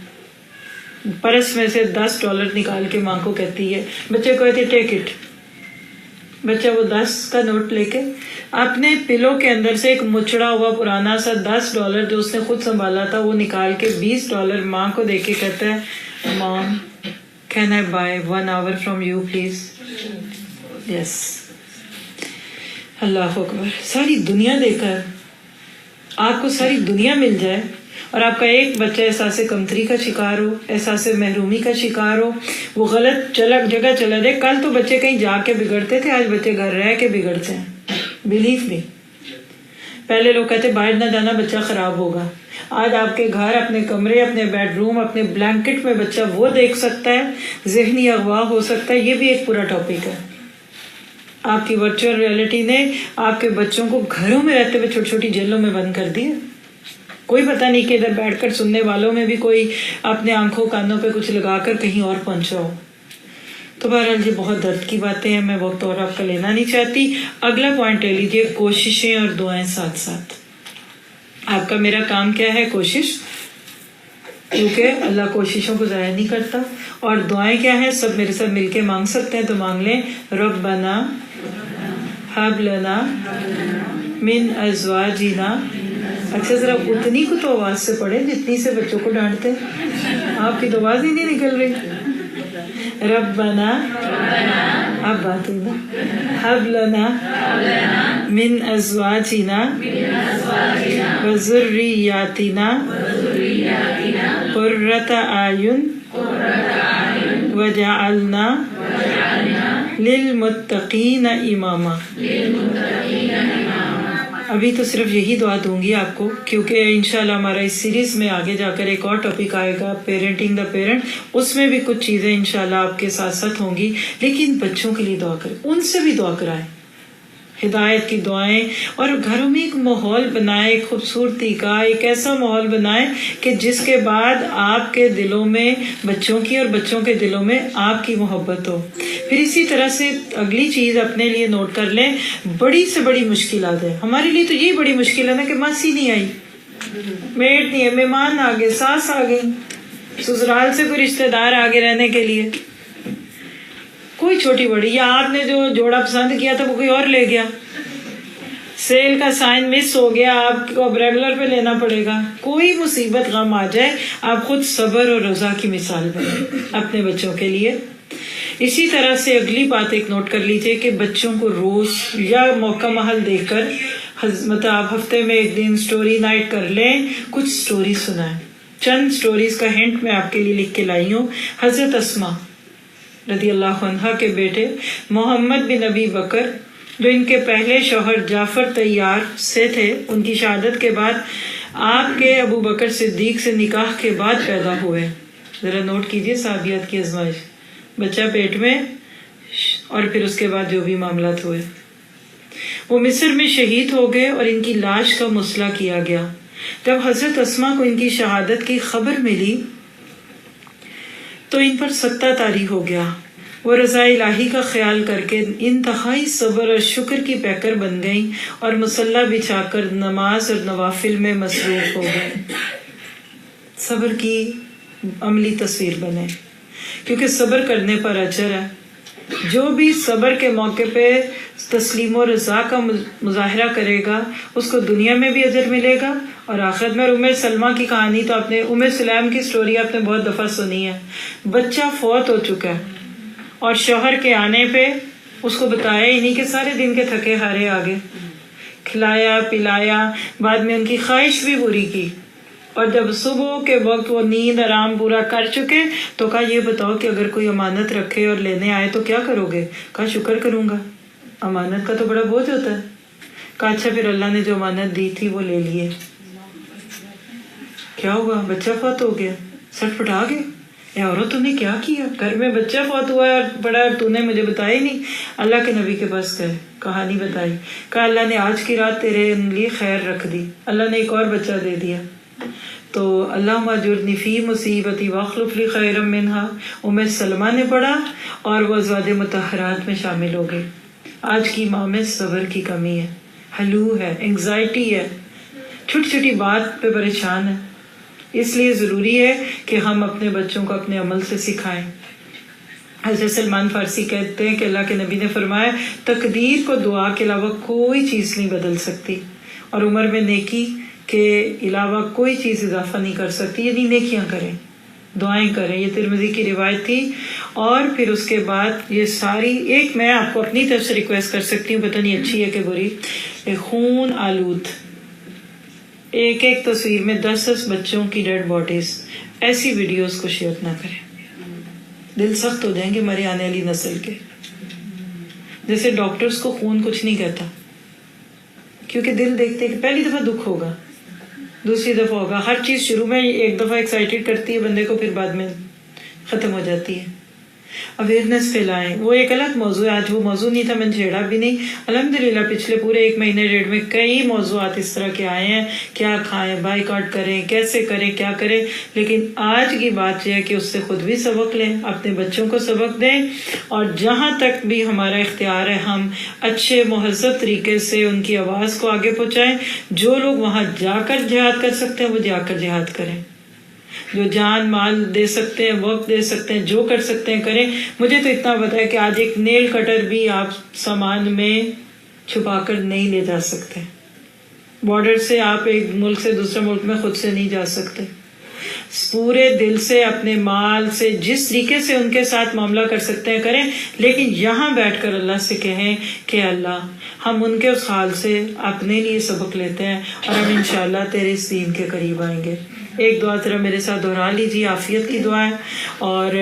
پرس میں سے $10 نکال کے ماں کو کہتی ہے بچے کو کہتی ٹیک اٹ. بچہ وہ 10 کا نوٹ لے کے اپنے پلو کے اندر سے ایک مچڑا ہوا پرانا سا $10 جو اس نے خود سنبھالا تھا وہ نکال کے $20 ماں کو دے کے کہتا ہے mom can I buy 1 hour from you please. Yes. Allah اکبر. ساری دنیا دے کر آپ کو ساری دنیا مل جائے اور آپ کا ایک بچہ احساس کمتری کا شکار ہو احساس محرومی کا شکار ہو وہ غلط جگہ چلا جائے. کل تو بچے کہیں جا کے بگڑتے تھے آج بچے گھر رہ کے بگڑتے ہیں. Believe me. پہلے لوگ کہتے باہر نہ جانا بچہ خراب ہوگا. آج آپ کے گھر اپنے کمرے اپنے بیڈ روم اپنے بلینکٹ میں بچہ وہ دیکھ سکتا ہے. ذہنی اغوا ہو سکتا ہے. یہ بھی ایک پورا ٹاپک ہے. آپ کی ورچوئل ریئلٹی نے آپ کے بچوں کو گھروں میں رہتے ہوئے چھوٹی چھوٹی جیلوں میں بند کر دیا. کوئی پتہ نہیں کہ ادھر بیٹھ کر سننے والوں میں بھی کوئی اپنے آنکھوں کانوں پہ کچھ لگا کر کہیں اور پہنچا ہو. تو بہرحال یہ بہت درد کی باتیں ہیں. میں وقت اور آپ کا لینا نہیں چاہتی. اگلا پوائنٹ لے لیجیے کوششیں اور دعائیں ساتھ ساتھ. آپ کا میرا کام کیا ہے؟ کوشش. کیونکہ اللہ کوششوں کو ضائع نہیں کرتا. اور دعائیں کیا ہیں؟ سب میرے ساتھ مل کے مانگ سکتے ہیں تو مانگ لیں. ربنا ہب لنا من ازواجنا. اچھا ذرا اتنی کو تو آواز سے پڑھیں جتنی سے بچوں کو ڈانٹتے. آپ کی تو آواز ہی نہیں نکل رہی. ربنا اب بات ہوئی نا. ہب لنا من ازواجنا وذریاتنا قرۃ اعین وجعلنا للمتقین اماما. ابھی تو صرف یہی دعا دوں گی آپ کو کیونکہ انشاءاللہ ہمارا اس سیریز میں آگے جا کر ایک اور ٹاپک آئے گا پیرنٹنگ دا پیرنٹ. اس میں بھی کچھ چیزیں انشاءاللہ آپ کے ساتھ ساتھ ہوں گی. لیکن بچوں کے لیے دعا کریں. ان سے بھی دعا کرائیں. ہدایت کی دعائیں، اور گھروں میں ایک ماحول بنائے، ایک خوبصورتی کا ایک ایسا ماحول بنائے کہ جس کے بعد آپ کے دلوں میں بچوں کی اور بچوں کے دلوں میں آپ کی محبت ہو۔ پھر اسی طرح سے اگلی چیز اپنے لیے نوٹ کر لیں، بڑی سے بڑی مشکلات ہے ہمارے لیے، تو یہی بڑی مشکل ہے نا کہ ماسی نہیں آئی، میٹ نہیں ہے، مہمان آ گئے، ساس آ گئی، سسرال سے کوئی رشتہ دار آگے رہنے کے لیے، کوئی چھوٹی بڑی، یا آپ نے جو جوڑا پسند کیا تھا وہ کوئی اور لے گیا، سیل کا سائن مس ہو گیا، آپ کو اب ریگولر پہ لینا پڑے گا، کوئی مصیبت غم آ جائے آپ خود صبر اور رضا کی مثال بنیں اپنے بچوں کے لیے۔ اسی طرح سے اگلی بات ایک نوٹ کر لیجئے کہ بچوں کو روز یا موقع محل دیکھ کر مطلب آپ ہفتے میں ایک دن سٹوری نائٹ کر لیں، کچھ سٹوری سنائیں۔ چند سٹوریز کا ہنٹ میں آپ کے لیے لکھ کے لائی ہوں۔ حضرت اسماء رضی اللہ عنہا کے بیٹے محمد بن ابی بکر، جو ان کے پہلے شوہر جعفر طیار سے تھے، ان کی شہادت کے بعد آپ کے ابو بکر صدیق سے نکاح کے بعد پیدا ہوئے۔ ذرا نوٹ کیجئے صحابیات کی ازمائش، بچہ پیٹ میں اور پھر اس کے بعد جو بھی معاملات ہوئے۔ وہ مصر میں شہید ہو گئے اور ان کی لاش کا مسئلہ کیا گیا۔ جب حضرت اسماء کو ان کی شہادت کی خبر ملی تو ان پر سکتہ طاری ہو گیا۔ وہ رضا الہی کا خیال کر کے انتہائی صبر اور شکر کی پیکر بن گئیں اور مصلی بچھا کر نماز اور نوافل میں مصروف ہو گئے۔ صبر کی عملی تصویر بنے، کیونکہ صبر کرنے پر اجر ہے۔ جو بھی صبر کے موقع پہ تسلیم و رضا کا مظاہرہ کرے گا اس کو دنیا میں بھی اجر ملے گا اور آخرت میں۔ ام سلمہ کی کہانی تو آپ نے، ام سلیم کی سٹوری آپ نے بہت دفعہ سنی ہے۔ بچہ فوت ہو چکا ہے اور شوہر کے آنے پہ اس کو بتایا ہی نہیں کہ سارے دن کے تھکے ہارے آگے، کھلایا پلایا، بعد میں ان کی خواہش بھی پوری کی، اور جب صبح کے وقت وہ نیند آرام پورا کر چکے تو کہا یہ بتاؤ کہ اگر کوئی امانت رکھے اور لینے آئے تو کیا کرو گے؟ کہا شکر کروں گا، امانت کا تو بڑا بوجھ ہوتا ہے۔ کہا اچھا پھر اللہ نے جو امانت دی تھی وہ لے لیے۔ کیا ہوا؟ بچہ فوت ہو گیا، سٹ پٹا گئے، اے عورت تم نے کیا کیا؟ گھر میں بچہ فوت ہوا ہے اور بڑا تو نے مجھے بتایا ہی نہیں۔ اللہ کے نبی کے پاس گئے، کہانی بتائی، کہا اللہ نے آج کی رات تیرے لیے خیر رکھ دی، اللہ نے ایک اور بچہ دے دیا۔ تو اللہم اجرنی فی مصیبتی واخلف لی خیرا منہا ام سلمہ نے پڑھا اور وہ ازواج مطہرات میں شامل ہو گئی۔ آج کی ماں میں صبر کی کمی ہے، ہلو ہے، انگزائٹی ہے، چھوٹی چھوٹی بات پہ پریشان ہے۔ اس لیے ضروری ہے کہ ہم اپنے بچوں کو اپنے عمل سے سکھائیں۔ حضرت سلمان فارسی کہتے ہیں کہ اللہ کے نبی نے فرمایا تقدیر کو دعا کے علاوہ کوئی چیز نہیں بدل سکتی، اور عمر میں نیکی کے علاوہ کوئی چیز اضافہ نہیں کر سکتی، یعنی نیکیاں کریں، دعائیں کریں۔ یہ ترمذی کی روایت تھی۔ اور پھر اس کے بعد یہ ساری، ایک میں آپ کو اپنی طرف سے ریکویسٹ کر سکتی ہوں، پتہ نہیں اچھی ہے کہ بری، خون آلود ایک ایک تصویر میں 10 بچوں کی ڈیڈ باڈیز، ایسی ویڈیوز کو شیئر نہ کریں، دل سخت ہو جائیں گے ہماری آنے والی نسل کے۔ جیسے ڈاکٹرز کو خون کچھ نہیں کہتا، کیونکہ دل دیکھتے کہ پہلی دفعہ دکھ ہوگا، دوسری دفعہ ہوگا، ہر چیز شروع میں ایک دفعہ ایکسائٹیڈ کرتی ہے بندے کو، پھر بعد میں ختم ہو جاتی ہے۔ اویئرنیس پھیلائیں، وہ ایک الگ موضوع ہے، آج وہ موضوع نہیں تھا، میں نے چھیڑا بھی نہیں۔ الحمدللہ پچھلے پورے 1 مہینے ڈیڑھ میں کئی موضوعات اس طرح کے آئے ہیں، کیا کھائیں، بائیکاٹ کریں، کیسے کریں، کیا کریں، لیکن آج کی بات یہ ہے کہ اس سے خود بھی سبق لیں، اپنے بچوں کو سبق دیں، اور جہاں تک بھی ہمارا اختیار ہے ہم اچھے مہذب طریقے سے ان کی آواز کو آگے پہنچائیں۔ جو لوگ وہاں جا کر جہاد کر سکتے ہیں وہ جا کر جہاد کریں، جو جان مال دے سکتے ہیں، وقت دے سکتے ہیں، جو کر سکتے ہیں کریں۔ مجھے تو اتنا پتا ہے کہ آج ایک نیل کٹر بھی آپ سامان میں چھپا کر نہیں لے جا سکتے، بارڈر سے آپ ایک ملک سے دوسرے ملک میں خود سے نہیں جا سکتے۔ پورے دل سے اپنے مال سے جس طریقے سے ان کے ساتھ معاملہ کر سکتے ہیں کریں، لیکن یہاں بیٹھ کر اللہ سے کہیں کہ اللہ ہم ان کے اس حال سے اپنے لیے سبق لیتے ہیں اور ہم انشاءاللہ تیرے اس دین کے قریب آئیں گے۔ ایک دعا ذرا میرے ساتھ دہرا لیجیے، عافیت کی دعا ہے، اور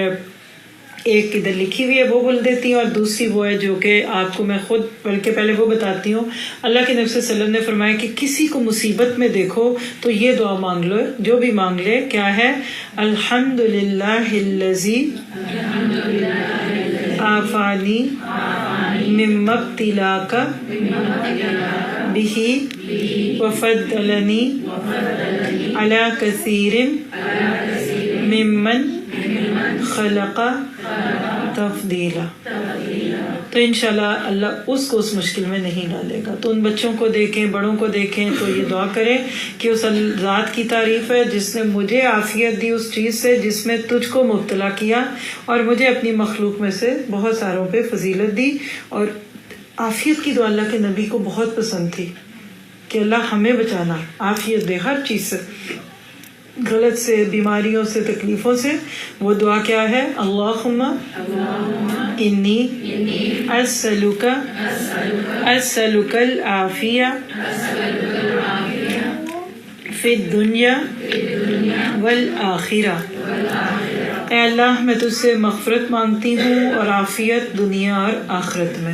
ایک ادھر لکھی ہوئی ہے وہ بول دیتی ہوں، اور دوسری وہ ہے جو کہ آپ کو میں خود بلکہ پہلے وہ بتاتی ہوں۔ اللہ کے نبی صلی اللہ علیہ وسلم نے فرمایا کہ کسی کو مصیبت میں دیکھو تو یہ دعا مانگ لو، جو بھی مانگ لے، کیا ہے؟ الحمدللہ الذی عافانی مما ابتلاک بہ وفضلنی علی کثیر ممن خلق تفضیلا. تو انشاءاللہ اللہ اس کو اس مشکل میں نہیں ڈالے گا. تو ان بچوں کو دیکھیں، بڑوں کو دیکھیں تو یہ دعا کریں کہ اس ذات کی تعریف ہے جس نے مجھے عافیت دی اس چیز سے جس میں تجھ کو مبتلا کیا، اور مجھے اپنی مخلوق میں سے بہت ساروں پہ فضیلت دی. اور عافیت کی دعا اللہ کے نبی کو بہت پسند تھی کہ اللہ ہمیں بچانا، عافیت دے ہر چیز سے، غلط سے، بیماریوں سے، تکلیفوں سے. وہ دعا کیا ہے؟ اللہم انی اسألک العافیہ فی الدنیا والآخرہ. اے اللہ میں تجھ سے مغفرت مانگتی ہوں اور عافیت دنیا اور آخرت میں.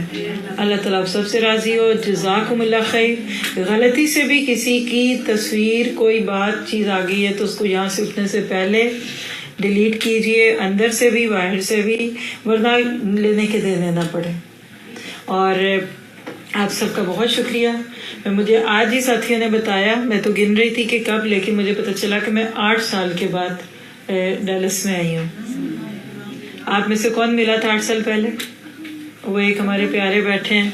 اللہ تعالیٰ آپ سب سے راضی ہو. جزاکم اللہ خیر. غلطی سے بھی کسی کی تصویر، کوئی بات چیز آ گئی ہے تو اس کو یہاں سے اٹھنے سے پہلے ڈیلیٹ کیجئے، اندر سے بھی باہر سے بھی، ورنہ لینے کے دے دینا پڑے. اور آپ سب کا بہت شکریہ. مجھے آج ہی ساتھیوں نے بتایا، میں تو گن رہی تھی کہ کب، لیکن مجھے پتہ چلا کہ میں 8 سال کے بعد ڈیلس میں آئی ہوں. آپ میں سے کون ملا تھا 8 سال پہلے؟ وہ ایک ہمارے پیارے بیٹھے ہیں.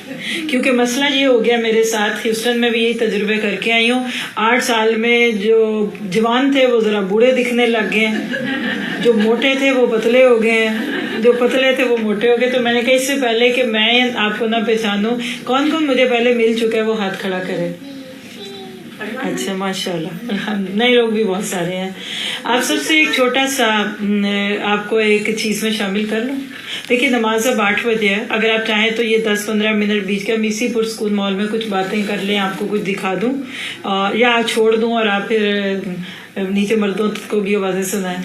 کیونکہ مسئلہ یہ ہو گیا میرے ساتھ، ہیوسٹن میں بھی یہی تجربے کر کے آئی ہوں. 8 سال میں جو جوان تھے وہ ذرا بوڑھے دکھنے لگ گئے ہیں، جو موٹے تھے وہ پتلے ہو گئے ہیں، جو پتلے تھے وہ موٹے ہو گئے. تو میں نے کہا اس سے پہلے کہ میں آپ کو نہ پہچانوں، کون کون مجھے پہلے مل چکا ہے وہ ہاتھ کھڑا کرے. اچھا ماشاء اللہ، نئے لوگ بھی بہت سارے ہیں. آپ سب سے ایک چھوٹا سا آپ کو ایک چیز میں شامل کر لوں. دیکھیے نماز اب 8 بجے ہے، اگر آپ چاہیں تو یہ 10-15 منٹ بیچ کے میسی پور اسکول مال میں کچھ باتیں کر لیں، آپ کو کچھ دکھا دوں یا چھوڑ دوں اور آپ پھر نیچے مردوں کو بھی آوازیں سنائیں.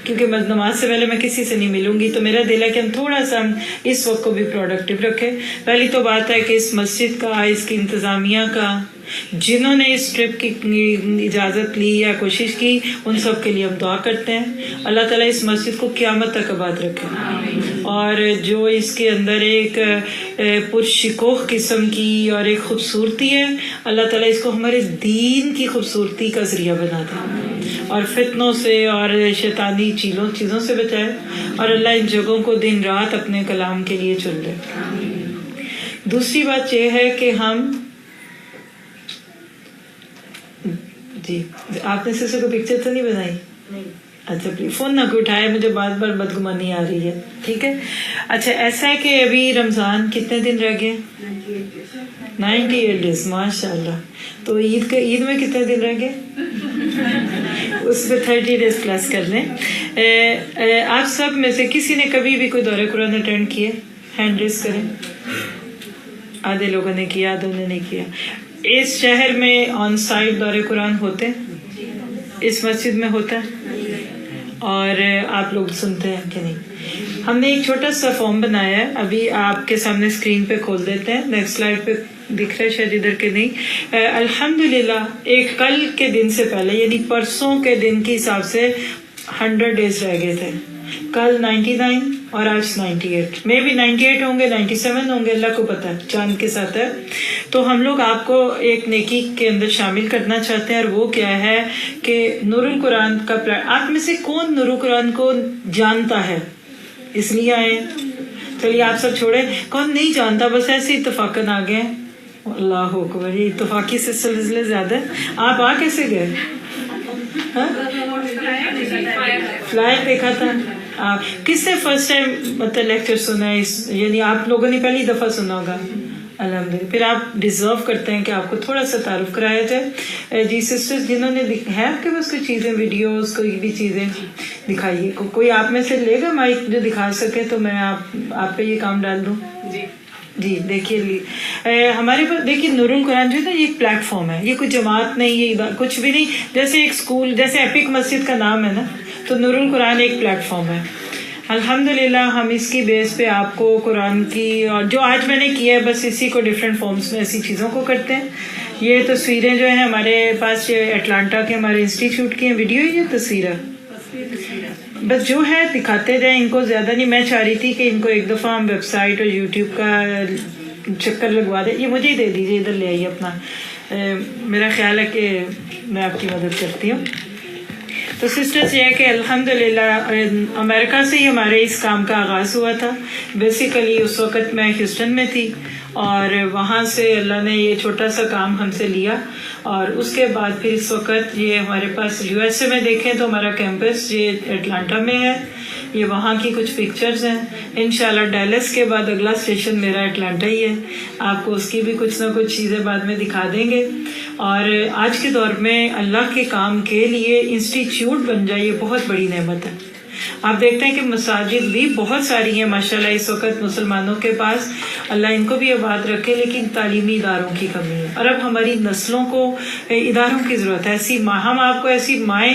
کیونکہ نماز سے پہلے میں کسی سے نہیں ملوں گی، تو میرا دل ہے کہ ہم تھوڑا سا اس وقت کو بھی پروڈکٹیو رکھیں. پہلی تو بات ہے کہ اس مسجد کا، اس کی انتظامیہ کا، جنہوں نے اس ٹرپ کی اجازت لی یا کوشش کی، ان سب کے لیے ہم دعا کرتے ہیں. اللہ تعالیٰ اس مسجد کو قیامت تک آباد رکھے، اور جو اس کے اندر ایک پرشکوہ قسم کی اور ایک خوبصورتی ہے، اللہ تعالیٰ اس کو ہمارے دین کی خوبصورتی کا ذریعہ بنا دے، اور فتنوں سے اور شیطانی چیزوں سے بچائے، اور اللہ ان جگہوں کو دن رات اپنے کلام کے لیے چن لے. دوسری بات یہ ہے کہ ہم جی آپ نے سے کوئی پکچر تو نہیں بنائی؟ اچھا پلیز فون نہ کوئی اٹھائے، مجھے بار بار بدگمانی آ رہی ہے. ٹھیک ہے. اچھا ایسا ہے کہ ابھی رمضان کتنے دن رہ گئے؟ 98 ڈیز. ماشاء اللہ. تو عید میں کتنے دن رہ گئے؟ اس پہ 30 ڈیز پلس کر لیں. آپ سب میں سے کسی نے کبھی بھی کوئی دورہ قرآن اٹینڈ کیے؟ ہینڈ ریز کریں. آدھے لوگوں نے کیا، آدھوں نے نہیں کیا. اس شہر میں آن سائٹ دورے قرآن ہوتے ہیں؟ اس مسجد میں ہوتا ہے؟ اور آپ لوگ سنتے ہیں کہ نہیں؟ ہم نے ایک چھوٹا سا فارم بنایا ہے، ابھی آپ کے سامنے اسکرین پہ کھول دیتے ہیں. نیکسٹ سلائڈ پہ دکھ رہا ہے شاید ادھر کے نہیں. الحمدللہ ایک کل کے دن سے پہلے، یعنی پرسوں کے دن کے حساب سے 100 ڈیز رہ گئے تھے. کل 99 اور آج 98. میں بھی 98 ہوں گے، 97 ہوں گے، اللہ کو پتہ ہے، چاند کے ساتھ ہے. تو ہم لوگ آپ کو ایک نیکی کے اندر شامل کرنا چاہتے ہیں، اور وہ کیا ہے کہ نور القرآن کا آپ میں سے کون نور القرآن کو جانتا ہے؟ اس لیے آئے. چلیے آپ سب چھوڑیں، کون نہیں جانتا؟ بس ایسے اتفاقاً آ گئے. اللہ اکبر، یہ اتفاقی سے سلسلے زیادہ. آپ آ کیسے گئے؟ فلائر دیکھا تھا. کس نے فرسٹ ٹائم مطلب لیکچر سنا ہے؟ یعنی آپ لوگوں نے پہلی دفعہ سنا ہوگا. الحمدللہ. پھر آپ ڈیزرو کرتے ہیں کہ آپ کو تھوڑا سا تعارف کرایا جائے. جی سسٹر جنہوں نے ہے آپ کے پاس کوئی چیزیں، ویڈیوز، کوئی بھی چیزیں دکھائیے. کوئی آپ میں سے لے گا مائک جو دکھا سکے تو میں آپ پہ یہ کام ڈال دوں. جی دیکھیے ہمارے پاس دیکھیے نور القرآن جو ہے نا، یہ ایک پلیٹ فارم ہے، یہ کوئی جماعت نہیں، یہ کچھ بھی نہیں. جیسے ایک اسکول، جیسے ایپک مسجد کا نام ہے نا، تو نور القرآن ایک پلیٹ فارم ہے. الحمدللہ ہم اس کی بیس پہ آپ کو قرآن کی، اور جو آج میں نے کیا ہے بس اسی کو ڈفرینٹ فارمز میں ایسی چیزوں کو کرتے ہیں. یہ تصویریں جو ہیں ہمارے پاس اٹلانٹا کے ہمارے انسٹیٹیوٹ کی ہیں. ویڈیو ہی یہ تصویر ہے. بس جو ہے دکھاتے جائیں ان کو، زیادہ نہیں. میں چاہ رہی تھی کہ ان کو ایک دفعہ ہم ویب سائٹ اور یوٹیوب کا چکر لگوا دیں. یہ مجھے ہی دے دیجیے، ادھر لے آئیے اپنا. میرا خیال ہے کہ میں آپ کی مدد کرتی ہوں. تو سسٹرز یہ ہے کہ الحمدللہ امریکہ سے ہی ہمارے اس کام کا آغاز ہوا تھا. بیسیکلی اس وقت میں ہیوسٹن میں تھی اور وہاں سے اللہ نے یہ چھوٹا سا کام ہم سے لیا، اور اس کے بعد پھر اس وقت یہ ہمارے پاس یو ایس اے میں دیکھیں تو ہمارا کیمپس یہ اٹلانٹا میں ہے. یہ وہاں کی کچھ پکچرز ہیں. انشاءاللہ ڈیلس کے بعد اگلا اسٹیشن میرا اٹلانٹا ہی ہے. آپ کو اس کی بھی کچھ نہ کچھ چیزیں بعد میں دکھا دیں گے. اور آج کے دور میں اللہ کے کام کے لیے انسٹیٹیوٹ بن جائے یہ بہت بڑی نعمت ہے. آپ دیکھتے ہیں کہ مساجد بھی بہت ساری ہیں ماشاءاللہ اس وقت مسلمانوں کے پاس، اللہ ان کو بھی آباد رکھے، لیکن تعلیمی اداروں کی کمی ہے. اور اب ہماری نسلوں کو اداروں کی ضرورت ہے. ایسی ماں، ہم آپ کو ایسی مائیں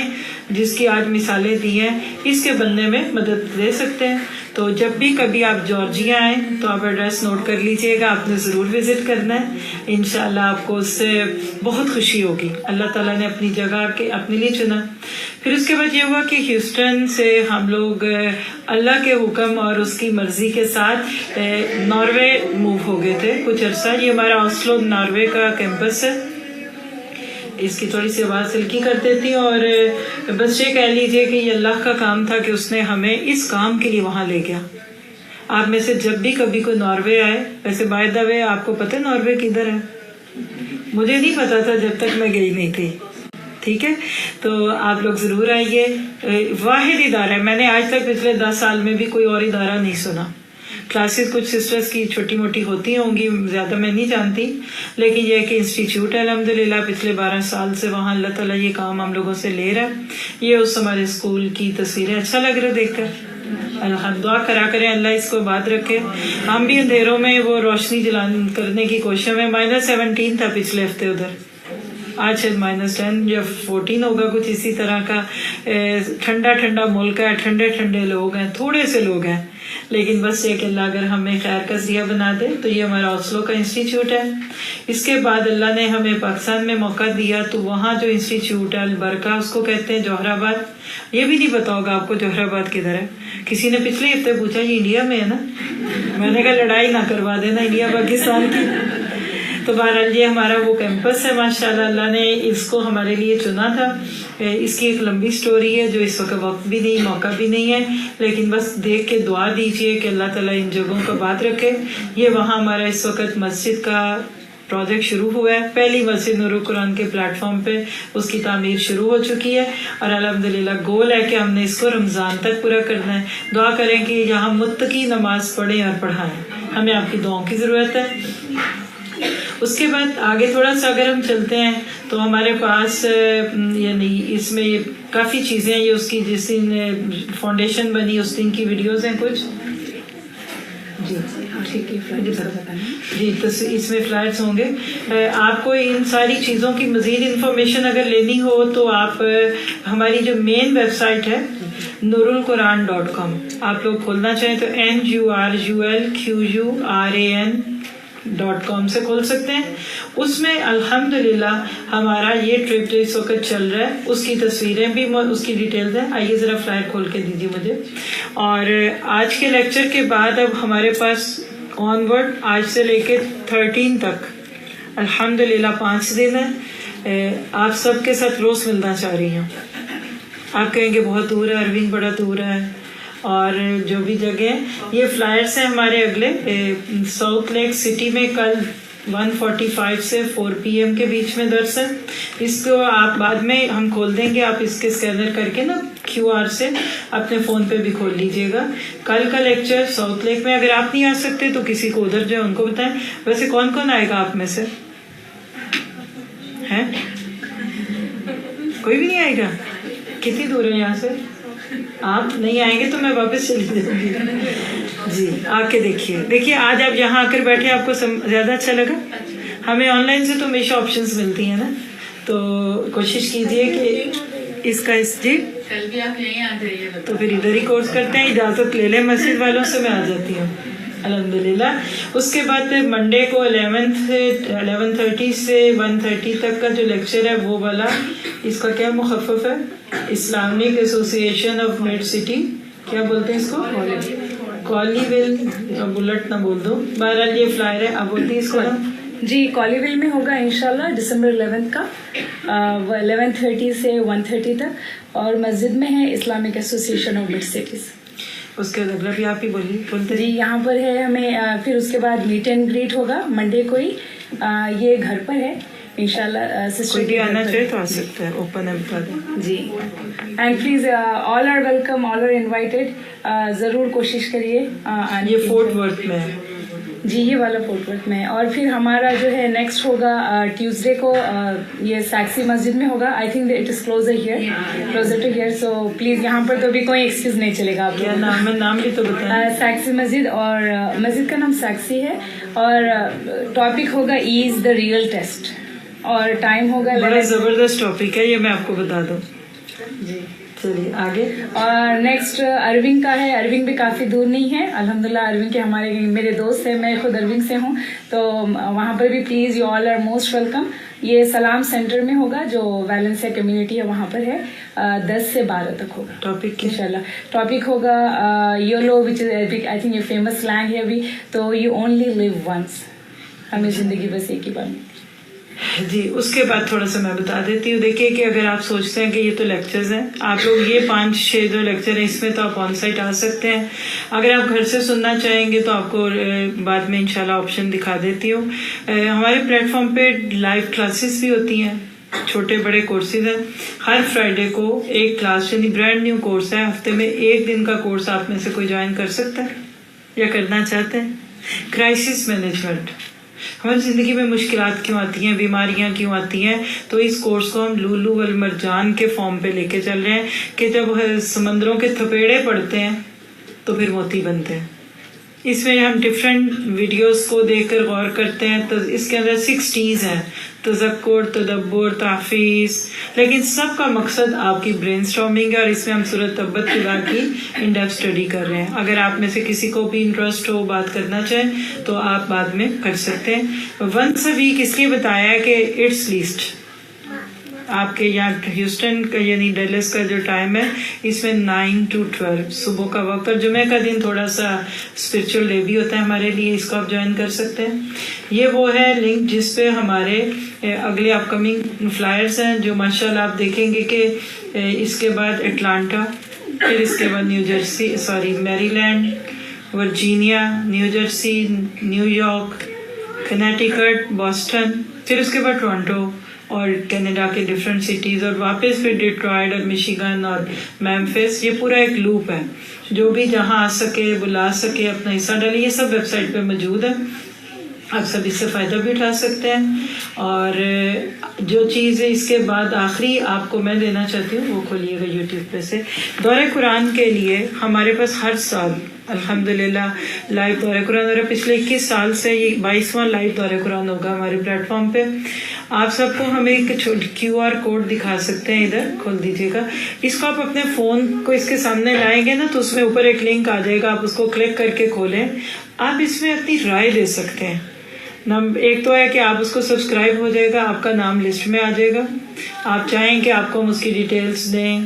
جس کی آج مثالیں دی ہیں، اس کے بننے میں مدد دے سکتے ہیں. تو جب بھی کبھی آپ جارجیا آئیں تو آپ ایڈریس نوٹ کر لیجئے گا، آپ نے ضرور وزٹ کرنا ہے. انشاءاللہ آپ کو اس سے بہت خوشی ہوگی. اللہ تعالیٰ نے اپنی جگہ کے اپنے لیے چنا. پھر اس کے بعد یہ ہوا کہ ہیوسٹن سے ہم لوگ اللہ کے حکم اور اس کی مرضی کے ساتھ ناروے موو ہو گئے تھے کچھ عرصہ. یہ ہمارا آسلو ناروے کا کیمپس ہے. اس کی تھوڑی سی آواز ہلکی کر دیتی ہوں. اور بس یہ کہہ لیجئے کہ یہ اللہ کا کام تھا کہ اس نے ہمیں اس کام کے لیے وہاں لے گیا. آپ میں سے جب بھی کبھی کوئی ناروے آئے، ویسے بائی دا وے آپ کو پتہ ناروے کدھر ہے؟ مجھے نہیں پتا تھا جب تک میں گئی نہیں تھی. ٹھیک ہے، تو آپ لوگ ضرور آئیے. واحد ادارہ ہے، میں نے آج تک پچھلے 10 سال میں بھی کوئی اور ادارہ نہیں سنا. کلاسز کچھ سسٹرز کی چھوٹی موٹی ہوتی ہوں گی، زیادہ میں نہیں جانتی، لیکن یہ کہ انسٹیٹیوٹ ہے الحمدللہ پچھلے 12 سال سے وہاں اللہ تعالیٰ یہ کام ہم لوگوں سے لے رہا ہے. یہ اس ہمارے اسکول کی تصویریں، اچھا لگ رہا ہے دیکھ کر. الحمد دعا کرا کریں اللہ اس کو آباد رکھے. ہم بھی اندھیروں میں وہ روشنی کرنے کی کوشش میں. -17 تھا پچھلے ہفتے ادھر، آج شاید -10 یا 14 ہوگا کچھ اسی طرح کا. ٹھنڈا ٹھنڈا ملک ہے، ٹھنڈے ٹھنڈے لوگ ہیں، تھوڑے سے لوگ ہیں، لیکن بس یہ کہ اللہ اگر ہمیں خیر کا ذریعہ بنا دے. تو یہ ہمارا اوسلو کا انسٹیٹیوٹ ہے. اس کے بعد اللہ نے ہمیں پاکستان میں موقع دیا تو وہاں جو انسٹیٹیوٹ ہے البرکہ، اس کو کہتے ہیں جوہر آباد. یہ بھی نہیں پتا ہوگا آپ کو جوہر آباد کدھر ہے. کسی نے پچھلے ہفتے پوچھا یہ انڈیا میں ہے نا، میں نے کہا لڑائی نہ کروا دینا انڈیا پاکستان کی. تو بہرحال یہ ہمارا وہ کیمپس ہے ماشاءاللہ، اللہ نے اس کو ہمارے لیے چنا تھا. اس کی ایک لمبی سٹوری ہے جو اس وقت وقت بھی نہیں، موقع بھی نہیں ہے، لیکن بس دیکھ کے دعا دیجئے کہ اللہ تعالیٰ ان جگہوں کو آباد رکھے. یہ وہاں ہمارا اس وقت مسجد کا پروجیکٹ شروع ہوا ہے. پہلی مسجد نور القرآن کے پلیٹ فارم پہ اس کی تعمیر شروع ہو چکی ہے، اور الحمدللہ گول ہے کہ ہم نے اس کو رمضان تک پورا کرنا ہے. دعا کریں کہ یہاں متقی نماز پڑھیں اور پڑھائیں. ہمیں آپ کی دعاؤں کی ضرورت ہے. اس کے بعد آگے تھوڑا سا اگر ہم چلتے ہیں تو ہمارے پاس یعنی اس میں کافی چیزیں ہیں. یہ اس کی جس دن فاؤنڈیشن بنی اس دن کی ویڈیوز ہیں کچھ. جی جی تو اس میں فلائرز ہوں گے. آپ کو ان ساری چیزوں کی مزید انفارمیشن اگر لینی ہو تو آپ ہماری جو مین ویب سائٹ ہے nurulquran.com آپ لوگ کھولنا چاہیں تو nurulquran.com سے کھول سکتے ہیں. اس میں الحمدللہ ہمارا یہ ٹرپ جو اس وقت چل رہا ہے اس کی تصویریں بھی، اس کی ڈیٹیلز ہیں. آئیے ذرا فلائر کھول کے دیجیے مجھے. اور آج کے لیکچر کے بعد اب ہمارے پاس آنورڈ آج سے لے کے 13 تک الحمدللہ 5 دن ہے. آپ سب کے ساتھ روز ملنا چاہ رہی ہوں. آپ کہیں گے بہت دور ہے، اروین بڑا دور ہے، اور جو بھی جگہ یہ فلائرس ہیں ہمارے اگلے. ساؤتھ لیک سٹی میں کل 1:45 سے 4 PM کے بیچ میں درس ہے. اس کو آپ بعد میں ہم کھول دیں گے، آپ اس کے اسکینر کر کے نا QR سے اپنے فون پہ بھی کھول لیجئے گا. کل کا لیکچر ساؤتھ لیک میں. اگر آپ نہیں آ سکتے تو کسی کو ادھر جو ہے ان کو بتائیں. ویسے کون کون آئے گا آپ میں سے؟ ہیں کوئی بھی نہیں آئے گا؟ کتنی دور ہے یہاں سے؟ آپ نہیں آئیں گے تو میں واپس چلی جاؤں گی. جی آ کے دیکھیے آج آپ یہاں آ کر بیٹھے، آپ کو زیادہ اچھا لگا؟ ہمیں آن لائن سے تو ہمیشہ آپشنز ملتی ہیں نا، تو کوشش کیجئے کہ اس کا جی
کل بھی آپ یہیں آ جائیے.
تو پھر ادھر ہی کورس کرتے ہیں. اجازت لے لیں مسجد والوں سے، میں آ جاتی ہوں. الحمدللہ. اس کے بعد منڈے کو 11:30 سے 1:30 تک کا جو لیکچر ہے وہ والا, اس کا کیا مخفف ہے, Islamic Association of made city, کیا بولتے ہیں اس کو, کالیول, بلٹ نہ بول دو, بہرحال یہ فلائر ہے, آپ بولتی ہیں اس کو نا.
جی کالیول میں ہوگا انشاءاللہ December 11 کا 11:30 سے 1:30 تک, اور مسجد میں ہے Islamic Association of Mid Cities.
اس کے اگلا بھی آپ ہی بولتے.
جی یہاں پر ہے ہمیں, پھر اس کے بعد میٹ اینڈ گریٹ ہوگا منڈے کو ہی, یہ گھر پر ہے انشاءاللہ.
کوئی بھی آنا چاہے تو آ سکتا ہے, اوپن ہے, بتا دیں.
جی and please all are welcome, all are invited, ضرور کوشش کریے آنے.
یہ فورٹ ورتھ میں ہے.
جی یہ والا فورٹ ورتھ میں ہے. اور پھر ہمارا جو ہے نیکسٹ ہوگا ٹیوزڈے کو, یہ سیکسی مسجد میں ہوگا. I think it is closer to here, so please یہاں پر تو بھی کوئی ایکسکیوز نہیں چلے گا. آپ
کیا نام ہے, نام بھی تو بتائیں.
سیکسی مسجد, اور مسجد کا نام سیکسی ہے, اور ٹاپک ہوگا ایز دا ریئل ٹیسٹ, اور ٹائم ہوگا.
بڑا زبردست ٹاپک ہے یہ, میں آپ کو بتا دوں.
جی
چلیے آگے.
اور نیکسٹ ارونگ کا ہے. ارونگ بھی کافی دور نہیں ہے الحمدللہ. ارونگ کے ہمارے میرے دوست ہیں, میں خود ارونگ سے ہوں, تو وہاں پر بھی please you all are most welcome. یہ سلام سینٹر میں ہوگا جو ویلنسیا کمیونٹی ہے وہاں پر ہے, 10 سے 12 تک ہوگا.
ٹاپک
انشاءاللہ ٹاپک ہوگا YOLO, which is I think یہ فیمس سلینگ ہے ابھی, تو یو اونلی لیو ونس, ہمیں زندگی بس ایک ہی بار ملتی.
جی اس کے بعد تھوڑا سا میں بتا دیتی ہوں. دیکھیے کہ اگر آپ سوچتے ہیں کہ یہ تو لیکچرز ہیں, آپ لوگ یہ 5-6 جو لیکچر ہیں اس میں تو آپ آن سائٹ آ سکتے ہیں. اگر آپ گھر سے سننا چاہیں گے تو آپ کو بعد میں انشاءاللہ آپشن دکھا دیتی ہوں. ہمارے پلیٹ فارم پہ لائیو کلاسز بھی ہوتی ہیں, چھوٹے بڑے کورسز ہیں. ہر فرائیڈے کو ایک کلاس, یعنی برانڈ نیو کورس ہے, ہفتے میں 1 دن کا کورس آپ میں سے کوئی جوائن کر سکتا ہے یا کرنا چاہتے ہیں. Crisis management. ہماری زندگی میں مشکلات کیوں آتی ہیں, بیماریاں کیوں آتی ہیں, تو اس کورس کو ہم لولو والمرجان کے فارم پہ لے کے چل رہے ہیں کہ جب سمندروں کے تھپیڑے پڑتے ہیں تو پھر موتی بنتے ہیں. اس میں ہم ڈفرینٹ ویڈیوز کو دیکھ کر غور کرتے ہیں. تو اس کے اندر 6 T's ہیں, تذکر, تدبر, تحفیظ, لیکن سب کا مقصد آپ کی برین اسٹارمنگ ہے, اور اس میں ہم سورۃ تبت خدا کی ان ڈیپتھ اسٹڈی کر رہے ہیں. اگر آپ میں سے کسی کو بھی انٹرسٹ ہو, بات کرنا چاہیں تو آپ بعد میں کر سکتے ہیں. ونس اے ویک اس لیے بتایا ہے کہ اٹس لیسٹ آپ کے یہاں ہیوسٹن کا یعنی ڈیلس کا جو ٹائم ہے اس میں 9 to 12 صبح کا وقت, اور جمعہ کا دن تھوڑا سا اسپرچل ڈے بھی ہوتا ہے ہمارے لیے, اس کو آپ جوائن کر سکتے ہیں. یہ وہ ہے لنک جس پہ ہمارے اگلے اپ کمنگ فلائرز ہیں, جو ماشاءاللہ آپ دیکھیں گے کہ اس کے بعد اٹلانٹا, پھر اس کے بعد Maryland, Virginia, New Jersey, New York, Connecticut, Boston, پھر اس کے بعد ٹورانٹو اور کینیڈا کے ڈفرینٹ سٹیز, اور واپس پھر ڈیٹرائٹ اور مشیگن اور میمفس. یہ پورا ایک لوپ ہے. جو بھی جہاں آ سکے, بلا سکے, اپنا حصہ ڈالے. یہ سب ویب سائٹ پہ موجود ہے, آپ سب اس سے فائدہ بھی اٹھا سکتے ہیں. اور جو چیز اس کے بعد آخری آپ کو میں دینا چاہتی ہوں وہ کھولیے گا یوٹیوب پہ سے. دورہ قرآن کے لیے ہمارے پاس ہر سال الحمدللہ لائیو دورہ قرآن ہو رہا ہے. پچھلے 21 سال سے یہ 22واں لائیو دورہ قرآن ہوگا ہمارے پلیٹ فارم پہ. آپ سب کو ہم ایک QR کوڈ دکھا سکتے ہیں, ادھر کھول دیجیے گا. اس کو آپ اپنے فون کو اس کے سامنے لائیں گے نا تو اس میں اوپر ایک لنک آ جائے گا, آپ اس کو کلک کر کے کھولیں. آپ اس میں اپنی رائے دے سکتے ہیں. ایک تو ہے کہ آپ اس کو سبسکرائب ہو جائے گا, آپ کا نام لسٹ میں آ جائے گا. آپ چاہیں کہ آپ کو ہم اس کی ڈیٹیلز دیں,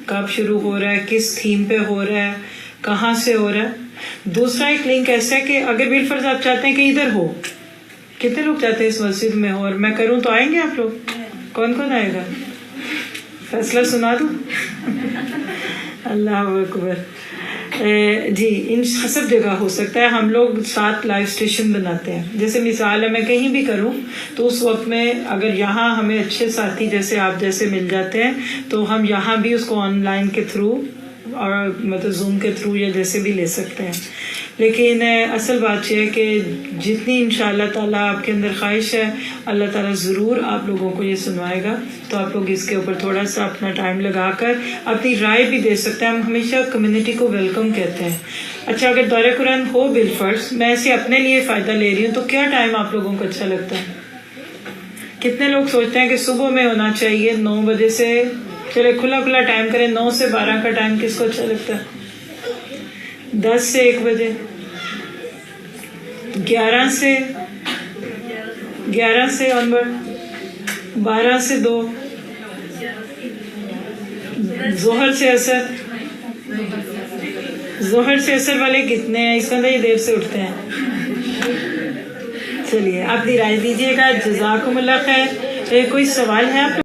کب شروع ہو رہا ہے, کس تھیم پہ ہو رہا ہے, کہاں سے ہو رہا ہے. دوسرا ایک لنک ایسا ہے کہ اگر بالفرض آپ چاہتے ہیں کہ ادھر ہو, کتنے لوگ چاہتے ہیں اس مسجد میں ہو اور میں کروں تو آئیں گے آپ لوگ؟ کون کون آئے گا؟ فیصلہ سنا دوں. اللہ اکبر. جی ان سب جگہ ہو سکتا ہے. ہم لوگ 7 لائیو اسٹیشن بناتے ہیں. جیسے مثال ہے میں کہیں بھی کروں تو اس وقت میں اگر یہاں ہمیں اچھے ساتھی جیسے آپ جیسے مل جاتے ہیں تو ہم یہاں بھی اس کو آن لائن کے تھرو اور مطلب زوم کے تھرو یا جیسے بھی لے سکتے ہیں. لیکن اصل بات یہ ہے کہ جتنی انشاءاللہ تعالیٰ آپ کے اندر خواہش ہے اللہ تعالیٰ ضرور آپ لوگوں کو یہ سنوائے گا. تو آپ لوگ اس کے اوپر تھوڑا سا اپنا ٹائم لگا کر اپنی رائے بھی دے سکتے ہیں. ہم ہمیشہ کمیونٹی کو ویلکم کہتے ہیں. اچھا اگر دورہ قرآن ہو بالفرض, میں اسے اپنے لیے فائدہ لے رہی ہوں, تو کیا ٹائم آپ لوگوں کو اچھا لگتا ہے؟ کتنے لوگ سوچتے ہیں کہ صبح میں ہونا چاہیے 9 بجے سے, چلے کھلا ٹائم کریں, 9 سے 12 کا ٹائم کس کو اچھا لگتا ہے؟ 10 سے 1 بجے, 11 سے onward, 12 سے 2, ظہر سے اثر والے کتنے ہیں؟ اس کا یہ دیر سے اٹھتے ہیں. چلیے اپنی رائے دیجیے گا. جزاکم اللہ خیر. کوئی سوال ہے آپ